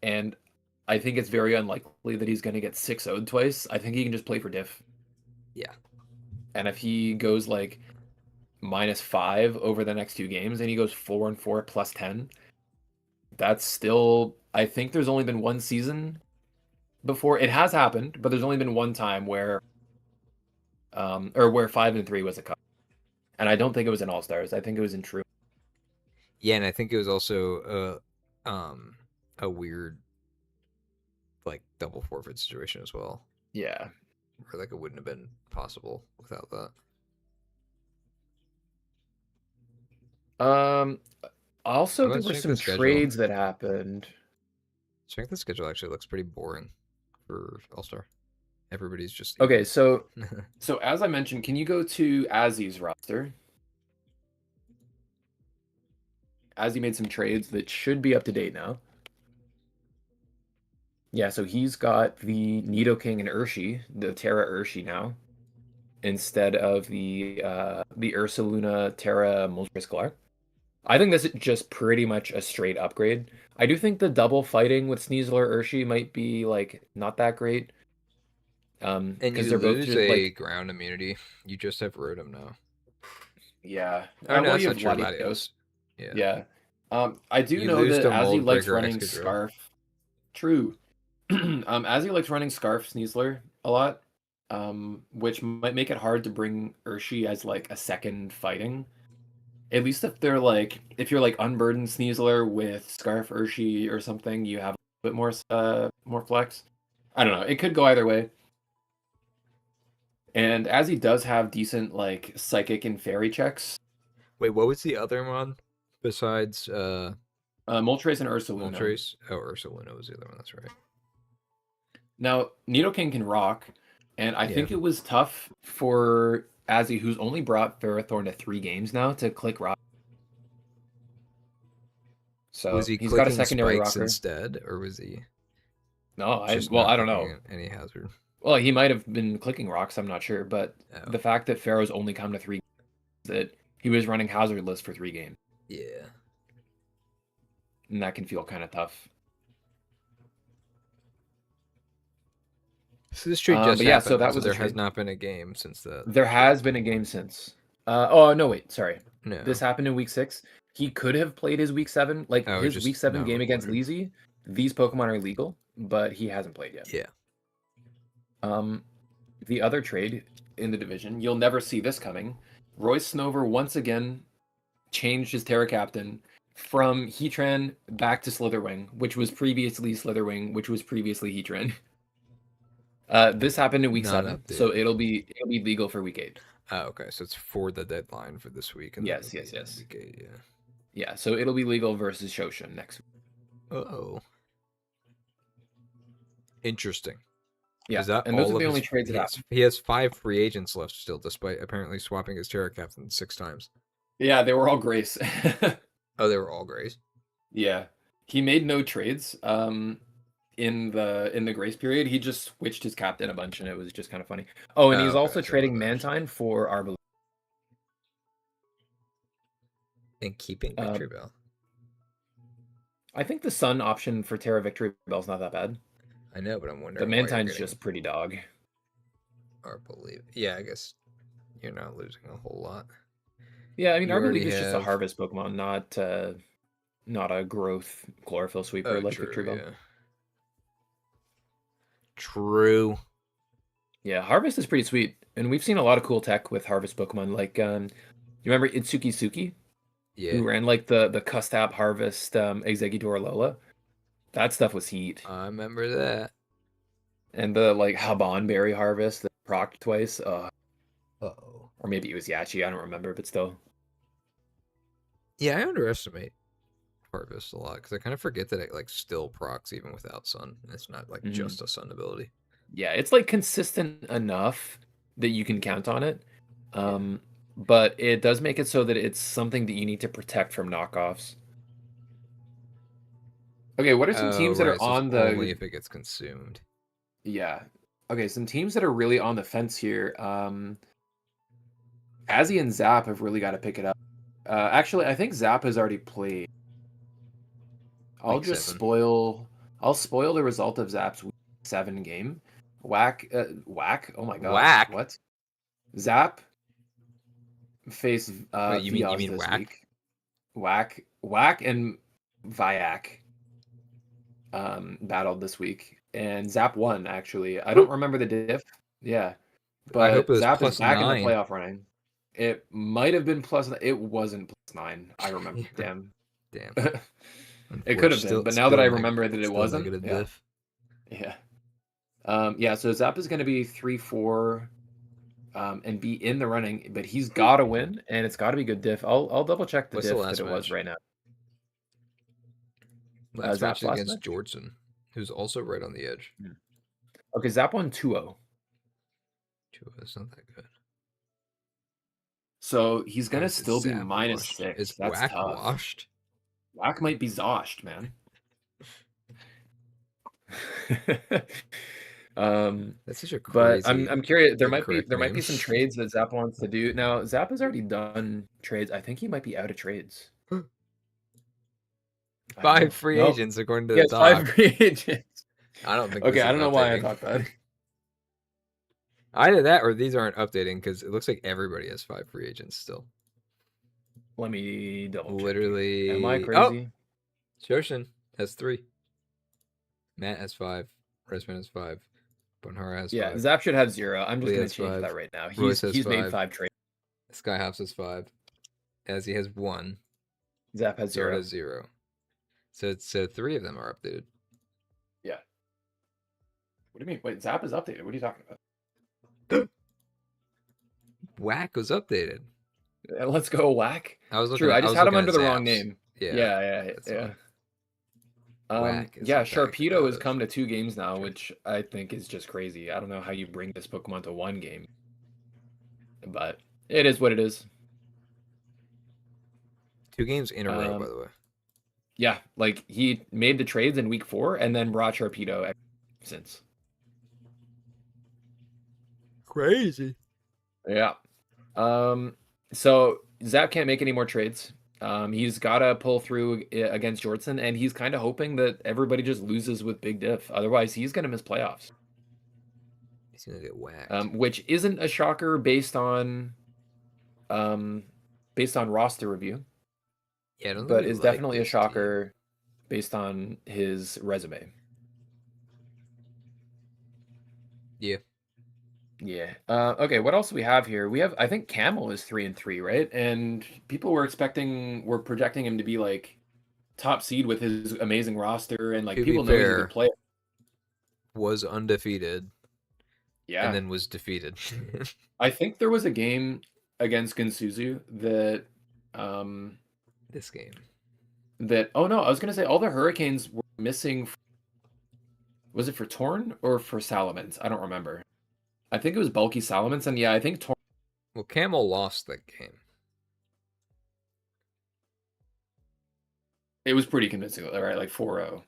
And I think it's very unlikely that he's going to get 6-0 twice. I think he can just play for diff. Yeah. And if he goes like -5 over the next 2 games and he goes 4-4 +10, that's still, I think there's only been one season before it has happened, but there's only been one time where or where 5-3 was a cut. And I don't think it was in All Stars. I think it was in True. Yeah, and I think it was also a weird like double forfeit situation as well. Yeah. Where like it wouldn't have been possible without that. Also, there Let's were check the some schedule. trades that happened. Check the schedule actually looks pretty boring for All Star. Everybody's just Okay, even. so as I mentioned, can you go to Azzy's roster? Azzy made some trades that should be up to date now. Yeah, so he's got the Nidoking and Urshi, the Terra Urshi now, instead of the Ursaluna Terra Moltres. I think this is just pretty much a straight upgrade. I do think the double fighting with Sneasler Urshi might be like not that great. And Because you they're both lose just a like, ground immunity. You just have Rotom now. yeah. Oh no, Well, that's you not have true. Latios. Latios. Yeah. Yeah. I do You know lose that to Azzy Mold likes Breaker running Excadrill. Scarf. True. Azzy likes running Scarf Sneasler a lot, which might make it hard to bring Urshi as like a second fighting. At least if you're like unburdened Sneasler with Scarf Urshi or something, you have a bit more flex. I don't know. It could go either way. And Azzy does have decent like psychic and fairy checks. Wait, what was the other one besides Moltres and Ursaluna. Moltres? Oh, Ursaluna was the other one. That's right. Now, Nidoking can rock, and I Yeah. think it was tough for Azzy, who's only brought Ferrothorn to 3 games now, to click rock. Was So he he's got a clicking secondary spikes rocker. instead, or was he No, just I not don't clicking know. any hazard? Well, he might have been clicking rocks, I'm not sure, but Oh, the fact that Pharaoh's only come to 3 games, that he was running hazardless for 3 games, yeah. and that can feel kind of tough. So this trade just But yeah, so happened, though, that so was a there has trade. not been a game since that There trade has was been a made. game since. Oh no, wait, sorry. This No. happened in week 6. He could have played his week 7, like Oh, his week just 7 not game against recorded. Leezy. These Pokemon are legal, but he hasn't played yet. Yeah. Um, the other trade in the division, you'll never see this coming. Royce Snover once again changed his Terra Captain from Heatran back to Slitherwing, which was previously Slitherwing, which was previously Heatran. This happened in week Not 7, so updated. it'll be legal for week 8. Oh, okay. So it's for the deadline for this week, and then it'll Yes, be yes, in yes. week 8. Yeah. Yeah, so it'll be legal versus Shoshin next week. Oh. Interesting. Yeah, Is that and those are all of the his? only trades that happened. He has 5 free agents left still, despite apparently swapping his Terra Captain 6 times. Yeah, they were all Grace. Oh, they were all Grays. Yeah, he made no trades. In the grace period, he just switched his captain a bunch, and it was just kind of funny. Oh, and he's Okay, also I didn't know trading that actually. Mantine for Arbol. And keeping Victory Bell. I think the Sun option for Terra Victory Bell's not that bad. I know, but I'm The wondering why you're Mantine's getting just pretty dog. our believe. Yeah, I guess you're not losing a whole lot. Yeah, I mean, You already Arbolive is just a have. harvest Pokemon, not a growth chlorophyll sweeper Oh, like true. Victreebel. Yeah. True. Yeah, Harvest is pretty sweet, and we've seen a lot of cool tech with Harvest Pokemon. Like, you remember Itsuki Suki, Yeah. who ran like the Custap Harvest Exeggutor Lola? That stuff was heat. I remember that. And the like Haban Berry Harvest that procced twice. Uh-oh. Or maybe it was Yachi. I don't remember, but still. Yeah, I underestimate Harvest a lot because I kind of forget that it like still procs even without Sun. It's not like just a Sun ability. Yeah, it's like consistent enough that you can count on it. But it does make it so that it's something that you need to protect from knockoffs. Okay, what are some teams that are So it's on only the if it gets consumed. Yeah. Okay, some teams that are really on the fence here. Azzy and Zap have really got to pick it up. Actually, I think Zap has already played. I'll Week just 7. I'll spoil the result of Zap's week 7 game. Whack. Oh my god. Whack. What? Zap face Wait, you mean Vios this Whack? week. Whack and Viac battled this week, and Zap won. Actually, I don't remember the diff. Yeah, I hope it but was Zap is back in the +9. playoff running. It might have been plus. It wasn't +9. I remember. Damn. Damn. It could have been, but now that I remember that it wasn't, negative yeah. diff. Yeah. Yeah, so Zap is going to be 3-4 and be in the running, but he's got to win, and it's got to be good diff. I'll double check the What's the diff last that it was match? right now. Last match Zap's is last against match? Jordson, who's also right on the edge. Okay, Zap won 2-0. It's not that good. So he's going to Is still be Zap washed? -6. Is That's Whack tough. washed? Whack might be Zoshed, man. That's such a But crazy. I'm curious. There might name. be some trades that Zap wants to do. Now Zap has already done trades. I think he might be out of trades. I don't know. 5 free Nope. agents according to He the has doc. 5 free agents. I don't think. Okay, This I is don't know why I updating. thought that. Either that or these aren't updating because it looks like everybody has 5 free agents still. Let me double check. Literally. Am I crazy? Shoshin has 3. Matt has 5. Resman has 5. Bonhara has 5. Yeah, Zap should have 0. I'm just Lee going has to change 5. that right now. Royce has He's made 5. 5 trades. Skyhops has 5. As he has 1. Zap has 0. Zord has 0. So 3 of them are updated. Yeah. What do you mean? Wait, Zap is updated. What are you talking about? Whack was updated. Let's go Whack. I was looking. True, I just had him under the Zaps. wrong name. Yeah. Whack is Yeah, the back Sharpedo has of- come to 2 games now, which I think is just crazy. I don't know how you bring this Pokemon to 1 game. But it is what it is. 2 games in a row, by the way. Yeah, like he made the trades in week 4 and then brought Sharpedo since. Crazy. Yeah. So Zap can't make any more trades. He's got to pull through against Jordson, and he's kind of hoping that everybody just loses with big diff. Otherwise, he's going to miss playoffs. He's going to get whacked. Which isn't a shocker based on roster review. Yeah, I don't but think is definitely a shocker based on his resume. Yeah. Yeah. Okay, what else do we have here? We have, I think Camel is 3-3, right? And people were projecting him to be like top seed with his amazing roster, and like people know he's a good player. Was undefeated. Yeah. And then was defeated. I think there was a game against Ginsuzu that this game. Oh no, I was gonna say all the Hurricanes were missing. Was it for Torn or for Salamence? I don't remember. I think it was bulky Salamence, and yeah, I think Torn. Well, Camel lost that game. It was pretty convincing, right? Like 4-0.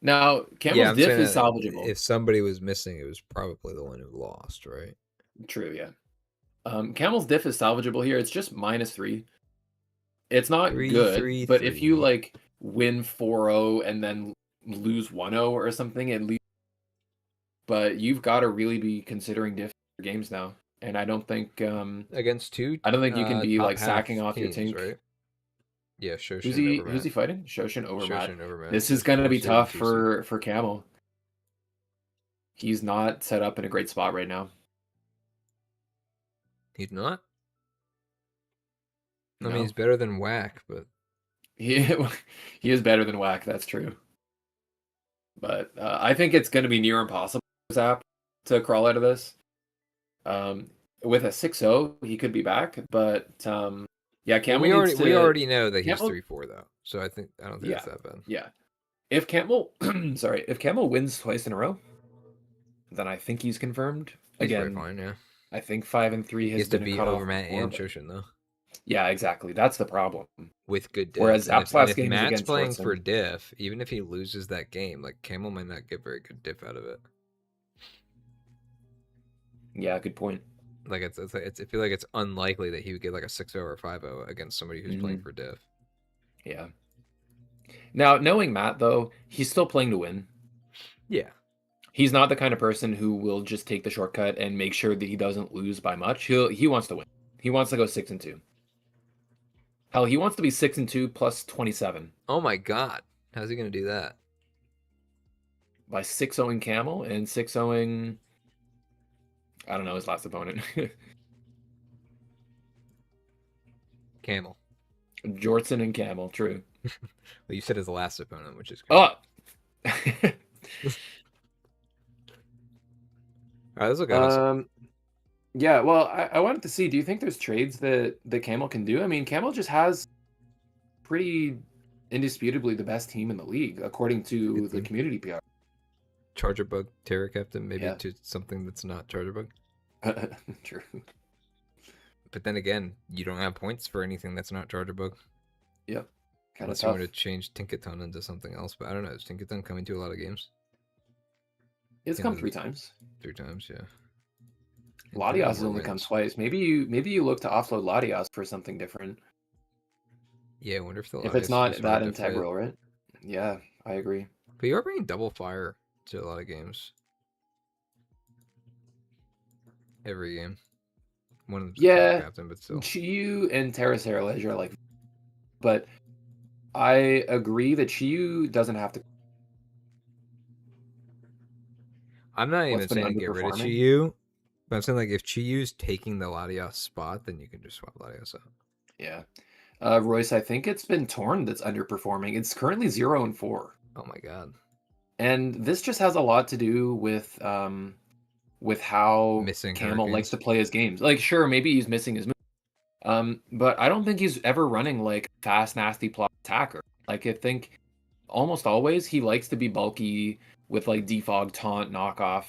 Now, Camel's diff is salvageable. If somebody was missing, it was probably the one who lost, right? True, yeah. Camel's diff is salvageable here. It's just -3. It's not good, but if you like win 4-0 and then lose 1-0 or something at least. But you've got to really be considering different games now. And I don't think Against two I don't think you can be top like half sacking off your teams, Tink. right? Yeah, Who's Shoshin he over who's Matt. he fighting? Shoshin over Matt. Shoshin over Matt. This So is gonna be 4 seed and tough 2 seed. for Camel. He's not set up in a great spot right now. He's not. I No. mean, he's better than Whack, but He he is better than Whack, that's true. But I think it's gonna be near impossible for Zap to crawl out of this. With a 6-0, he could be back, but yeah, Camel we needs to. we already know that he's Camel, 3-4 though. So I don't think yeah, it's that bad. yeah. If Camel, sorry, if Camel wins twice in a row, then I think he's confirmed. He's Again, fine, yeah. I think 5-3 He has has to been a beat cutoff Overmat before, and but Shoshin though. yeah, exactly. That's the problem. With good diff. Whereas Zap's last game is Matt's against playing for Schwartzen. diff, even if he loses that game, like Camel might not get very good diff out of it. Yeah, good point. Like I feel like it's unlikely that he would get like a 6-0 or 5-0 against somebody who's playing for diff. Yeah. Now, knowing Matt though, he's still playing to win. Yeah. He's not the kind of person who will just take the shortcut and make sure that he doesn't lose by much. He wants to win. He wants to go 6-2. Hell, he wants to be 6-2 plus 27. Oh my god. How's he gonna do that? By 6-0ing Camel and 6-0ing, I don't know, his last opponent. Camel. Jortson and Camel, true. Well, you said his last opponent, which is crazy. All right, let's look at it. Yeah, well, I wanted to see, do you think there's trades that Camel can do? I mean, Camel just has pretty indisputably the best team in the league, according to the community PR. Charger Bug, Terror Captain, maybe Yeah. to something that's not Charger Bug. True. But then again, you don't have points for anything that's not Charger Bug. Yep. Kind of Unless you want to change Tinkaton into something else, but I don't know. Is Tinkaton coming to a lot of games? It's come 3 times. 3 times, yeah. Latias has only come twice. Maybe you look to offload Latias for something different. Yeah, I wonder if it's not that integral, right? Yeah, I agree. But you are bringing double fire to a lot of games. Every game. One of them's yeah, captain, but still. Chiyu and Terracera are like, but I agree that Chiyu doesn't have to. I'm not even saying get rid of Chiyu, but I'm saying like if Chiyu's taking the Latias spot, then you can just swap Latias out. Yeah. Royce, I think it's been Torn that's underperforming. It's currently 0-4. Oh my god. And this just has a lot to do with how missing Camel likes to play his games. Like, sure, maybe he's missing his move. But I don't think he's ever running like fast, nasty plot attacker. Like, I think almost always he likes to be bulky with like defog, taunt, knockoff,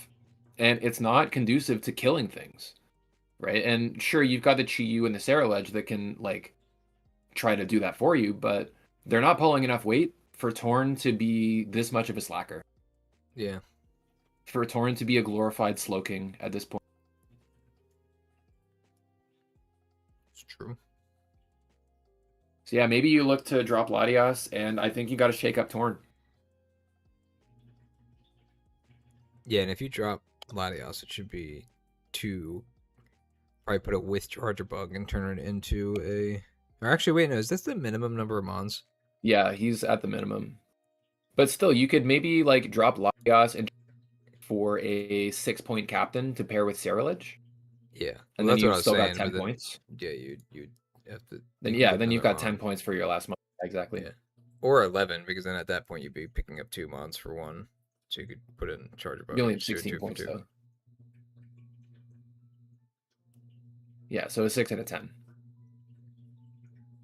and it's not conducive to killing things, right? And sure, you've got the Chiyu and the Saraledge that can like try to do that for you, but they're not pulling enough weight for Torn to be this much of a slacker. Yeah. For Torn to be a glorified Slowking at this point. It's true. So yeah, maybe you look to drop Latias, and I think you got to shake up Torn. Yeah, and if you drop Latias, it should be 2. Probably put it with Charger Bug and turn it into a... Or actually, wait, no, is this the minimum number of Mons? Yeah, he's at the minimum. But still, you could maybe like drop Latias and for a 6-point captain to pair with Saraledge. Yeah, and well, then you've still got 10 points. Yeah, you'd have to. Then you've got 10 points for your last month. Exactly. Yeah. Or 11, because then at that point you'd be picking up 2 Mons for 1, so you could put it in Charger Bug. You only have 16 points though. Yeah, so a 6 and a 10.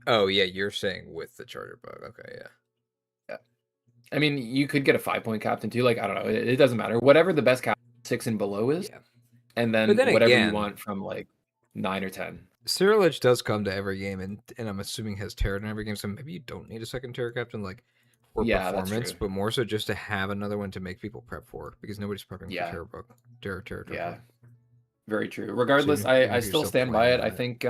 Oh yeah, you're saying with the Charger Bug. Okay, yeah. Yeah. I mean, you could get a 5-point captain too. Like, I don't know. It doesn't matter. Whatever the best captain 6 and below is. Yeah. And then whatever again, you want from like 9 or 10. Saraledge does come to every game, and I'm assuming has Terror in every game, so maybe you don't need a second Terror captain like for performance, but more so just to have another one to make people prep for, because nobody's prepping for Terror Bug. Terror. Yeah. Very true. Regardless, so I still stand by it. I think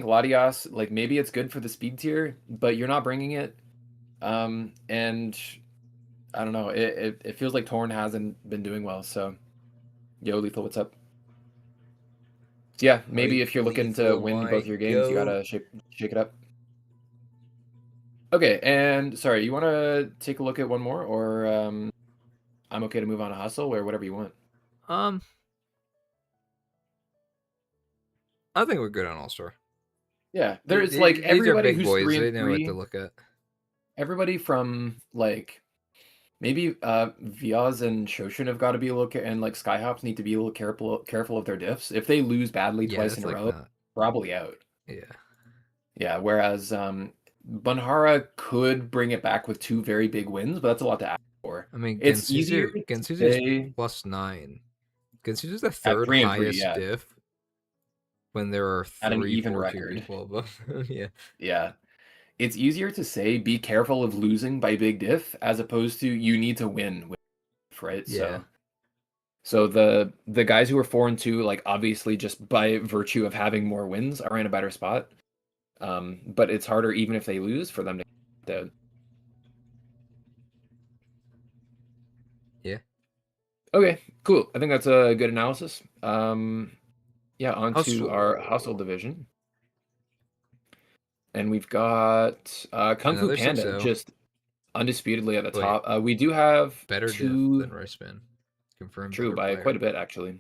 Latias, like, maybe it's good for the speed tier, but you're not bringing it. And I don't know. It feels like Torn hasn't been doing well. So, yo, Lethal, what's up? So yeah, maybe if you're looking to Lethal win both might your games, you go. gotta shake it up. Okay, and sorry, you want to take a look at one more, or I'm okay to move on to Hustle, or whatever you want. I think we're good on All Star. Yeah, there's like These are everybody big who's boys. three They and know what to three. look at. Everybody from like maybe Viaz and Shoshin have got to be a little and like Skyhops need to be a little careful of their diffs. If they lose badly Yeah, twice in that's a like row, not. probably out. Yeah. Yeah, whereas Bunhara could bring it back with two very big wins, but that's a lot to ask for. I mean, It's easier to Gensuzu's say +9. Gensuzu's the at third 3 and 3, highest yeah, diff when there are at an three even 4-2 record. people above. Yeah. Yeah. It's easier to say be careful of losing by big diff as opposed to you need to win with diff, right? Yeah. So the guys who are 4 and 2, like obviously just by virtue of having more wins, are in a better spot. But it's harder even if they lose for them to. Yeah. Okay, cool. I think that's a good analysis. Yeah, on to our household Hustle. division. And we've got Kung Fu Another Panda 6-0. just undisputedly at the Wait. top. We do have Better diff than two, Riceman. Confirmed true, better by player. quite a bit actually.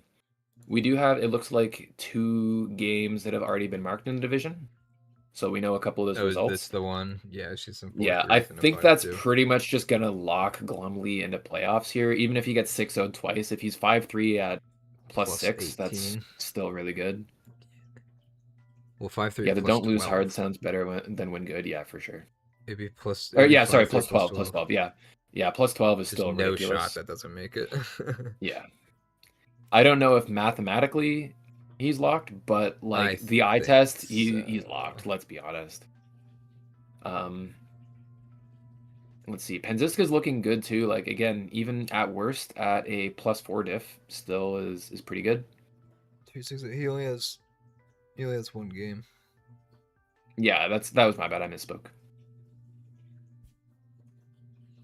We do have, it looks like, 2 games that have already been marked in the division. So we know a couple of those Oh, is this results. the one? Yeah, she's some Yeah, I 4-3s and a think that's 5-2. pretty much just gonna lock Glumly into playoffs here. Even if he gets 6-0 twice, if he's 5-3 at +6, that's 18. still really good. Well, 5-3 Yeah, at the don't lose hard +12. sounds better than win good. Yeah, for sure. Or It'd be yeah, sorry, 5-3 plus 12, plus +12. 12. Yeah. Yeah, plus 12 is There's still no shot ridiculous. that doesn't make it. Yeah. I don't know if mathematically he's locked, but I like the eye think test, he's so. locked, let's be honest. Let's see. Penziska's looking good too. Like again, even at worst at a +4 diff, still is pretty good. 2-6. He only has one game. Yeah, that was my bad. I misspoke.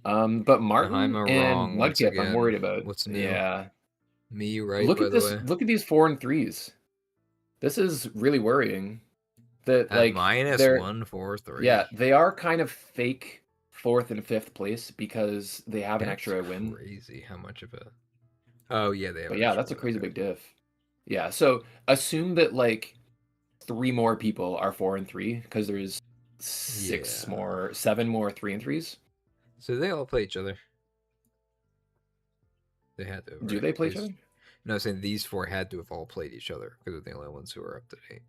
But Martin Nahyma and wrong once Mudkip, I'm again. worried about. What's new? Yeah. Me right, Look by at the this. way. Look at these 4 and 3s. This is really worrying. That At like they're -1, 4, 3. yeah, they are kind of fake fourth and fifth place because they have an That's extra win. crazy how much of a... Oh, yeah, they have But an yeah, extra that's a win. crazy Okay. big diff. Yeah, so assume that like 3 more people are 4 and 3 because there's Yeah. 7 more 3 and 3s. So they all play each other. They had to, Do right? they play each other? No, I'm saying these 4 had to have all played each other because they're the only ones who are up to date.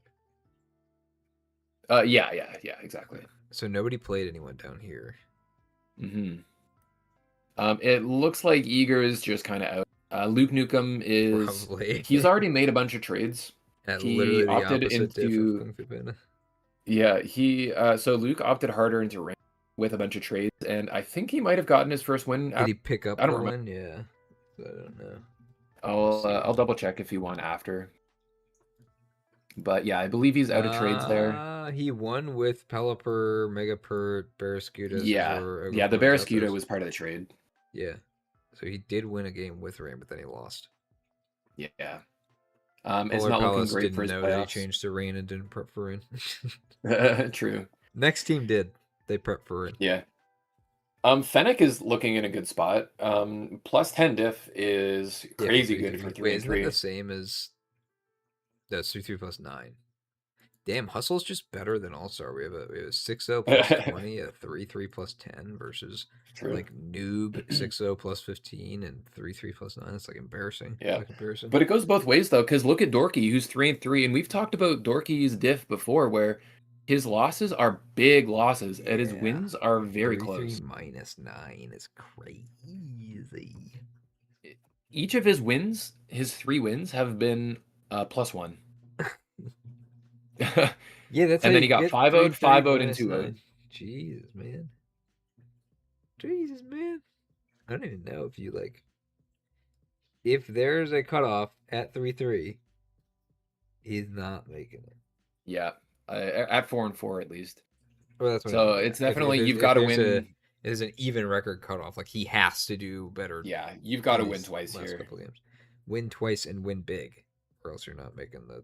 Yeah, exactly. So nobody played anyone down here. It looks like Eager is just kind of out. Luke Nukem is Probably. he's already made a bunch of trades. At He literally the opted opposite diff of into Kung Fu Panda. yeah, so Luke opted harder into rank with a bunch of trades, and I think he might have gotten his first win. Did he pick up I don't the remember. win? Yeah. So I don't know. We'll I'll double check if he won after. But yeah, I believe he's out of trades there. He won with Pelipper, Megapert, Barraskewda, Yeah, Scizor, yeah, the Ogerpon, Barraskewda Zapdos. was part of the trade. Yeah. So he did win a game with Rain, but then he lost. Yeah. It's Polar not looking Palace great didn't for his know that he playoffs. changed to Rain and didn't prep for Rain. True. Next team did. They prepped for Rain. Yeah. Fennec is looking in a good spot. Plus 10 diff is crazy good for 3 Wait, and isn't that 3. the same as... That's 3-3 plus 9. Damn, Hustle's just better than All-Star. We have a 6-0 plus 20, a 3-3 plus 10 versus True. like noob 6-0 plus 15 and 3-3 plus 9. That's like embarrassing. Yeah. By comparison. But it goes both ways though, because look at Dorky, who's 3 and 3, and we've talked about Dorky's diff before, where his losses are big losses, and his wins are very 3-3 close. minus 9 is crazy. Each of his wins, his 3 wins, have been +1. Yeah, that's and then he got 5-0'd, 5-0'd, and 2-0'd. Jesus, man. Jesus, man. I don't even know if you like. If there's a cutoff at 3-3, he's not making it. Yeah, at 4 and 4 at least. Well, that's what so it's definitely if you've got to there's win. It is an even record cutoff. Like he has to do better Yeah, you've got in to win these twice last here. couple games. Win twice and win big, or else you're not making the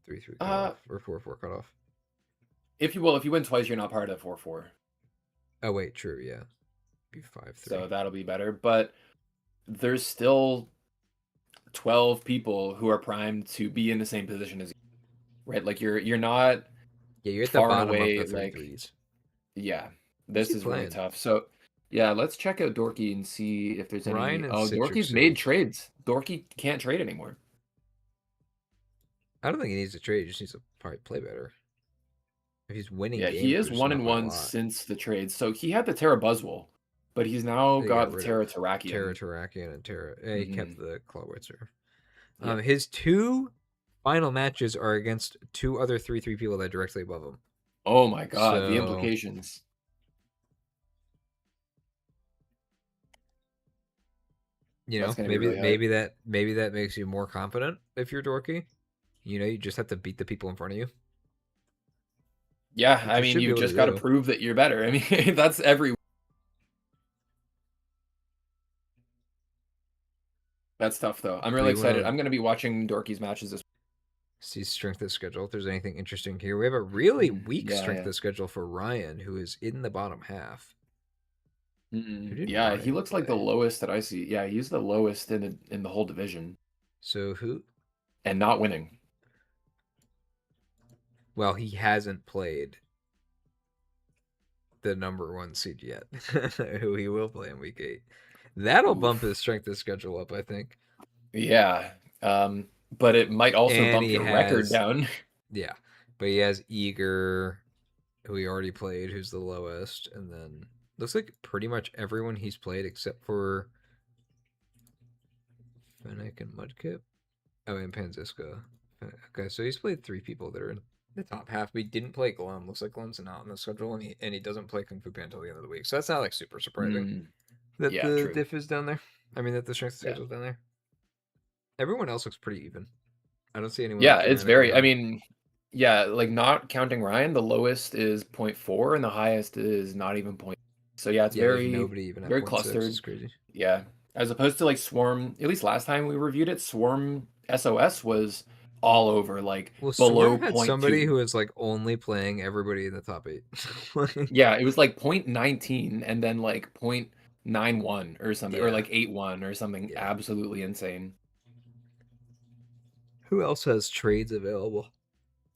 3-3 Uh, cutoff or 4-4 cutoff. if you win twice, you're not part of 4-4. Oh wait, true, yeah. Be 5-3. So that'll be better. But there's still 12 people who are primed to be in the same position as you, right? Like you're not Yeah, you're at the far and bottom of away the three like threes. yeah. Who's This he is really playing? tough. So yeah, let's check out Dorky and see if there's Ryan any. and Oh, Citric Dorky's made Sage. trades. Dorky can't trade anymore. I don't think he needs to trade. He just needs to probably play better. If he's winning Yeah, he games, is but just not by a 1-1 lot. since the trade. So he had the Terra Buzzwole, but he's now They got got the rid Terra of Terra Terrakion. Terrakion and Terra. He kept Hmm. the Clawitzer. Yeah. His two final matches are against two other 3-3 people that are directly above him. Oh my God, the So, implications. That's gonna be maybe really hard. maybe that makes you more confident if you're dorky. You just have to beat the people in front of you, Yeah, which I you mean, should be you've able to just got to do. prove that you're better. I mean, that's every. That's tough though. I'm Do really we want excited. to I'm gonna be watching Dorky's matches this. see strength of schedule if there's anything interesting here? We have a really weak Yeah, strength yeah. of schedule for Ryan, who is in the bottom half. Who did Yeah, he Ryan looks like the play? lowest that I see. Yeah, he's the lowest in the whole division So who? and not winning. Well, he hasn't played the number one seed yet, who he will play in week 8. That'll bump his Oof. strength of schedule up, I think. Yeah. But it might also And bump he your record has, down. yeah, but he has Eager, who he already played, who's the lowest, and then looks like pretty much everyone he's played except for Fennec and Mudkip. Oh, and Panziska. Okay, so he's played 3 people that are in the top half, but he didn't play Glum. Looks like Glum's not on the schedule, and he doesn't play Kung Fu Panda until the end of the week. So that's not like super surprising Mm, that yeah, the true. diff is down there. I mean, that the strength of Yeah. schedule is down there. Everyone else looks pretty even. I don't see anyone Yeah, like it's dramatically very. I high. mean, yeah, like not counting Ryan, the lowest is 0.4 and the highest is not even point. So yeah, it's Yeah, there's very nobody even at very 0.6. clustered. It's crazy. Yeah, as opposed to like Swarm. At least last time we reviewed it, Swarm SOS was all over, like Well, below Swarm had point somebody 2. who was like only playing everybody in the top 8. Yeah, it was like 0.19 and then like 0.91 or something, or Yeah, like 81 or something yeah. absolutely insane. Who else has trades available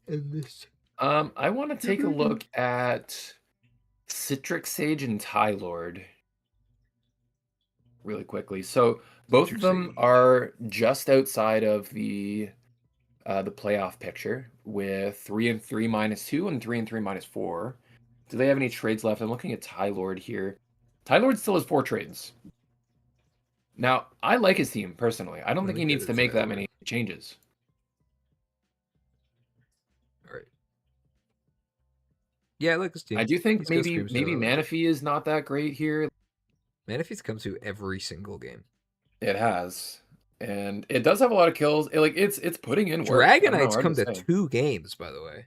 in this? I want to take a look at Citric Sage and Tylord really quickly. So both of Citric them Sage. are just outside of the playoff picture with 3-3 -2 and 3-3 -4. Do they have any trades left? I'm looking at Tylord here. Tylord still has 4 trades. Now, I like his team personally. I don't Let think me he go needs to to make that Tylord. many changes. All right. Yeah, I like his I team. do think He's got maybe Scream Star maybe that way. Manaphy is not that great here. Manaphy's come to every single game. It has. And it does have a lot of kills. It's putting in work. I don't know, Dragonite's hard to come to say. 2 games, by the way.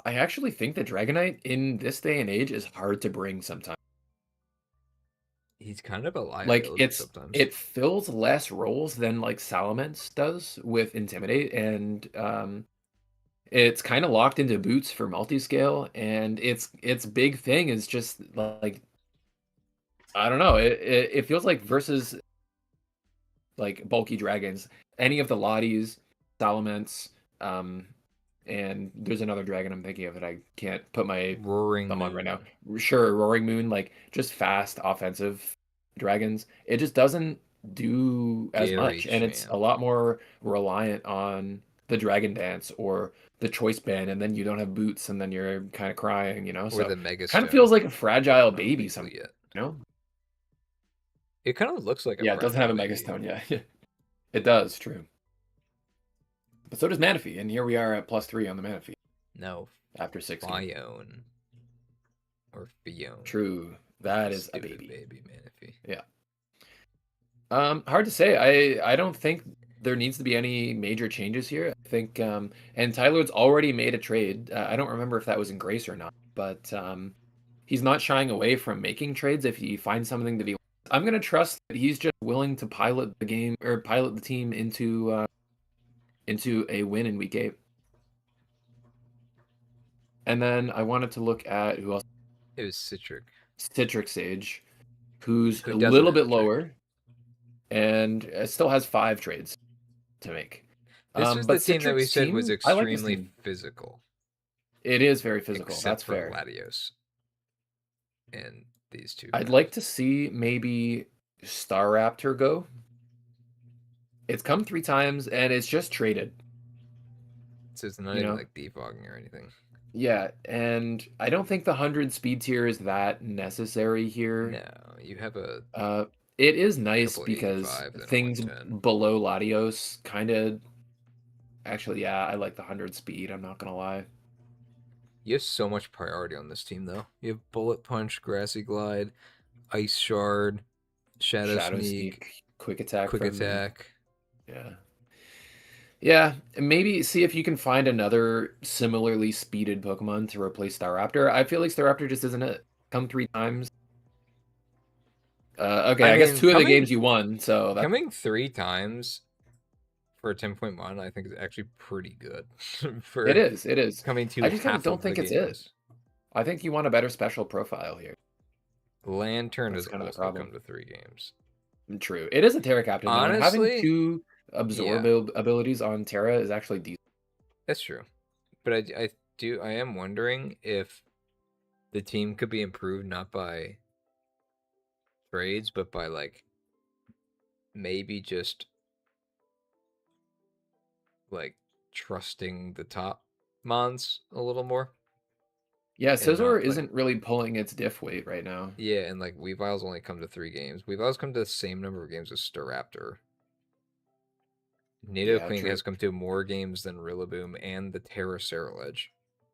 I actually think that Dragonite in this day and age is hard to bring sometimes. He's kind of a Like liability sometimes. it fills less roles than like Salamence does with Intimidate, and it's kind of locked into boots for multi-scale, and its big thing is just like I don't know, it feels like versus like bulky dragons, any of the Lotties, Salamence, um, and there's another dragon I'm thinking of that I can't put my Roaring thumb on right now. Moon. Sure, Roaring Moon, like just fast offensive dragons. It just doesn't do as Gary much, and it's a Chan. lot more reliant on the Dragon Dance or the Choice Band, and then you don't have boots, and then you're kind of crying, you know. Or So the Mega kind of feels Stone. like a fragile Not baby, some weekly yet. you know. It kind of looks like a Yeah, it doesn't have fragile a baby. Megastone. Yeah, it does. True. But so does Manaphy, and here we are at +3 on the Manaphy No. after 6 games. Fione. Or Fione. True. That is a Stupid baby. baby Manaphy. Yeah. Hard to say. I don't think there needs to be any major changes here. I think and Tyler's already made a trade. I don't remember if that was in Grace or not, but he's not shying away from making trades if he finds something that he wants. I'm gonna trust that he's just willing to pilot the game or pilot the team into a win in week 8. And then I wanted to look at who else. It was Citric. Citric Sage, who's Who a doesn't little have bit a trade. lower, and still has 5 trades to make. This was But the team that we Citric's said was team, I like this extremely team. physical, It is very physical. except That's for fair. Latios and these two I'd guys. like to see maybe Staraptor go. It's come 3 times and it's just traded. So it's not You even know? like defogging or anything. Yeah, and I don't think the 100 speed tier is that necessary here. No, you have a It is nice couple because 85 and a things 110. below Latios kind of. Actually, yeah, I like the 100 speed. I'm not gonna lie. You have so much priority on this team, though. You have Bullet Punch, Grassy Glide, Ice Shard, Shadow Sneak, Quick attack, Quick from me. Attack. Yeah. Yeah, and maybe see if you can find another similarly speeded Pokemon to replace Staraptor. I feel like Staraptor just isn't it. Come 3 times. Okay, I guess mean, 2 of the games you won, so that's coming 3 times for a 10.1, I think is actually pretty good. For it is. It is. coming to I just half don't of think the it's games. it. I think you want a better special profile here. Lantern That's has kind of the also problem. come to 3 games. True. It is a Terra Captain, though, and having Honestly, 2 absorb abilities on Terra is actually decent. that's true. But I am wondering if the team could be improved not by trades, but by like maybe just like trusting the top mons a little more. Yeah, And Scizor not, like, isn't really pulling its diff weight right now. yeah, and like Weavile's only come to 3 games. Weavile's come to the same number of games as Staraptor. Nidoking True. has come to more games than Rillaboom and the Terra Ceruledge.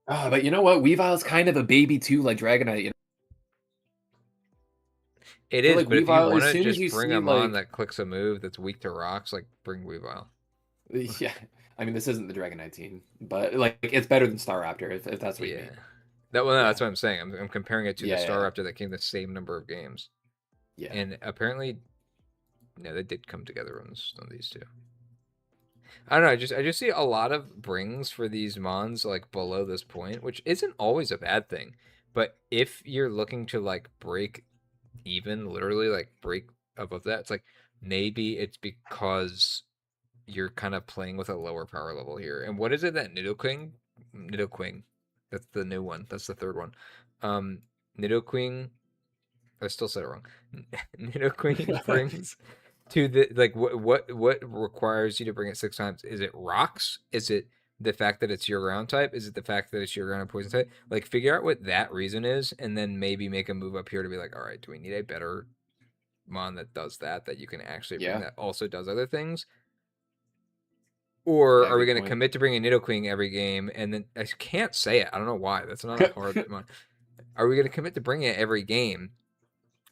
But you know what? Weavile's kind of a baby too, like Dragonite. It I feel is, like but if you Weavile, want as to soon as just you bring see a mon like, that clicks a move that's weak to rocks, like bring Weavile. yeah, I mean this isn't the Dragonite team, but like it's better than Staraptor if that's what you mean. No, Yeah. that's what I'm saying. I'm comparing it to the Yeah, Staraptor that came the same number of games. yeah. And apparently, no, they did come together on these two. I don't know. I just see a lot of brings for these mons like below this point, which isn't always a bad thing. But if you're looking to like break even, literally like break above that, it's like maybe it's because you're kind of playing with a lower power level here. And what is it that Nidoqueen, that's the new one. That's the third one. Nidoqueen, I still said it wrong. Nidoqueen brings to the like what requires you to bring it 6 times? Is it rocks? Is it the fact that it's your ground type? Is it the fact that it's your ground and poison type? Like figure out what that reason is, and then maybe make a move up here to be like, all right, do we need a better mon that does that you can actually bring that also does other things? Or are we going to commit to bringing Nidoqueen every game? And then I can't say it. I don't know why. That's not a hard one. Are we going to commit to bringing it every game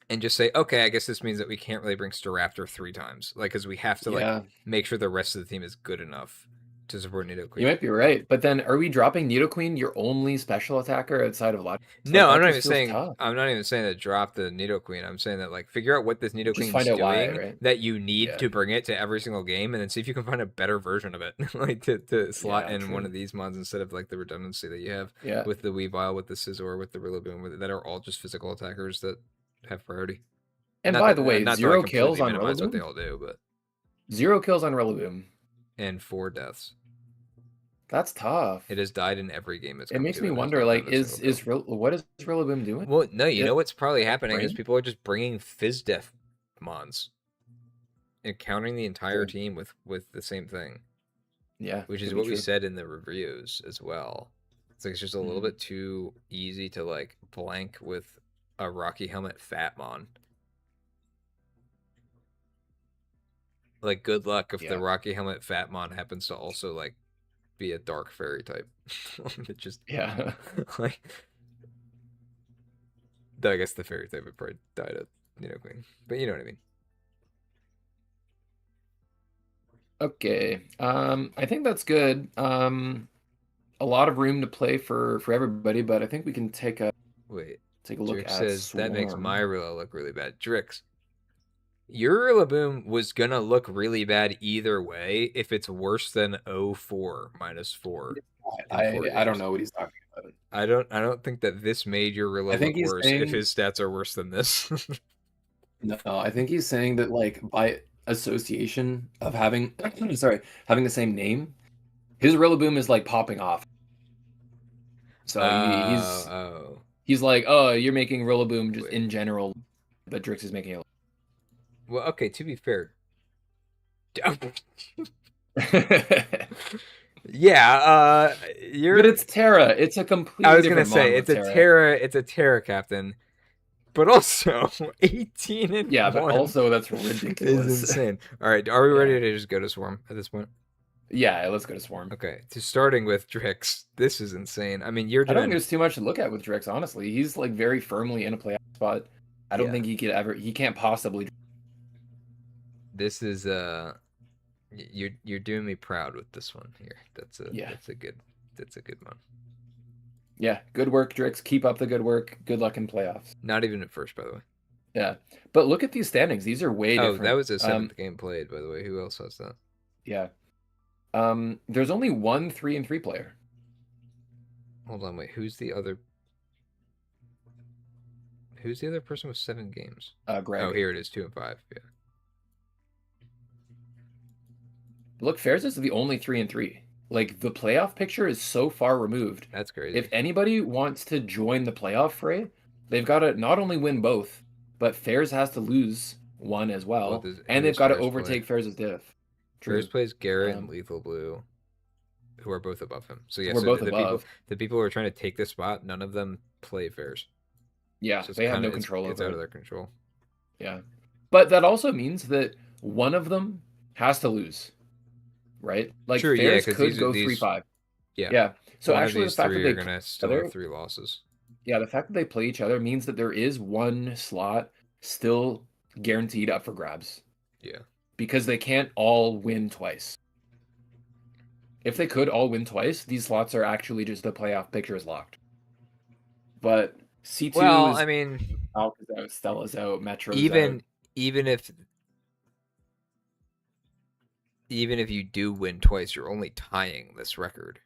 and just say, okay, I guess this means that we can't really bring Staraptor 3 times, like because we have to like make sure the rest of the team is good enough to support Nidoqueen. You might be right, but then are we dropping Nidoqueen, your only special attacker outside of Latios? No, I'm not even saying to drop the Nidoqueen. I'm saying that like figure out what this Nidoqueen is doing that you need to bring it to every single game, and then see if you can find a better version of it, like to slot in one of these mons instead of like the redundancy that you have with the Weavile, with the Scizor, with the Rillaboom, that are all just physical attackers that have priority. And by the way, 0 kills on Rillaboom. What they all do, but 0 kills on Rillaboom and 4 deaths. That's tough. It has died in every game. It makes me wonder, like, what is Rillaboom doing? Well, no, you know what's probably happening is people are just bringing Fizz Death mons and countering the entire team with the same thing. Yeah, which is what we said in the reviews as well. It's like it's just a little bit too easy to like blank with a Rocky Helmet Fatmon. Like, good luck if the Rocky Helmet Fatmon happens to also like be a Dark Fairy type. It just like, I guess the Fairy type would probably die to Nidoqueen, but you know what I mean. Okay, I think that's good. A lot of room to play for everybody, but I think we can take a. Wait, Take a look Drix at says that makes Swarm. my Rilla look really bad. Drix, your Rillaboom was gonna look really bad either way if it's worse than 04 -4 in 4 I don't games. know what he's talking about. I don't think that this made your Rilla I think look he's worse if saying his stats are worse than this. no. I think he's saying that like by association of having sorry having the same name, his Rillaboom is like popping off. So Oh. he's like, oh, you're making Rillaboom just Wait. in general, but Drix is making it. Well, okay, to be fair. Yeah, you're. But it's Terra. It's a I completely was gonna different say model it's of a Terra. Terra. It's a Terra captain, but also 18 and Yeah, but 1 also that's is ridiculous. insane. All right, are we Yeah. ready to just go to Swarm at this point? Yeah, let's go to Swarm. Okay, to starting with Drix. This is insane. I mean, you're I don't think doing. there's too much to look at with Drix, honestly. He's like very firmly in a playoff spot. I don't Yeah. think he can't possibly. This is you're doing me proud with this one here. That's a good one. Yeah, good work, Drix. Keep up the good work. Good luck in playoffs. Not even at first, by the way. Yeah, but look at these standings. These are way different. Oh, that was a 7th game played, by the way. Who else has that? Yeah. There's only one 3-3 player. Hold on, wait. Who's the other person with 7 games? Greg. Oh, here it is, 2 and 5. Yeah. Look, Fairs is the only 3-3. Like the playoff picture is so far removed. That's crazy. If anybody wants to join the playoff fray, they've got to not only win both, but Fairs has to lose one as well, and they've got to overtake Fairs' diff. Fairs plays Garrett and Lethal Blue, who are both above him. So yeah, we're both above. The people who are trying to take this spot, none of them play Fairs. Yeah, so they have no control over it. It's out of their control. Yeah, but that also means that one of them has to lose, right? Like sure, Fairs yeah, could go 3-5. Yeah. So actually, the fact that they're gonna still have 3 losses. Yeah, the fact that they play each other means that there is one slot still guaranteed up for grabs. Yeah. Because they can't all win twice. If they could all win twice, these slots are actually just the playoff picture is locked. But C2 well, is I mean, Alka's out, Stella's out, Metro's even out. even if you do win twice, you're only tying this record.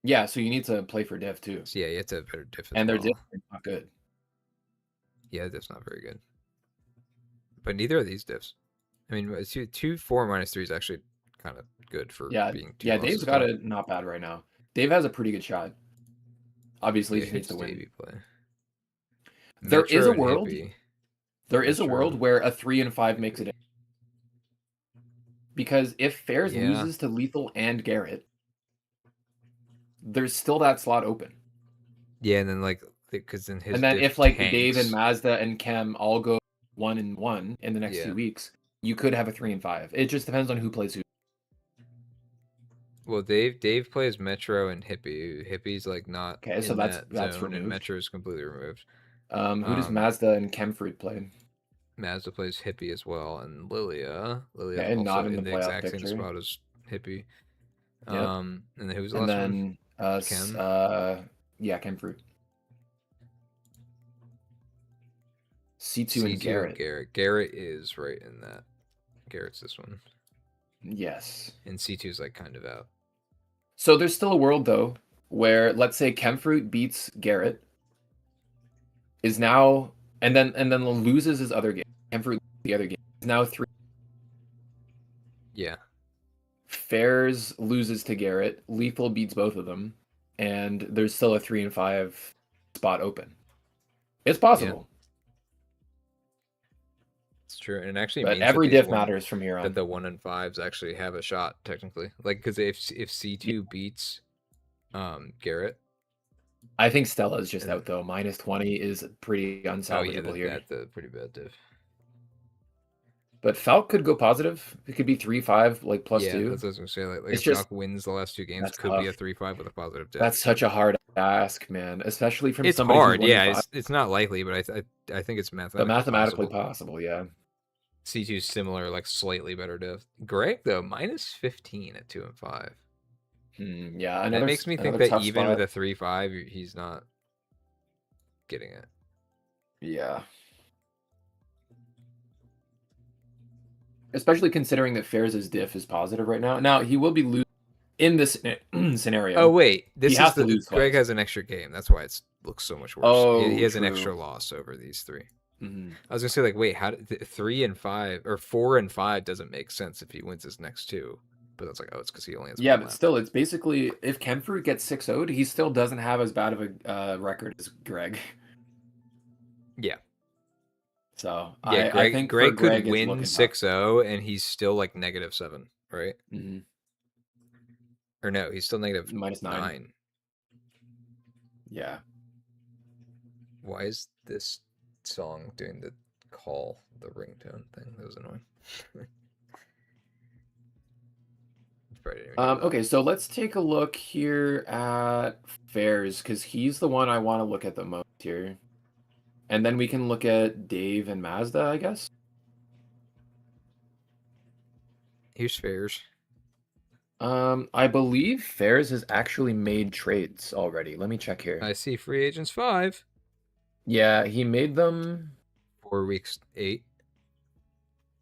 Yeah, so you need to play for diff too. So yeah, you have to have better diff. And their diff is not good. Yeah, diff's not very good. But neither are these diffs. I mean, 2-4 -3 is actually kind of good for being 2 Yeah, Dave's got it not bad right now. Dave has a pretty good shot. Obviously, he just needs to win. There is a world. There is a world where a 3-5 makes it in. Because if Fairs loses to Lethal and Garrett, there's still that slot open. Yeah, and then like because then his and then if like tanks. Dave and Mazda and Kem all go 1-1 in the next 2 weeks, you could have a 3-5. It just depends on who plays who. Well, Dave plays Metro and Hippie. Hippie's like not. Okay, so that's zone, removed. Metro is completely removed. Who does Mazda and Chemfruit play? Mazda plays Hippie as well, and Lilia. Okay, also not in the exact picture. same spot as Hippie. Yep. And then who was the last one? Chem. Yeah, Chemfruit. C2 and Garrett. Garrett is right in that. Garrett's this one. Yes. And C2 is like kind of out. So there's still a world though where let's say Chemfruit beats Garrett, is now and then loses his other game. Chemfruit the other game is now 3. Yeah. Fairs loses to Garrett. Lethal beats both of them, and there's still a 3-5 spot open. It's possible. Yeah. It's true, and it actually but means every diff matters from here on. That the 1-5s actually have a shot technically, like because if C2 beats Garrett, I think Stella's just out though. -20 is pretty unsalvageable here. That's a pretty bad diff. But Falk could go positive. It could be 3-5, like +2. Yeah, that's what I was gonna say. Like if Falk wins the last 2 games, could be a 3-5 with a positive diff. That's such a hard ask, man. Especially from it's somebody hard. Who's yeah, it's not likely, but I think it's mathematically possible. Yeah. C2 similar, like slightly better diff. Greg though, -15 at 2 and 5. Yeah, and it makes me think that even with a 3-5, he's not getting it. Yeah. Especially considering that Fairs' diff is positive right now. Now, he will be losing in this scenario. Oh wait, He this has is to the lose Greg twice. has an extra game. That's why it looks so much worse. He Oh, has an true. extra loss over these three. Mm-hmm. I was gonna say like, wait, how did 3 and 5 or 4 and 5 doesn't make sense if he wins his next two? But that's like, oh, it's because he only has Yeah, one but left. still, it's basically if Kenfruit gets 6-0'd, he still doesn't have as bad of a record as Greg. Yeah. So Yeah, I think for Greg could Greg, it's win looking tough. 6-0 and he's still like -7, right? Mm-hmm. Or no, he's still -9. -9. Yeah. Why is this song doing the call, the ringtone thing? That was annoying. Probably didn't even hear that. Okay, so let's take a look here at Fairs because he's the one I want to look at the most here. And then we can look at Dave and Mazda, I guess. Here's Fairs. I believe Fairs has actually made trades already. Let me check here. I see Free Agents 5. Yeah, he made them 4 weeks 8.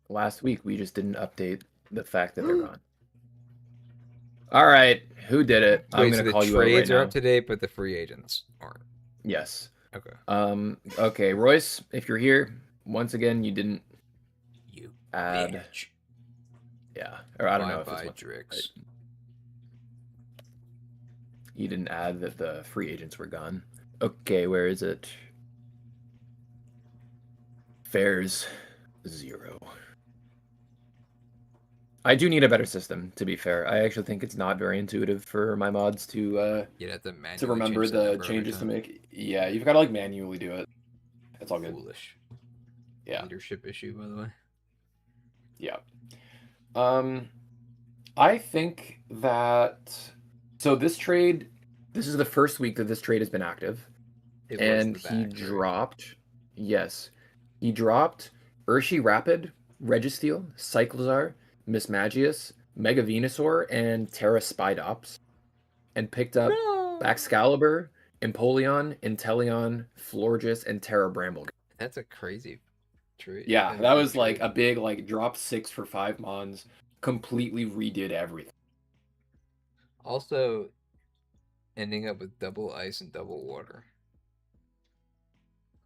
last week. We just didn't update the fact that they're gone. All right, who did it? I'm Wait, so gonna the call you out right trades are now. up to date, but the free agents aren't. Yes. Okay. Okay, Royce, if you're here, once again, you didn't You add. bitch. Yeah, or I don't know if Bye-bye, it's Drix. right. You didn't add that the free agents were gone. Okay, where is it? Fairs 0. I do need a better system, to be fair. I actually think it's not very intuitive for my mods to You'd have to manually remember change the number changes to every time. make. Yeah, you've got to like manually do it. It's all good. Foolish. Yeah. Leadership issue, by the way. Yeah. I think that so this trade, this is the first week that this trade has been active, It and was the he back, right? dropped. Yes, he dropped Urshi Rapid, Registeel, Cyclozar, Mismagius, Mega Venusaur, and Terra Spidops, and picked up No! Baxcalibur, Empoleon, Inteleon, Florges, and Terra Bramble. That's a crazy trade. Yeah, that was like trade. a big like drop 6 for 5 mons, completely redid everything. Also, ending up with double ice and double water.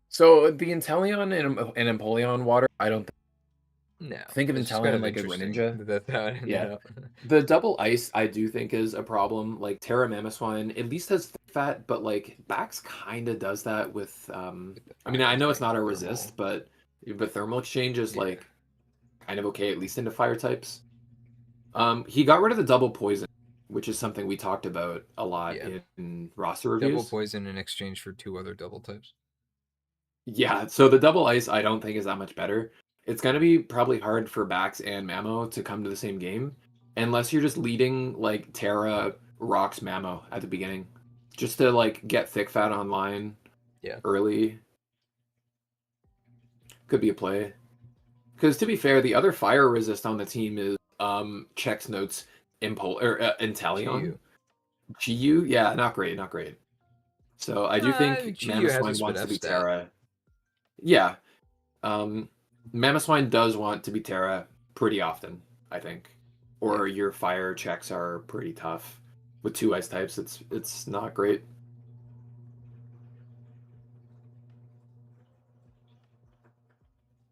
So the Inteleon and Empoleon water, I don't No. think of It's just kind Inteleon of like a interesting Greninja. that how it ended Yeah. up. The double ice, I do think is a problem. Like Terra Mamoswine at least has thick fat, but like Bax kind of does that with. I mean, I know it's not a resist, but thermal exchange is like kind of okay, at least into fire types. He got rid of the double poison, which is something we talked about a lot in roster reviews. Double poison in exchange for 2 other double types. Yeah, so the double ice I don't think is that much better. It's going to be probably hard for Bax and Mamo to come to the same game unless you're just leading like Terra rocks Mamo at the beginning just to like get thick fat online early. Could be a play. Because to be fair, the other fire resist on the team is Chex Notes Inteleon. GU, yeah, not great, not great. So I do think Mamoswine wants to be Terra. Yeah. Mamoswine does want to be Terra pretty often, I think. Or your fire checks are pretty tough. With 2 ice types, it's not great.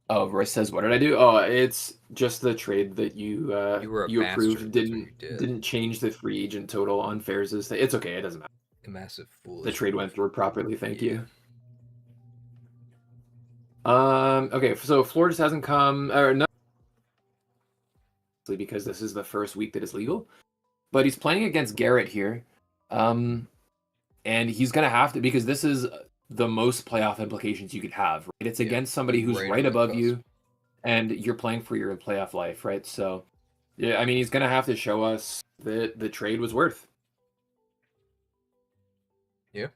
Oh, Royce says, "What did I do?" Oh, it's just the trade that you approved didn't change the free agent total on Fairs'. It's okay, it doesn't matter. A massive fool. The trade went through properly. Thank you. Okay, so Florida hasn't come or not because this is the first week that it's legal, but he's playing against Garrett here, and he's gonna have to because this is the most playoff implications you could have. Right? It's against somebody who's right above you, and you're playing for your playoff life, right? So, yeah, I mean, he's gonna have to show us that the trade was worth. Yeah.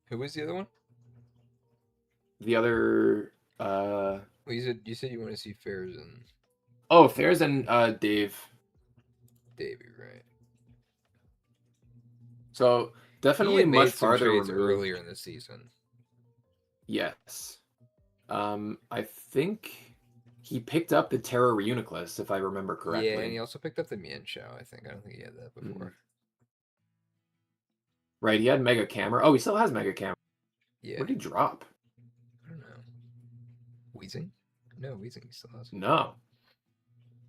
Who was the other one? The other. Well, you said you want to see Fairs and. Oh, Fairs and Dave. Davey, right? So He Definitely had much made some farther trades removed. earlier in the season. Yes. I think he picked up the Terra Reuniclus, if I remember correctly. Yeah, and he also picked up the Mian Show, I think. I don't think he had that before. Right, he had Mega Camera. Oh, he still has Mega Camera. Yeah. Where did he drop? I don't know. Weezing? No, Weezing he still has. No.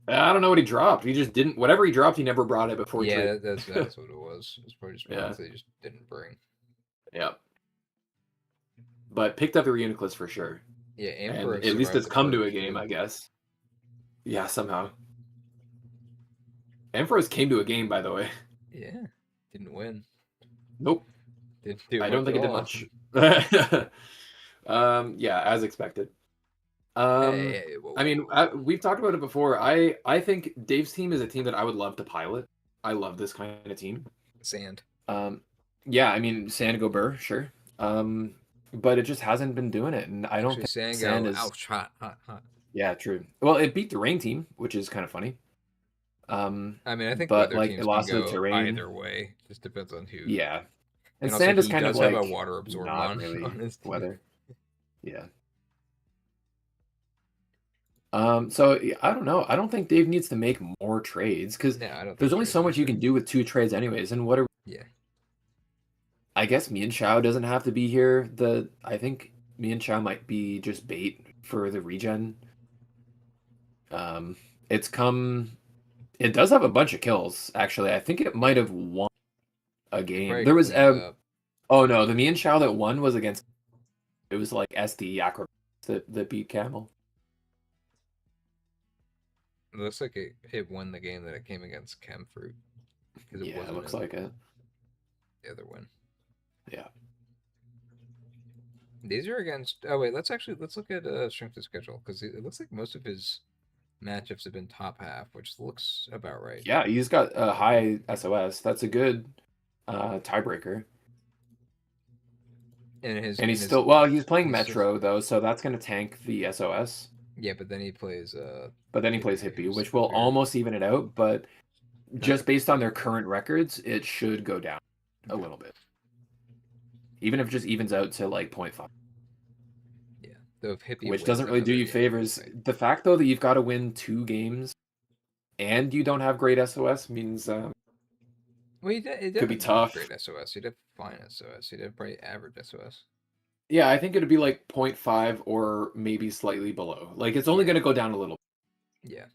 I don't know what he dropped. He just didn't. Whatever he dropped, he never brought it before. Yeah, that's what it was. It's probably just Yeah. ones they just didn't bring. Yep. But picked up the Reuniclus for sure. Yeah, and at least it's come to a game, I guess. Yeah, somehow. Ampharos came to a game, by the way. Yeah, didn't win. Nope. Didn't do I don't think it did much. Yeah, as expected. I mean, we've talked about it before. I think Dave's team is a team that I would love to pilot. I love this kind of team. Sand. Yeah, I mean, Sand go Burr, sure. But it just hasn't been doing it, and I don't think Sand is ouch, hot. Yeah, true. Well, it beat the rain team, which is kind of funny. I mean, I think but weather like teams it lost can to go the terrain. either way. Just depends on who. Yeah, and also, Sand is he kind does of like have a water absorb not really on his team. weather. Yeah. So I don't know. I don't think Dave needs to make more trades because there's only so much you can do with 2 trades anyways. And what are I guess me and Xiao doesn't have to be here. I think me and Xiao might be just bait for the regen. It does have a bunch of kills, actually. I think it might have won a game. There was oh no, the me and Xiao that won was against it was like SD Acrobats that beat Camel. It looks like it won the game that it came against Chemfruit. Yeah, it looks like it. The other win. Yeah. These are against. Oh wait, let's look at strength of schedule because it looks like most of his matchups have been top half, which looks about right. Yeah, he's got a high SOS. That's a good tiebreaker. And he's playing Metro though, so that's gonna tank the SOS. Yeah, but then he plays Hippie, which will almost even it out, but just based on their current records, it should go down a little bit. Even if it just evens out to like 0.5. Yeah. So if Hippie which doesn't really do you favors. Right. The fact though that you've got to win 2 games and you don't have great SOS means well, it could be tough. Great SOS. He'd have fine SOS. He'd have probably average SOS. Yeah, I think it'd be like 0.5 or maybe slightly below. Like it's only going to go down a little. Yeah.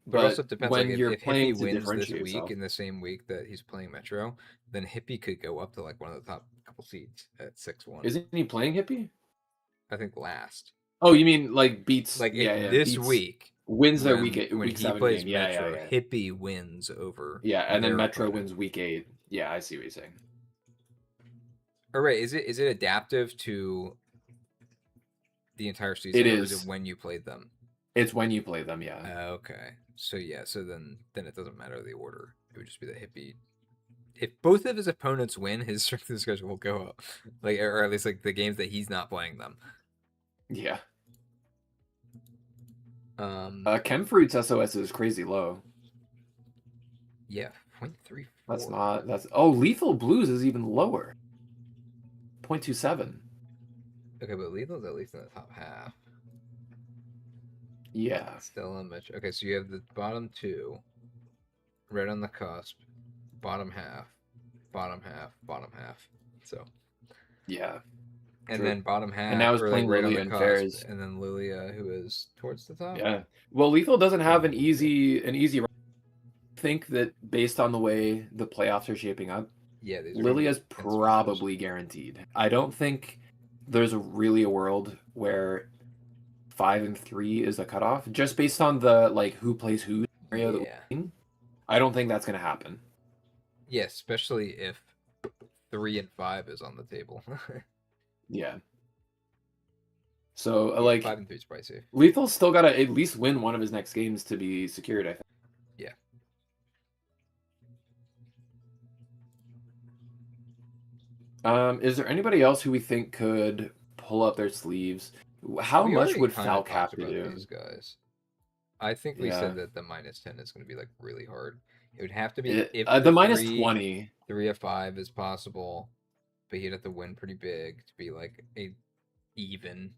But it also depends. When like you're if playing Hippie wins this week in the same week that he's playing Metro, then Hippie could go up to like one of the top couple seeds at 6-1. Isn't he playing Hippie? I think last. Oh, you mean like beats like this week wins their week when week he 7 plays game. Metro, Yeah. Hippie wins over. Yeah, and then Metro wins week 8. Yeah, I see what you're saying. All right, is it adaptive to the entire season? It is. Or is it when you played them? It's when you play them, yeah. Okay. So then it doesn't matter the order. It would just be the Hippie. If both of his opponents win, his strength of schedule will go up. Like, or at least like the games that he's not playing them. Yeah. Chemfruit's SOS is crazy low. Yeah, 0.34. Lethal Blues is even lower. 0.27. Okay, but Lethal's at least in the top half. Yeah. Still on Metro. Okay, so you have the bottom 2, right on the cusp, bottom half, bottom half, bottom half. So. Yeah. And then bottom half. And now is playing right Lilia on the and Ferris. And then Lilia, who is towards the top. Yeah. Well, Lethal doesn't have an easy run. I think that based on the way the playoffs are shaping up, Lilia's probably guaranteed. I don't think there's really a world where 5 and 3 is the cutoff, just based on the like who plays who scenario that we're in. I don't think that's gonna happen. Yeah, especially if 3 and 5 is on the table. Yeah. So like 5 and 3 is probably safe. Lethal's still gotta at least win one of his next games to be secured, I think. Yeah. Is there anybody else who we think could pull up their sleeves? How much would Falcap do? These guys. I think we said that the -10 is going to be like really hard. It would have to be if the -20, 3 of 5 is possible, but you'd have to win pretty big to be like a even.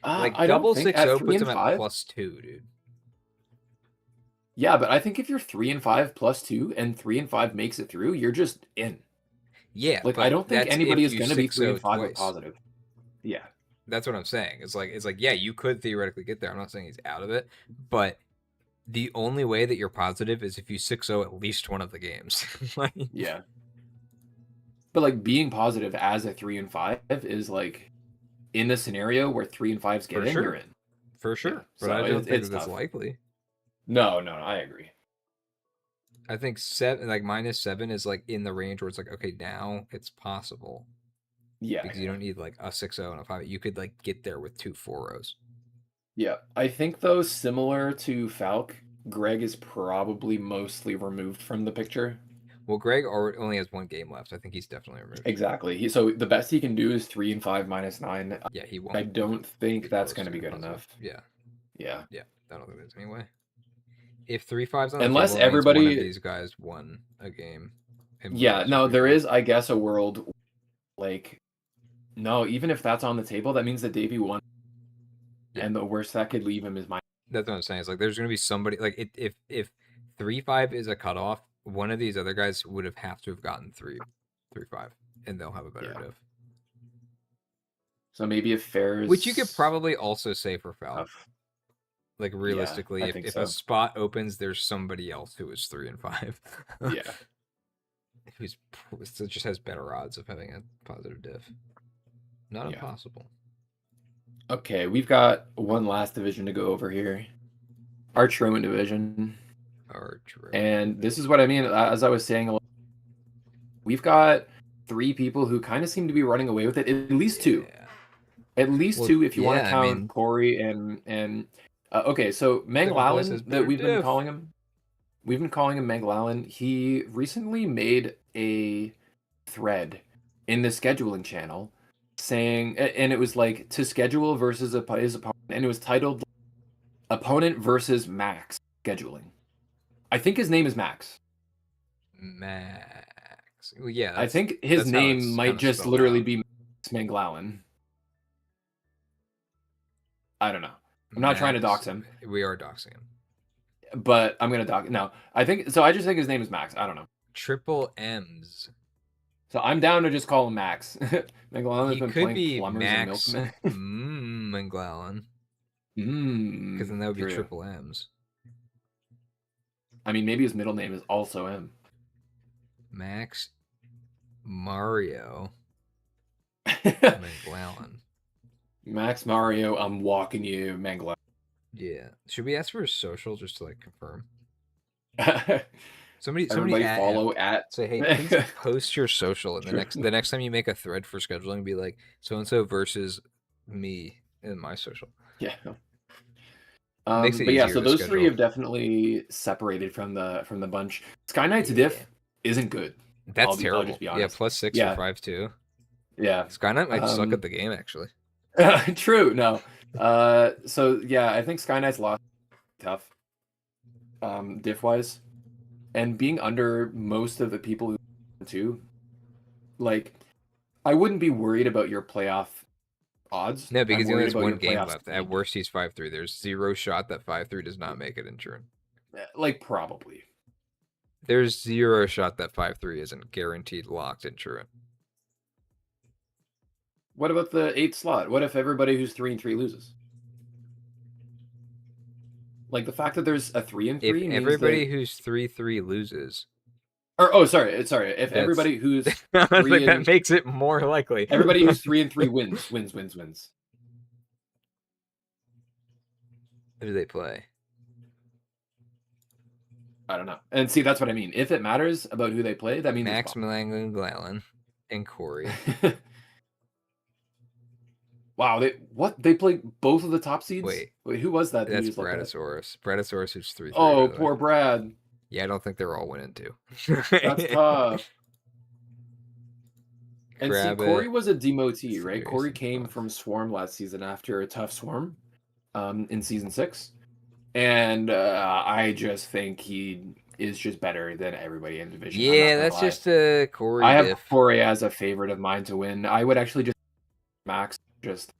Like I double don't think 6-0 at 3 puts and him 5. at +2, dude. Yeah, but I think if you're 3 and 5 +2 and 3 and 5 makes it through, you're just in. Yeah, like I don't think anybody is going to be 3 and 5 twice. with positive. Yeah, that's what I'm saying. It's like yeah, you could theoretically get there. I'm not saying he's out of it, but the only way that you're positive is if you 6-0 at least one of the games. Yeah. But like being positive as a 3 and 5 is like in the scenario where 3 and 5s get in, you're in. For sure. Yeah, but I don't think that's likely. No, I agree. I think -7 is like in the range where it's like, okay, now it's possible. Yeah. Because you don't need like a 6-0 and a 5. You could like get there with 2 4-0s. Yeah. I think though, similar to Falk, Greg is probably mostly removed from the picture. Well, Greg only has 1 game left. I think he's definitely removed. Exactly. So the best he can do is 3 and 5 -9. Yeah, he won't. I don't think that's going to be good enough. Yeah. Yeah. Yeah. I don't think there's any way. If 3-5's on the unless table, everybody, one of these guys won a game. Yeah. No, there is, I guess, a world like, no, even if that's on the table, that means that Davey won. Yeah. And the worst that could leave him is That's what I'm saying. It's like there's going to be somebody like if 3-5 is a cutoff, one of these other guys would have to have gotten 3-5, and they'll have a better diff. So maybe if Fairs, which you could probably also say for Falk. Like realistically, if a spot opens, there's somebody else who is 3 and 5. Yeah, who's just has better odds of having a positive diff. Not impossible. Okay, we've got one last division to go over here. Our Truman division. And this is what I mean, as I was saying, we've got 3 people who kind of seem to be running away with it. At least 2. At least 2 if you want to count Corey and okay, so Manglalan, that we've been calling him. We've been calling him Manglalan. He recently made a thread in the scheduling channel saying, and it was like to schedule versus his opponent, and it was titled Opponent versus Max Scheduling. I think his name is Max. Well, yeah. I think his name might just literally be Manglalan. I don't know. I'm not trying to dox him. We are doxing him. But I'm going to dox. No, I just think his name is Max. I don't know. Triple M's. So I'm down to just call him Max. Manglalan has been could playing be plumbers Max and Manglalan. Because then that would be Triple M's. I mean, maybe his middle name is also M. Max Mario Manglalan. Max Mario, I'm walking you, Manglalan. Yeah. Should we ask for his social just to like confirm? Somebody follow at. Say, hey, please post your social, and the next time you make a thread for scheduling, be like so and so versus me in my social. Yeah. But yeah, so those 3 have definitely separated from the bunch. Sky Knight's diff isn't good. That's terrible. I'll just be honest. Yeah, +6 or 5-2. Yeah. Sky Knight might suck at the game, actually. True. No. So yeah, I think Sky Knight's lost tough. Diff wise, and being under most of the people who too, like, I wouldn't be worried about your playoff odds. No, because he only has 1 game left. At worst, he's 5-3. There's 0 shot that 5-3 does not make it in Truant. Like, probably. There's 0 shot that 5-3 isn't guaranteed locked in Truant. What about the 8th slot? What if everybody who's 3 and 3 loses? Like, the fact that there's a 3 and 3 if means everybody who's 3-3 loses. Or sorry. If everybody who's 3 that makes it more likely. Everybody who's 3 and 3 wins. Who do they play? I don't know. And see, that's what I mean. If it matters about who they play, that means Max Manglalan and Corey. Wow, they played both of the top seeds? Wait, who was that? That's Bratosaurus. Bratosaurus who's 3-3. Oh, poor Brad. Yeah, I don't think they're all winning too. That's tough. And see, Corey was a demotee, right? Corey came from Swarm last season after a tough Swarm in season 6. And I just think he is just better than everybody in the division. Yeah, that's just a Corey. I have Corey as a favorite of mine to win. I would actually just Max, just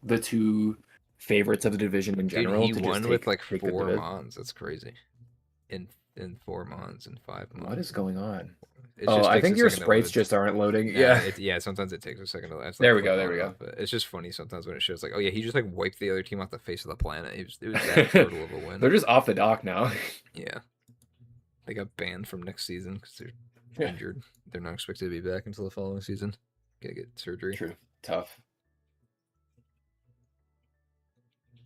the two favorites of the division in general. Dude, he to won just with like take 4 Mons. That's crazy. In 4 Mons and 5 Mons. What is going on? It just I think your sprites just aren't loading. Yeah, sometimes it takes a second to launch. There we go. There we go. It's just funny sometimes when it shows like, oh yeah, he just like wiped the other team off the face of the planet. It was that brutal of a win. They're just off the dock now. Yeah, they got banned from next season because they're injured. They're not expected to be back until the following season. Gotta get surgery. True. Tough.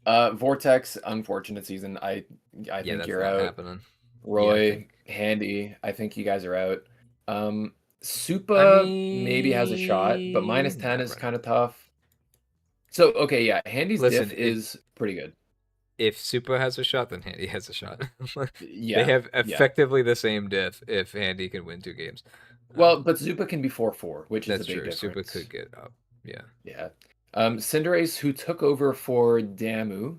Vortex, unfortunate season. I think you're out. Happening. Roy, Handy, I think you guys are out. Supa maybe has a shot, but -10 is kind of tough. So, okay, yeah, Handy's diff is pretty good. If Supa has a shot, then Handy has a shot. They have effectively the same diff if Handy can win 2 games. Well, but Supa can be 4-4, which is a big difference. Supa could get up, yeah. Yeah. Cinderace, who took over for Damu,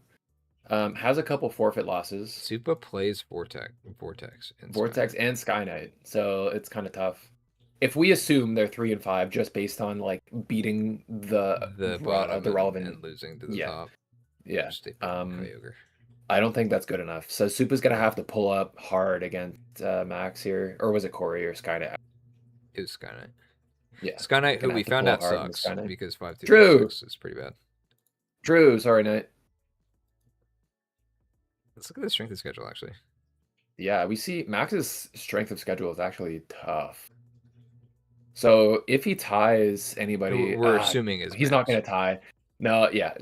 has a couple forfeit losses. Supa plays Vortex and Skyknight, so it's kind of tough. If we assume they're 3 and 5 just based on like beating the relevant and losing to the top. Yeah. I don't think that's good enough. So Supa's gonna have to pull up hard against Max here, or was it Corey or Skyknight? It was Skyknight. Yeah, Skyknight, who we found out sucks because 5-2 is pretty bad. True. Sorry, Knight. Let's look at the strength of schedule, actually. Yeah, we see Max's strength of schedule is actually tough. So if he ties anybody, we're assuming he's not going to tie. No, yeah.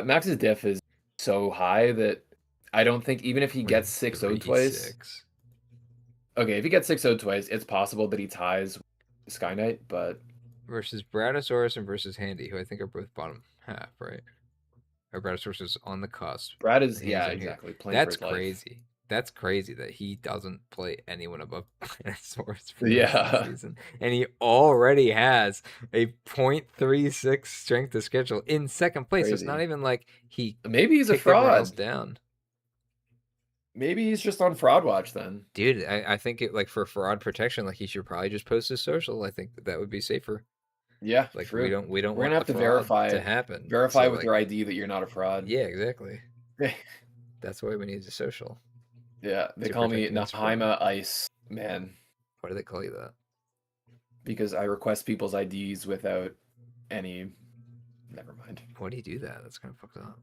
Max's diff is so high that I don't think even if he gets 6-0 twice. Okay, if he gets 6-0 twice, it's possible that he ties Skyknight, but versus Bradosaurus and versus Handy, who I think are both bottom half, right? Or Bradosaurus is on the cusp. Brad is, exactly. That's crazy. That's crazy that he doesn't play anyone above Bradosaurus for the season. And he already has a 0.36 strength of schedule in second place. So it's not even like maybe he's a fraud. Down. Maybe he's just on fraud watch then. Dude, I think it like for fraud protection, like he should probably just post his social. I think that would be safer. Yeah, like true. we don't. We're gonna have to verify to happen. Verify with your ID that you're not a fraud. Yeah, exactly. That's why we need a social. Yeah, they call me Nahyma Ice Man. Why do they call you that? Because I request people's IDs without any. Never mind. Why do you do that? That's kind of fucked up.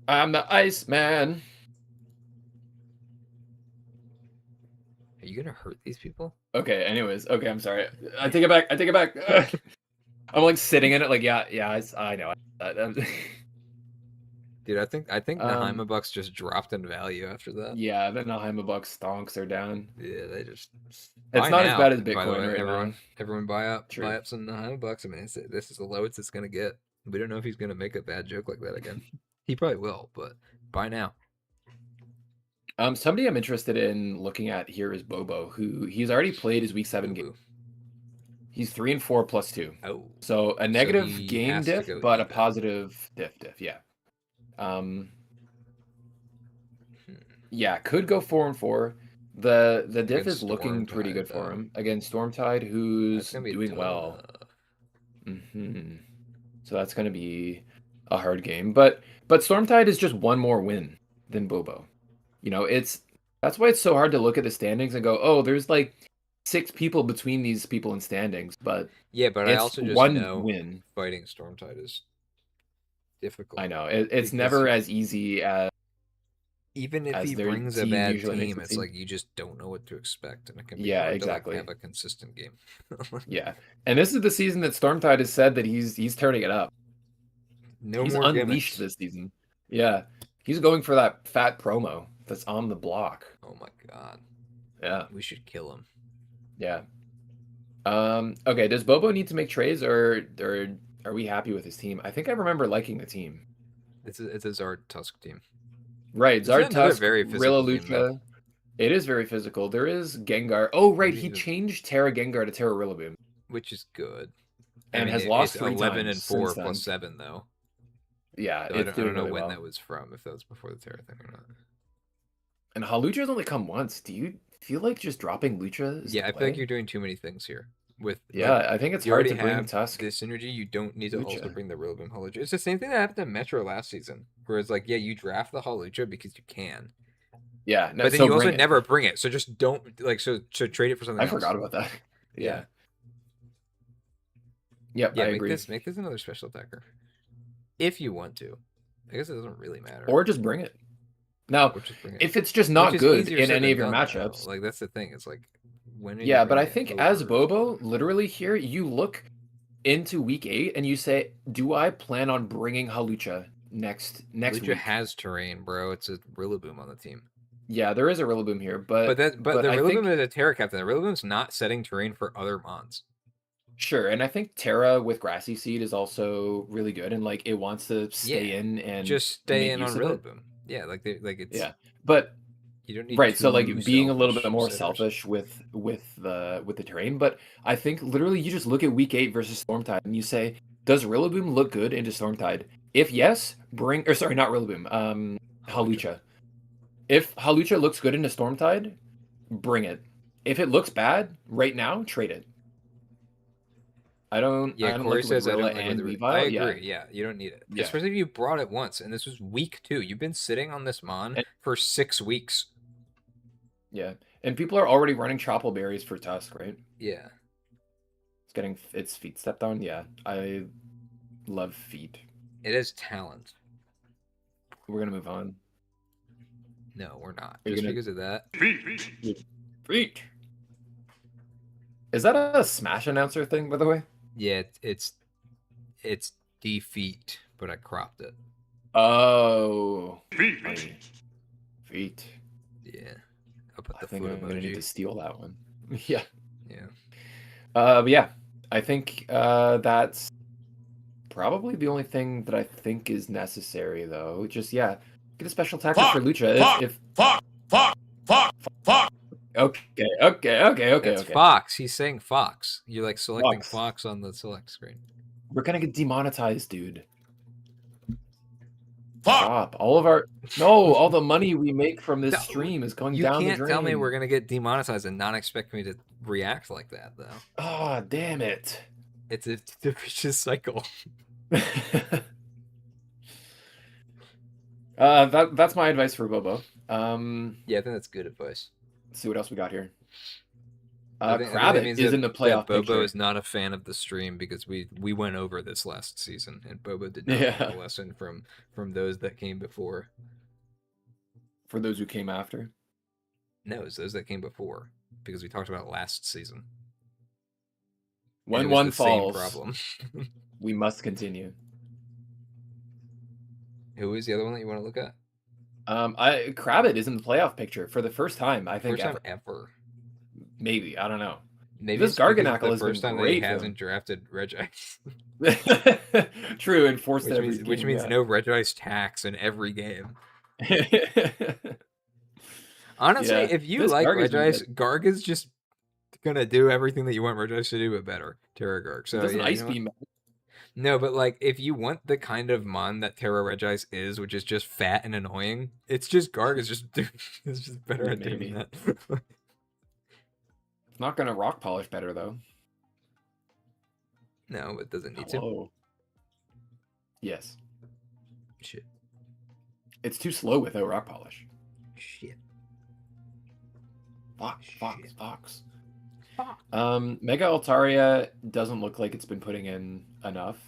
I'm the Ice Man. Are you gonna hurt these people? Okay. Anyways. Okay. I'm sorry. I take it back. I'm like sitting in it. Like I know. Dude, I think Nahyma Bucks just dropped in value after that. Yeah, the Nahyma Bucks stonks are down. Yeah, they just. It's not as bad as Bitcoin right now. Everyone buy up some Nahyma Bucks. I mean, this is the lowest it's gonna get. We don't know if he's gonna make a bad joke like that again. He probably will, but buy now. Somebody I'm interested in looking at here is Bobo, who he's already played his week 7 game. He's 3 and 4 plus 2. Oh, so a negative game diff, but a positive diff. Yeah. Yeah, could go 4 and 4. The diff is looking pretty good for him against Stormtide, who's doing well. So that's going to be a hard game, but Stormtide is just one more win than Bobo. You know, that's why it's so hard to look at the standings and go, oh, there's like 6 people between these people in standings, but yeah, but I also just know win. Fighting Stormtide is difficult. I know it's never as easy as even if he brings a bad team, it's like you just don't know what to expect, and it can be hard to like have a consistent game. Yeah, and this is the season that Stormtide has said that he's turning it up. He's more unleashed this season. Yeah, he's going for that fat promo that's on the block. Oh my god. Yeah, we should kill him. Yeah. Okay, does Bobo need to make trades, or are we happy with his team? I think I remember liking the team. It's a Zard Tusk team. Right, Zard Tusk, very Rillalucha. It is very physical. There is Gengar. Oh, right, he changed Terra Gengar to Terra Rillaboom, which is good. And has lost 3 11 times and 4 plus 7 though. Yeah, So it's I doing don't know really when well. that was from, if that was before the Terra thing or not. And Halucha's only come once. Do you feel like just dropping Lucha is Yeah, the I feel like play? you're doing too many things here. With Yeah, like, I think it's you hard already to bring have Tusk this synergy. You don't need to also Lucha. bring the Rillaboom Holucha. It's the same thing that happened to Metro last season, where it's like, yeah, you draft the Holucha because you can, Yeah, no, but then so you also bring it. never bring it. So just don't like so trade it for something I else. forgot about that. Yeah. Yep, Yeah, I make agree. this another special attacker. If you want to. I guess it doesn't really matter. Or just bring it. Now, Or just bring it. if it's just not good in said any than of your done, matchups. though. Like that's the thing. It's like when are you Yeah, but I bringing it think as over? Bobo, literally here, you look into week 8 and you say, "Do I plan on bringing Halucha next Lucha week?" has terrain, bro. It's a Rillaboom on the team. Yeah, there is a Rillaboom here, but the I Rillaboom think is a Terra Captain. The Rillaboom's not setting terrain for other mons. sure, and I think Terra with Grassy Seed is also really good, and like it wants to stay in and just stay make in on use of it. Rillaboom. Yeah, like it's Yeah, but you don't need right, so two like being a little bit selfish more sitters. selfish with the terrain, but I think literally you just look at week 8 versus Stormtide and you say, does Rillaboom look good into Stormtide? If yes, bring or sorry, not Rillaboom, Halucha. If Halucha looks good into Stormtide, bring it. If it looks bad right now, trade it. I don't Corey like it says with I Rilla don't like and with Weavile. I agree. Yeah, you don't need it. Yeah. Especially if you brought it once, and this was week 2. You've been sitting on this mon for 6 weeks. Yeah, and people are already running Chopple Berries for Tusk, right? Yeah. It's getting its feet stepped on. Yeah, I love feet. It is talent. We're gonna move on. No, we're not. Just because of that. Feet. Is that a Smash announcer thing, by the way? Yeah, it's defeat, but I cropped it. Oh. Feet. Yeah. I'll put the I think foot I'm gonna emoji. need to steal that one. Yeah. Yeah. But yeah, I think that's probably the only thing that I think is necessary, though. Just get a special attacker for Lucha. Fuck. Okay. That's Fox. He's saying Fox. You're like selecting Fox on the select screen. We're gonna get demonetized, dude. Stop. All the money we make from this stream is going down the drain. You can't tell me we're gonna get demonetized and not expect me to react like that, though. Oh, damn it. It's a vicious cycle. That's my advice for Bobo. Yeah, I think that's good advice. Let's see what else we got here. Krabbit is in the playoff Bobo picture. is not a fan of the stream because we went over this last season, and Bobo did not learn a lesson from those that came before. For those who came after? No, it's those that came before, because we talked about last season. When one falls, problem. we must continue. Who is the other one that you want to look at? Krabbit is in the playoff picture for the first time, I think. First time ever. Maybe, I don't know. Maybe this Garganackle has first been time great. That he hasn't drafted Regice. True, and forced which means no Regice tax in every game. Honestly, if you like Regice, Garg is just gonna do everything that you want Regice to do, but better. Terra Garg. So does an ice beam. No, but like if you want the kind of mon that Terra Regice is, which is just fat and annoying, it's just Garg is just better at doing that. It's not gonna rock polish better though. No, it doesn't need to. Yes. Shit. It's too slow without rock polish. Shit. Fox. Mega Altaria doesn't look like it's been putting in enough.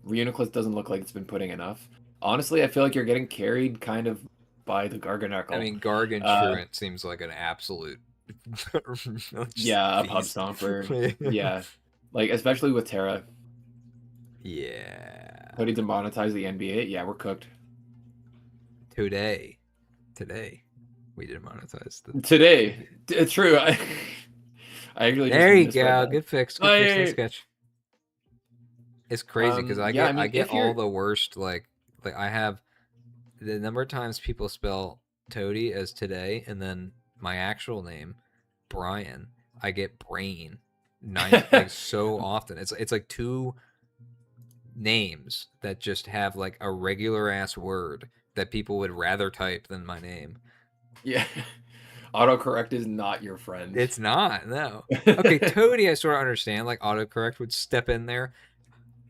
Reuniclus doesn't look like it's been putting enough. Honestly, I feel like you're getting carried kind of by the Garganackle. I mean, Garg and Truant seems like an absolute a pub stomper. Yeah. Like, especially with Terra. Yeah. How do you demonetize the NBA? Yeah, we're cooked. Today. We demonetized the... Today. It's true. I actually there you go. Good fix. Nice sketch. It's crazy because I get all the worst. Like I have the number of times people spell Toady as today, and then my actual name, Brian, I get brain like so often. It's like two names that just have like a regular ass word that people would rather type than my name. Yeah. Autocorrect is not your friend. It's not, no. Okay, Toady, I sort of understand. Like, autocorrect would step in there.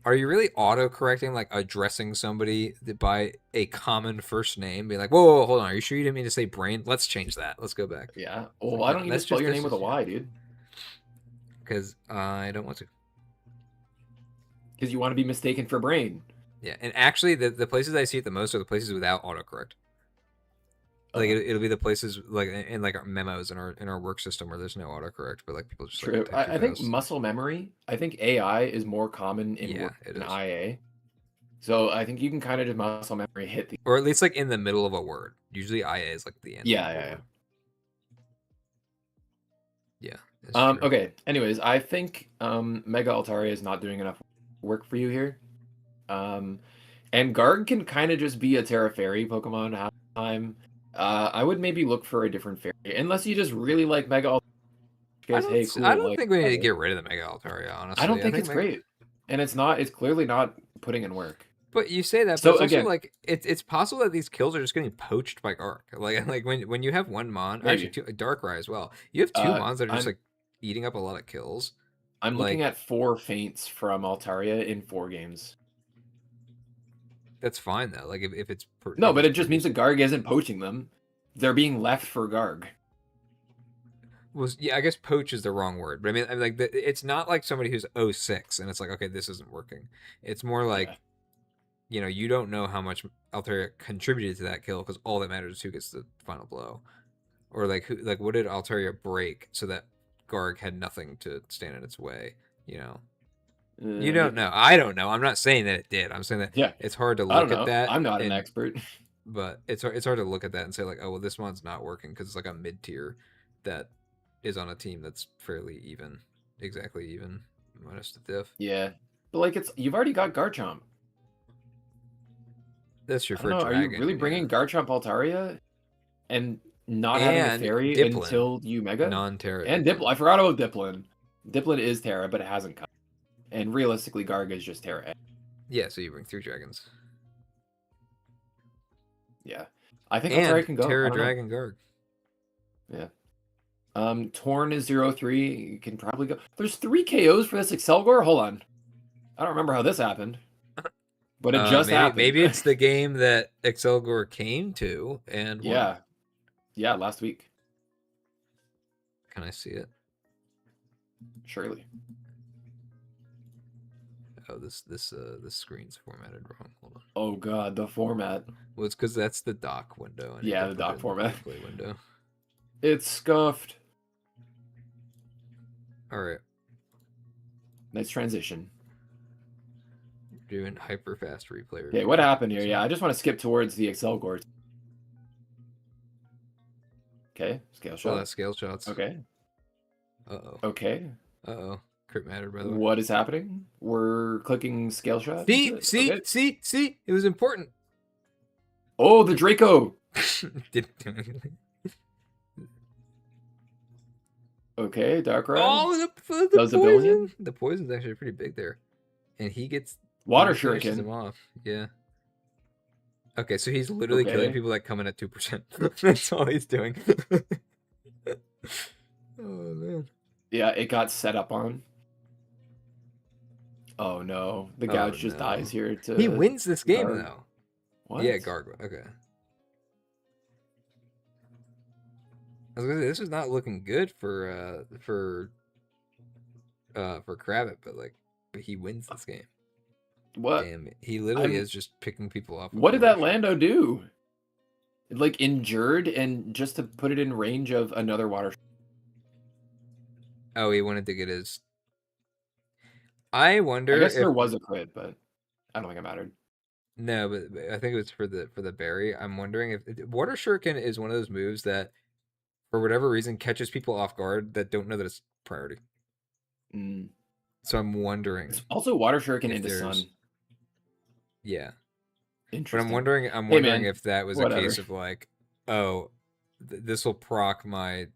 Are you really autocorrecting, like, addressing somebody by a common first name? Being like, whoa, hold on. Are you sure you didn't mean to say brain? Let's change that. Let's go back. Yeah. Well, why don't you just spell your name with a Y, dude? Because I don't want to. Because you want to be mistaken for brain. Yeah, and actually, the places I see it the most are the places without autocorrect. Like it'll be the places like in like our memos in our work system where there's no autocorrect, but like people just true. Like, I think muscle memory. I think AI is more common in work than IA. So I think you can kind of just muscle memory hit the, or at least like in the middle of a word. Usually IA is like the end. Yeah. True. Okay. Anyways, I think Mega Altaria is not doing enough work for you here. And Garg can kind of just be a Terra Fairy Pokemon half the time. I would maybe look for a different fairy, unless you just really like Mega Altaria. I don't think we need to get rid of the Mega Altaria, honestly. I don't think it's great. And it's not. It's clearly not putting in work. But you say that, but so, it's also like it's possible that these kills are just getting poached by Garg. Like when you have one Mon, actually Darkrai as well. You have two Mons that are just like eating up a lot of kills. I'm looking at 4 faints from Altaria in 4 games. That's fine though. Like if it's no, but it just means that Garg isn't poaching them; they're being left for Garg. Well, yeah, I guess poach is the wrong word, but I mean like it's not like somebody who's 06 and it's like, okay, this isn't working. It's more like, you know, you don't know how much Altaria contributed to that kill because all that matters is who gets the final blow, or like who, like what did Altaria break so that Garg had nothing to stand in its way, you know. You don't know. I don't know. I'm not saying that it did. I'm saying that it's hard to look at that. I'm not an expert. But it's hard to look at that and say like, oh, well, this one's not working because it's like a mid-tier that is on a team that's fairly even. Exactly even. Minus the diff. Yeah. But like you've already got Garchomp. That's your first dragon. Are you really bringing Garchomp Altaria? And not having a fairy Dipplin, until you Mega? Non-Terra. And Dipplin. I forgot about Dipplin. Dipplin is Terra, but it hasn't come. And realistically, Garg is just Terra. Yeah, so you bring 3 dragons. Yeah. I think Altaria can go. Terra Dragon Garg. Yeah. Torn is 0-3. You can probably go. There's 3 KOs for this Excelgor? Hold on. I don't remember how this happened. But it just happened. Maybe it's the game that Excelgor came to and won. Yeah. Yeah, last week. Can I see it? Surely. Oh, this screen's formatted wrong. Hold on. Oh god, the format. Well, it's because that's the dock window. Yeah, the dock format. Play window. It's scuffed. All right. Nice transition. Doing hyper fast replay. Okay, what happened here? Yeah, I just want to skip towards the Excelgor. Okay, scale shot. Oh, that's scale shots. Okay. Uh-oh. Okay. Uh-oh. Crit mattered, by the way. What is happening? We're clicking scale shot. See? It was important. Oh, the Draco! Didn't do anything. Okay, Darkrai. Oh, the poison! The poison's actually pretty big there. And he gets... Water Shuriken. Him off. Yeah. Okay, so he's literally killing people that come in at 2%. That's all he's doing. Oh, man. Yeah, it got set up on. Oh, no. The Gouge just dies here to... He wins this game, Garg. though. What? Yeah, Garg. Okay. I was gonna say, this is not looking good for Kravit, but he wins this game. What? Damn it. He literally is just picking people off. What did that Lando do? Like, endured and just to put it in range of another water. Oh, he wanted to get his... I wonder I guess there was a crit, but I don't think it mattered. No, but I think it was for the berry. I'm wondering if... Water Shuriken is one of those moves that, for whatever reason, catches people off guard that don't know that it's priority. Mm. So I'm wondering... It's also Water Shuriken into Sun. Yeah. Interesting. But I'm wondering if that was a case of like, oh, this will proc my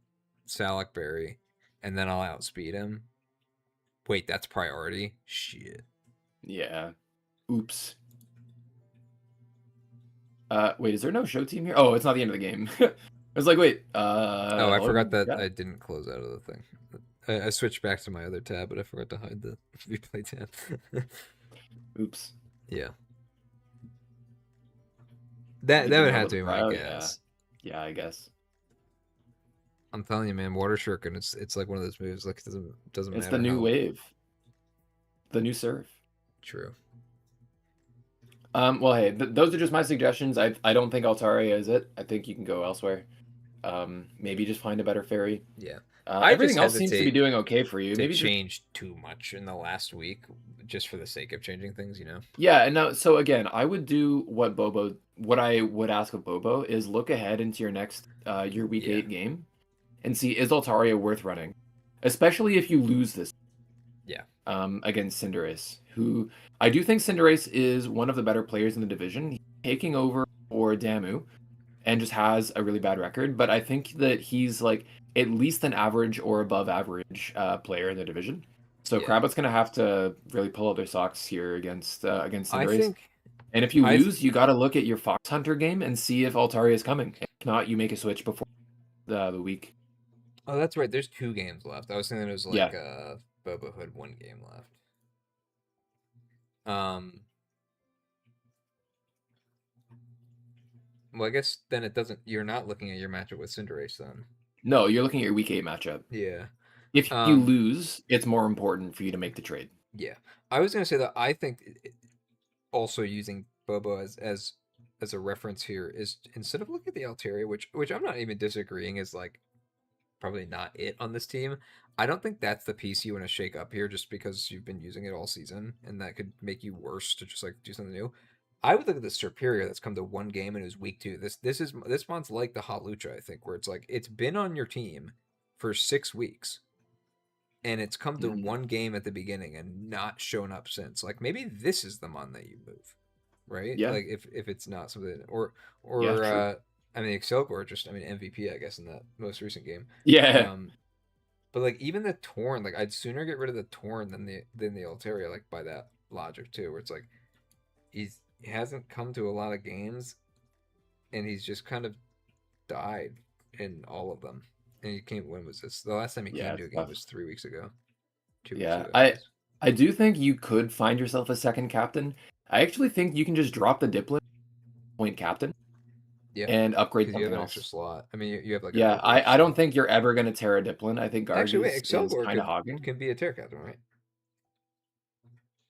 Salac Berry, and then I'll outspeed him. Wait, that's priority? Shit. Yeah. Oops. Wait, is there no show team here? Oh, it's not the end of the game. I was like, wait. Oh, I forgot that I didn't close out of the thing. I switched back to my other tab, but I forgot to hide the replay tab. Oops. Yeah. That would have to be my guess. Yeah, I guess. I'm telling you, man, water shuriken. It's like one of those moves. Like it doesn't matter. It's the new wave. The new surf. True. Well, hey, those are just my suggestions. I don't think Altaria is it. I think you can go elsewhere. Maybe just find a better fairy. Yeah. Everything else seems to be doing okay for you. Maybe change too much in the last week, just for the sake of changing things, you know? Yeah, and now, so again, I would do what I would ask of Bobo is look ahead into your next your week 8 game, and see, is Altaria worth running, especially if you lose this. Yeah. Against Cinderace, who I do think Cinderace is one of the better players in the division. He's taking over for Damu, and just has a really bad record. But I think that he's like at least an average or above average player in the division. So Crabot's gonna have to really pull out their socks here against Cinderace. And if you lose, you got to look at your Fox Hunter game and see if Altaria is coming. If not, you make a switch before the week. Oh, that's right. There's 2 games left. I was thinking it was like Bobo had 1 game left. Well, I guess then it doesn't. You're not looking at your matchup with Cinderace then. No, you're looking at your week 8 matchup. Yeah. If you lose, it's more important for you to make the trade. Yeah, I was gonna say that I think also using Bobo as a reference here is, instead of looking at the Altaria, which I'm not even disagreeing is like probably not it on this team. I don't think that's the piece you want to shake up here just because you've been using it all season, and that could make you worse to just like do something new. I would look at the Superior that's come to 1 game and it was week 2. This month's like the Hot Lucha, I think, where it's like it's been on your team for 6 weeks. And it's come to 1 game at the beginning and not shown up since. Like maybe this is the mon that you move, right? Yeah. Like if it's not something, or I mean, Excelgor just, I mean, MVP, I guess, in that most recent game. Yeah. But like even the Torn, like I'd sooner get rid of the Torn than the Altaria, like by that logic too, where it's like he hasn't come to a lot of games, and he's just kind of died in all of them. And he came. When was this? The last time he came to a game was 3 weeks ago. 2 weeks ago. I do think you could find yourself a second captain. I actually think you can just drop the Diplet point captain. Yeah. And upgrade something you have an else. extra slot. I mean, you have like I don't think you're ever going to Terra Diplen. I think actually is kind of hogging. Can be a Terra captain, right?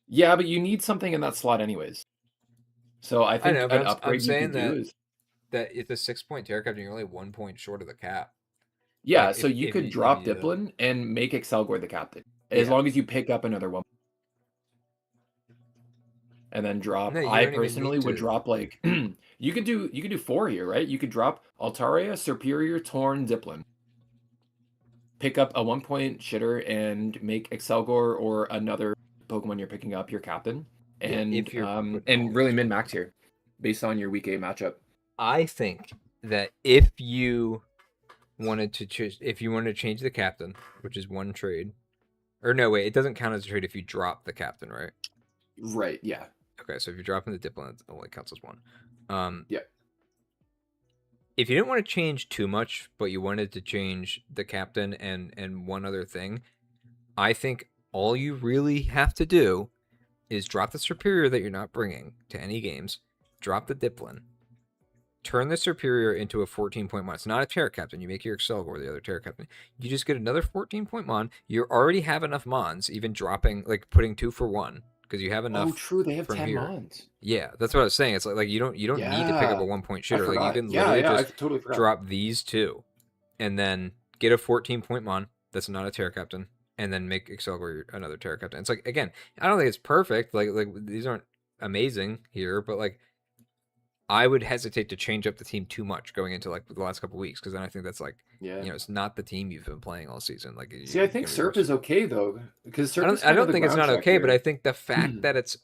Yeah, but you need something in that slot anyways. So I think an upgrade you can do is that if the 6-point Terra captain, you're only 1 point short of the cap. Yeah, like so you could drop Diplen and make Excelgor the captain, as long as you pick up another 1. And then drop. No, I personally would drop like you could do 4 here, right? You could drop Altaria, Superior, Torn, Diplen. Pick up a 1-point shitter and make Excelgor or another Pokemon you're picking up your captain, and and really min-max here, based on your week 8 matchup. I think that if you wanted to change the captain, which is 1 trade, or no, wait, it doesn't count as a trade if you drop the captain, right? Right. Yeah. Okay, so if you're dropping the Diplen, it only counts as 1. Yeah. If you didn't want to change too much, but you wanted to change the captain and one other thing, I think all you really have to do is drop the Superior that you're not bringing to any games, drop the Diplen, turn the Superior into a 14-point mon. It's not a Terra captain. You make your Excelgor the other Terra captain. You just get another 14-point mon. You already have enough mons, even dropping, like putting 2 for 1. Because you have enough. Oh, true. They have 10 mons. Yeah, that's what I was saying. It's like you don't need to pick up a 1-point shitter. Like you can literally just drop these 2, and then get a 14-point mon. That's not a Terra captain, and then make Excelgor another Terra captain. It's like, again, I don't think it's perfect. Like these aren't amazing here, but like I would hesitate to change up the team too much going into like the last couple of weeks, because then I think that's like, it's not the team you've been playing all season. Like, see, I think Serp is okay though, because I don't think it's not okay, but I think the fact that it's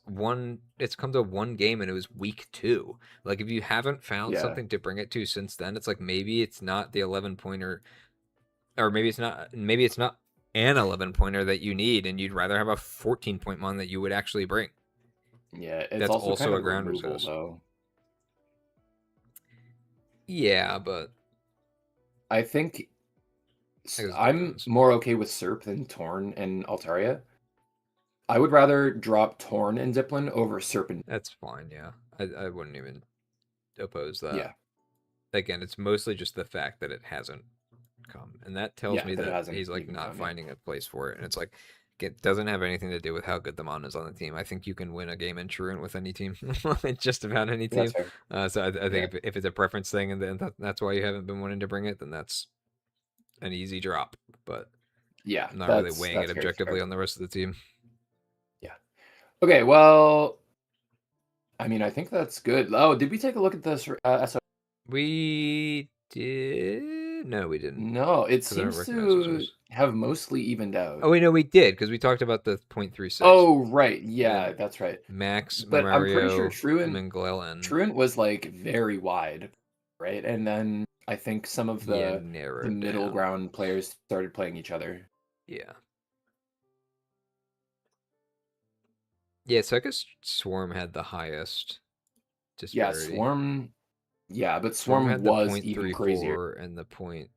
come to 1 game and it was week 2. Like, if you haven't found something to bring it to since then, it's like maybe it's not the 11-pointer, or maybe it's not an 11-pointer that you need, and you'd rather have a 14-point mon that you would actually bring. Yeah, it's That's also kind a of ground removal, resist. though. Yeah, but I think I'm more okay with Serp than Torn and Altaria. I would rather drop Torn and Zeppelin over Serp and... That's fine, yeah. I wouldn't even oppose that. Yeah. Again, it's mostly just the fact that it hasn't come. And that tells me that he's like not finding a place for it. And it's like, it doesn't have anything to do with how good the mon is on the team. I think you can win a game in Truant with any team, just about any team. So I think if it's a preference thing and then that's why you haven't been wanting to bring it, then that's an easy drop. But yeah, I'm not really weighing it objectively on the rest of the team. Yeah. Okay, well, I mean, I think that's good. Oh, did we take a look at this? We did. No, we didn't. No, it seems to have mostly evened out. Oh, wait, no, we did, because we talked about the 0.36. Oh, right. Yeah, that's right. Max, but Mario, I'm pretty sure Truant was like very wide, right? And then I think some of the middle ground players started playing each other. Yeah. Yeah, so I guess Swarm had the highest disparity. Yeah, Swarm... Yeah, but Swarm had was the even crazier. And the point...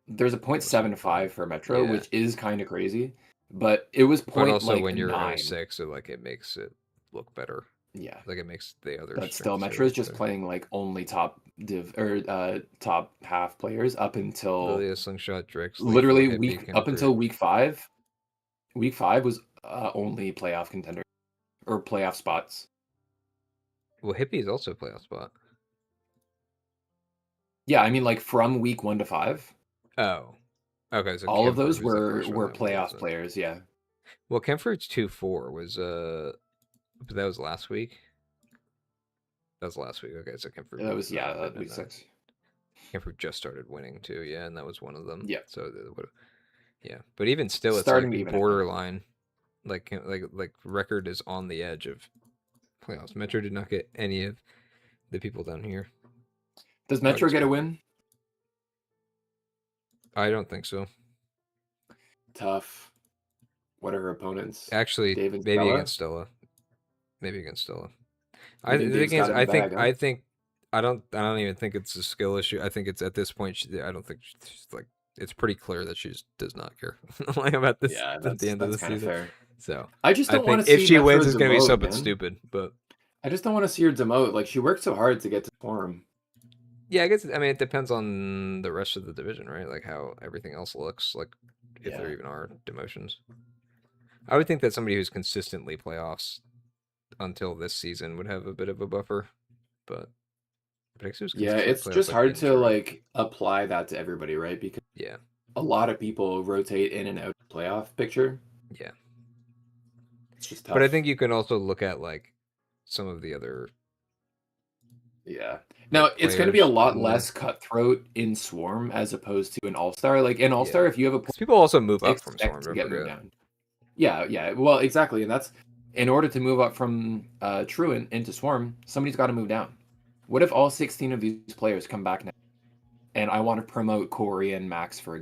There's a 0.75 for Metro, which is kind of crazy. But it was point, but also like, when you're 9. 06, so like it makes it look better. Yeah. Like it makes the other... But still, Metro is just playing like only top div or top half players up until... Lilia, Slingshot, Drix, literally up until week 5. Week 5 was only playoff contender. Or playoff spots. Well, Hippie is also a playoff spot. Yeah, I mean, like, from week 1 to 5. Oh. Okay, so all of those were playoff players, yeah. Well, Kemford's 2-4 was, but that was last week? That was last week, okay, so Kemford... That was, week 6. Kemford just started winning, too, yeah, and that was one of them. Yeah. So, yeah, but even still, it's starting like borderline. Like record is on the edge of playoffs. Metro did not get any of the people down here. Does Metro get a win? I don't think so. Tough. What are her opponents? Actually, maybe against Stella. Maybe against Stella. I don't even think it's a skill issue. I think it's at this point. I don't think she's like. It's pretty clear that she does not care about this at the end of the season. Fair. So I just don't want to see if she wins, it's going to be something stupid. But I just don't want to see her demote. Like, she worked so hard to get to Forum. Yeah, I guess. I mean, it depends on the rest of the division, right? Like how everything else looks. Like if there even are demotions. I would think that somebody who's consistently playoffs until this season would have a bit of a buffer, but yeah, it's just hard to like apply that to everybody, right? Because a lot of people rotate in and out of the playoff picture. Yeah, it's just tough. But I think you can also look at like some of the other. Yeah. Now it's going to be a lot less cutthroat in Swarm as opposed to an All-Star. Like in All-Star, if you have a people also move up from Swarm to get moved down. Yeah. Well, exactly, and that's in order to move up from Truant into Swarm, somebody's got to move down. What if all 16 of these players come back now, and I want to promote Corey and Max for?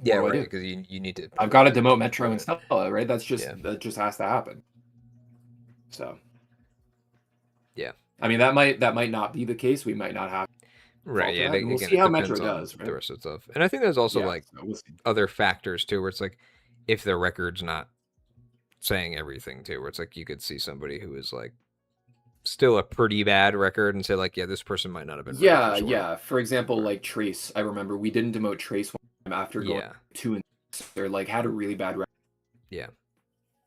Yeah, right. Because you need to. I've got to demote Metro and Stella, right? That just has to happen. So. Yeah. I mean, that might not be the case. We might not have. Right. Yeah. We'll see how Metro does. Right? The rest of stuff, and I think there's also other factors too, where it's like if the record's not saying everything too, where it's like you could see somebody who is like still a pretty bad record and say like, yeah, this person might not have been. Yeah. For example, like Trace. I remember we didn't demote Trace one time after going 2 and or like had a really bad record. Yeah.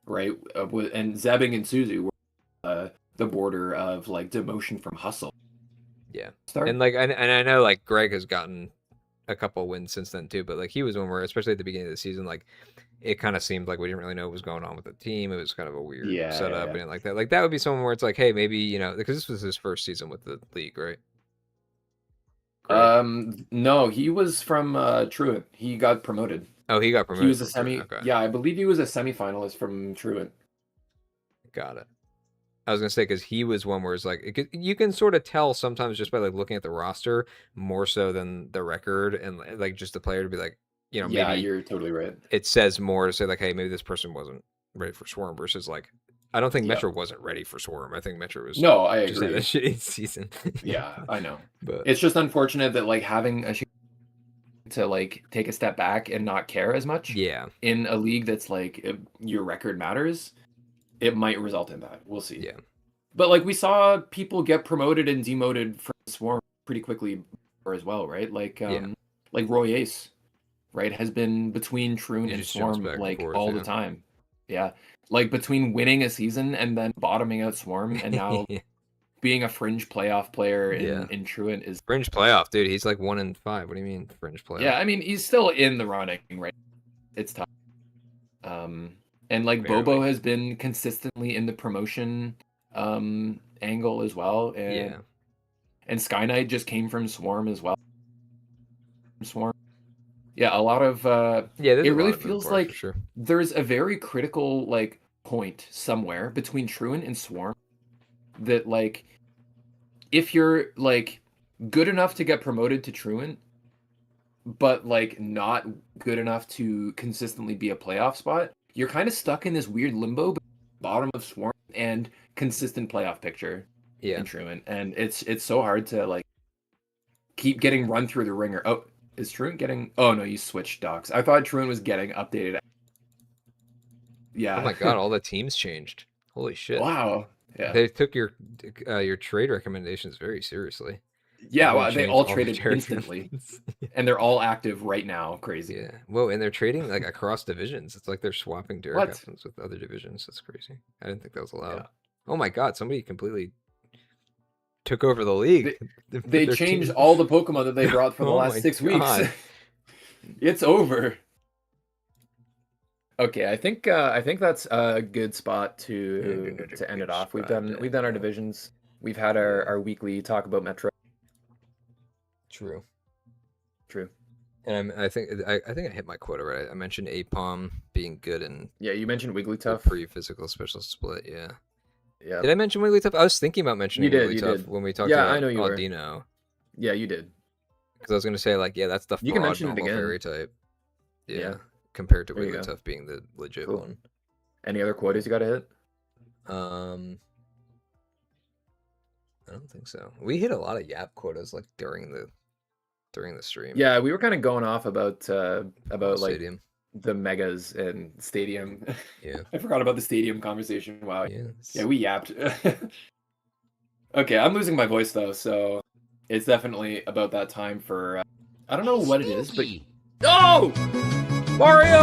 Right. And Zebbing and Suzu were the border of like demotion from Hustle. Yeah. And like and I know like Greg has gotten a couple wins since then too, but like he was one where, especially at the beginning of the season, like it kind of seemed like we didn't really know what was going on with the team. It was kind of a weird setup and like that. Like that would be someone where it's like, hey, maybe, because this was his first season with the league, right? No, he was from Truant. He got promoted. Oh, he got promoted. He was a semi. Okay. Yeah, I believe he was a semifinalist from Truant. Got it. I was gonna say because he was one where it's like you can sort of tell sometimes just by like looking at the roster more so than the record and like just the player to be like, maybe you're totally right. It says more to say like, hey, maybe this person wasn't ready for Swarm versus like I don't think Metro wasn't ready for Swarm. I think Metro was I agree. Just had a shitty season. Yeah, I know. But it's just unfortunate that like having a to like take a step back and not care as much. Yeah. In a league that's like your record matters, it might result in that. We'll see. Yeah. But like we saw people get promoted and demoted from Swarm pretty quickly as well, right? Like like Roy Ace, right, has been between Troon and Swarm like all the time. Yeah. Like between winning a season and then bottoming out Swarm and now being a fringe playoff player in Truant is fringe playoff, dude. He's like 1 in 5. What do you mean fringe playoff? Yeah, I mean he's still in the running, right? It's tough. And like Bobo has been consistently in the promotion angle as well, and Sky Knight just came from Swarm as well. Swarm, a lot of it really feels like there's a very critical like point somewhere between Truant and Swarm that like if you're like good enough to get promoted to Truant but like not good enough to consistently be a playoff spot, you're kind of stuck in this weird limbo bottom of Swarm and consistent playoff picture in Truant, and it's so hard to like keep getting run through the ringer. Oh, is Truant getting? Oh no, you switched docs. I thought Truant was getting updated. Yeah. Oh my god, all the teams changed. Holy shit! Wow. Yeah. They took your trade recommendations very seriously. Yeah, well, they all traded instantly, and they're all active right now. Crazy. Yeah. Whoa, and they're trading like across divisions. It's like they're swapping Derek captains with other divisions. That's crazy. I didn't think that was allowed. Yeah. Oh my god, somebody completely took over the league. They changed all the Pokemon that they brought for the last 6 weeks. It's over. Okay, I think that's a good spot to end it off. We've done our divisions. We've had our weekly talk about Metro. True. And I think I hit my quota right. I mentioned Apom being good and you mentioned Wigglytuff pre-physical special split. Yeah. Did I mention Wigglytuff? I was thinking about mentioning Wigglytuff when we talked about I know you Audino. Were. Yeah, you did. Because I was going to say like that's the you can mention normal it again. fairy type. Yeah. Compared to Wigglytuff being the legit one. Any other quotas you got to hit? I don't think so. We hit a lot of Yap quotas like during the stream. Yeah, we were kind of going off about like Stadium. The megas and Stadium. Yeah. I forgot about the Stadium conversation. Wow. Yes. Yeah, we yapped. Okay, I'm losing my voice though, so it's definitely about that time for I don't know what it is, but No! Mario!